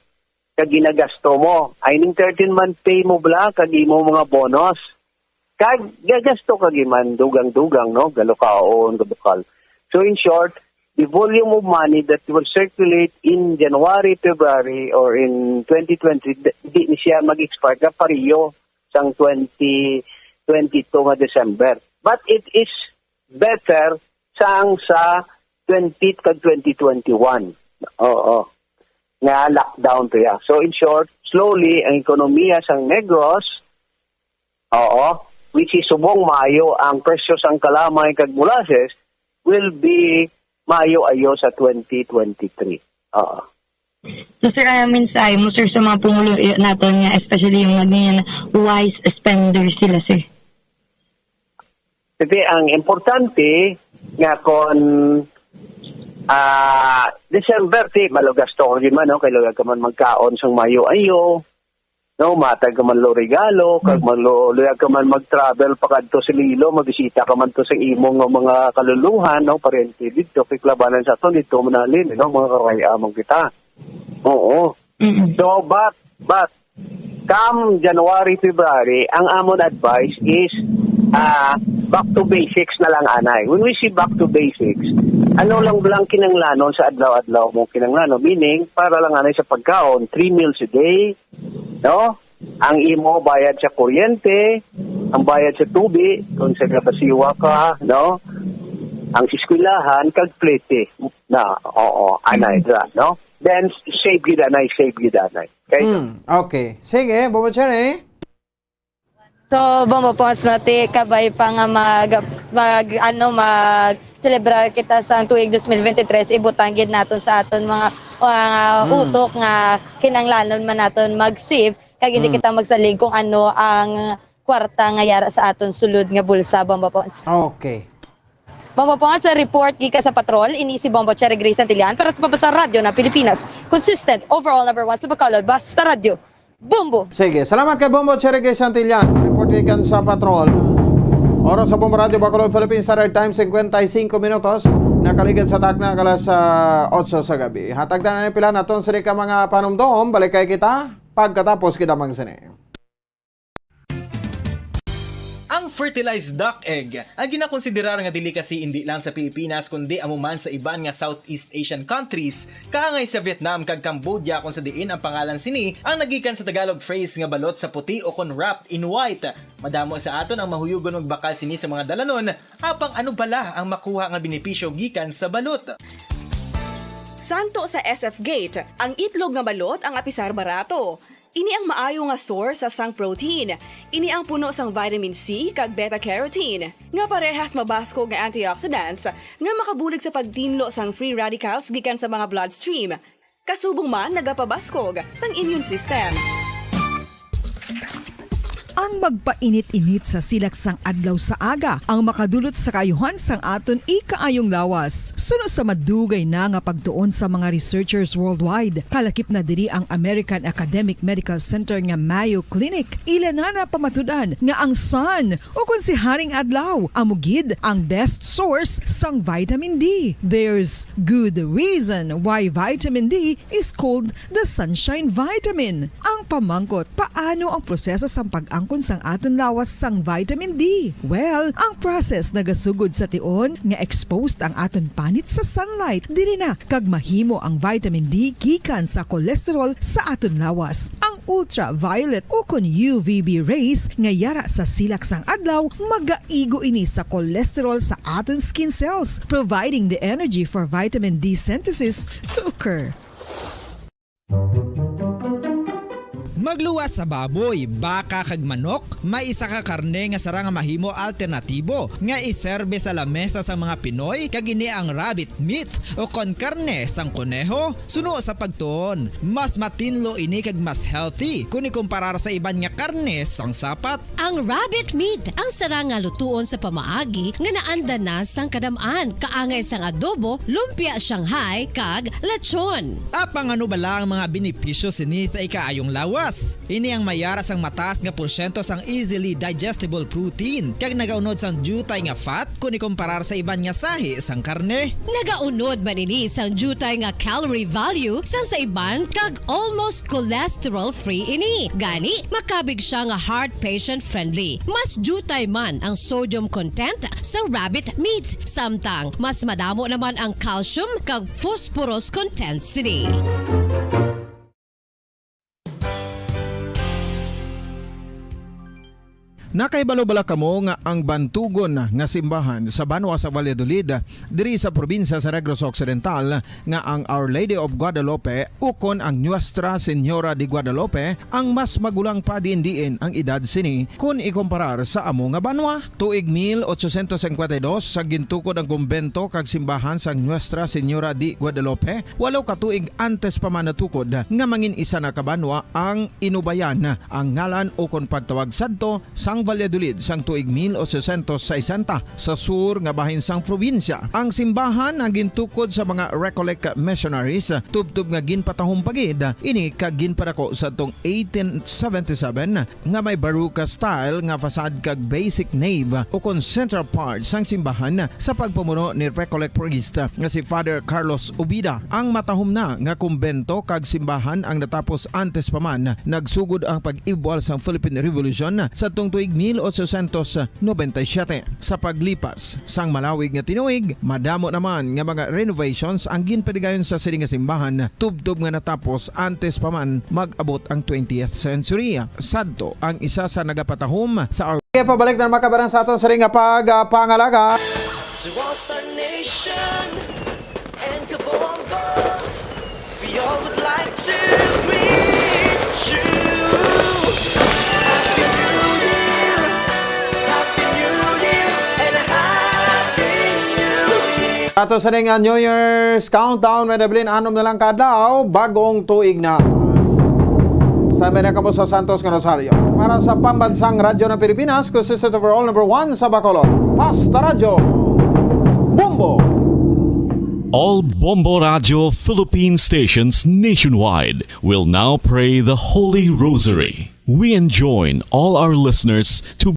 kag ginagasto mo. Ay ning 13-month pay mo bla kag imo mga bonus. Kag gagasto kag iman dugang-dugang, no, galokaon gabukal. So in short, the volume of money that will circulate in January, February or in 2020 di ni siya mag-expire ka pariyo sang 2022 nga December. But it is better sang sa 20 kag 2021. Oo. Nga lockdown to ya. So in short, slowly ang ekonomiya sang Negros, which is subong maayo ang presyo sang kalamay kag molasses will be maayo-ayo sa 2023. So sir, mensahe mo sir sa mga Pangulo natin nga, especially yung mga wise spenders sila sir. Kasi ang importante nga kon December malugas to din man, no? Kailangan ka man magkaon sang mayo-ayo, no? Matag ka man lo regalo, kag maluyag ka man mag-travel pa kadto sa Lilo, magbisita ka man to sa imong mga kaluluhan, no? Parente dito, kiklabanan sa to dito manalin, no? Mga karayamang kita. Oo. So, but, come January, February, ang amon advice is back to basics na lang, anay. When we say back to basics, ano lang kinanglanon sa adlaw-adlaw mo kinanglanon, meaning, para lang anay sa pagkaon, 3 meals a day, no? Ang imo bayad sa kuryente, ang bayad sa tubig, kung sa kapasiwa ka, no? Ang siskwilahan, kag plete, na, anay, no? Then, save gid anay. Okay? Okay. Sige, Bobochary. So, bumapos natin kabay pa nga mag-celebrar kita sa tuig 2023, ibutang gid naton sa aton mga utok nga kinanglanon man naton mag-save kag hindi kita magsalig kung ano ang kwarta nga yara sa aton sulod nga bulsa, bumapos. Okay. Bumapos sa report gika sa patrol, ini si Bobochary Grace Santillan para sa Pabasa Radio na Pilipinas. Consistent, overall number 1 sa Bacolod, Basta Radio. Bombo! Sige, salamat kay Bobochary Grace Santillan. Report gikan sa patrol. Oras sa Bombo Radio Bacolod, Philippines Standard Time, 55 minutos. Nakaligid sa takna kalas sa 8 sa gabi. Hatag na na pila naton sa ka mga panumdom. Balik kay kita pagkatapos kita magsini. Ang fertilized duck egg ang ginakonsiderar nga dili kasi hindi lang sa Pilipinas kundi amuman sa iban nga Southeast Asian countries kaangay sa Vietnam kag Cambodia kung sa diin ang pangalan sini ang nagikan sa Tagalog phrase nga balot sa puti o kon wrapped in white. Madamo sa aton ang mahuyugon og bakal sini sa mga dalanon apang ano bala ang makuha nga benepisyo gikan sa balot. Santo sa SF Gate, ang itlog nga balot ang apisar barato. Ini ang maayo nga source sa sang protein. Ini ang puno sang vitamin C kag beta-carotene. Nga parehas mabasko nga antioxidants nga makabulig sa pagtinlo sang free radicals gikan sa mga bloodstream. Kasubong man nagapabaskog sang immune system. Ang magpainit-init sa silaksang adlaw sa aga ang makadulot sa kayuhan sang aton ikaayong lawas. Suno sa madugay na nga pagtuon sa mga researchers worldwide, kalakip na diri ang American Academic Medical Center nga Mayo Clinic. Ila na pamatudan nga ang sun o kung si Haring Adlaw amugid ang best source sang vitamin D. There's good reason why vitamin D is called the sunshine vitamin. Ang pamangkot, paano ang proseso sa pag-angkon sang aton lawas sang vitamin D? Well, ang process nagasugod sa tion nga exposed ang aton panit sa sunlight dili na kag mahimo ang vitamin D gikan sa cholesterol sa aton lawas. Ang ultraviolet o kon UVB rays nga yara sa silak sang adlaw magaigo ini sa cholesterol sa aton skin cells, providing the energy for vitamin D synthesis to occur. Magluwas sa baboy, baka kag manok, may isa ka karne nga sarang mahimo alternatibo nga iserbe sa lamesa sa mga Pinoy kag ini ang rabbit meat o kon karne sang kuneho. Suno sa pagtuon, mas matinlo ini kag mas healthy kung ikumparar sa iban nga karne sang sapat. Ang rabbit meat ang sarang nga lutuon sa pamaagi nga naanda na sang kadamaan, kaangay sang adobo, lumpia Shanghai kag lechon. Apang ano bala ang mga benepisyo sini sa ikaayong lawas? Ini ang mayara sang mataas nga porsyento sang easily digestible protein kag nagaunod sang jutay nga fat kung ikumparar sa iban nga sahi sang karne. Nagaunod man ini sang jutay nga calorie value sang sa iban kag almost cholesterol free ini. Gani makabig siya nga heart patient friendly. Mas jutay man ang sodium content sang rabbit meat, samtang mas madamo naman ang calcium kag phosphorus content sini. Nakaibalo-bala kamo nga ang bantugon nga simbahan sa Banwa sa Valladolid diri sa probinsya sa Negros Occidental nga ang Our Lady of Guadalupe ukon ang Nuestra Señora de Guadalupe ang mas magulang pa diin ang edad sini kung ikumparar sa amo nga banwa. Tuig 1852 sa gintukod ang kumbento kag simbahan sa Nuestra Señora de Guadalupe, walo ka tuig antes pa man natukod nga mangin isa na kabanwa ang inubayan ang ngalan ukon pagtawag sadto sang Valladolid sang tuig 1860 sa sur nga bahin sang probinsya. Ang simbahan ang gintukod sa mga Recollect missionaries tubtub nga ginpatahong pagid ini kag ginpadako sa tong 1877 nga may baruka style nga fasad kag basic nave ukon central part sang simbahan sa pagpamuno ni Recollect priest nga si Father Carlos Ubida. Ang matahom na nga kumbento kag simbahan ang natapos antes pa man nagsugod ang pag-ibwal sang Philippine Revolution sa tong tuig 1897. Sa paglipas sang malawig nga tinuig, madamo naman nga mga renovations ang ginpadigayon sa sining nga simbahan tubtob nga natapos antes pa man mag-abot ang 20th century. Sadto ang isa sa nagapatahom sa Kaya pabalik na makabarang sa aton sa ring nga pangalaga. So All-Star Nation and Kabongo, we all would like to greet you. Happy New Year, Happy New Year, and Happy New Year. Ato sa ring nga New Year's countdown, Medeblin, anom na lang kadlaw, bagong tuig na. Sabi na kamo sa Santos Rosario. Para sa pambansang radyo ng Pilipinas, consistent overall number 1 sa Bacolod. Basta Radyo Bombo! All Bombo Radio Philippine stations nationwide will now pray the Holy Rosary. We enjoin all our listeners to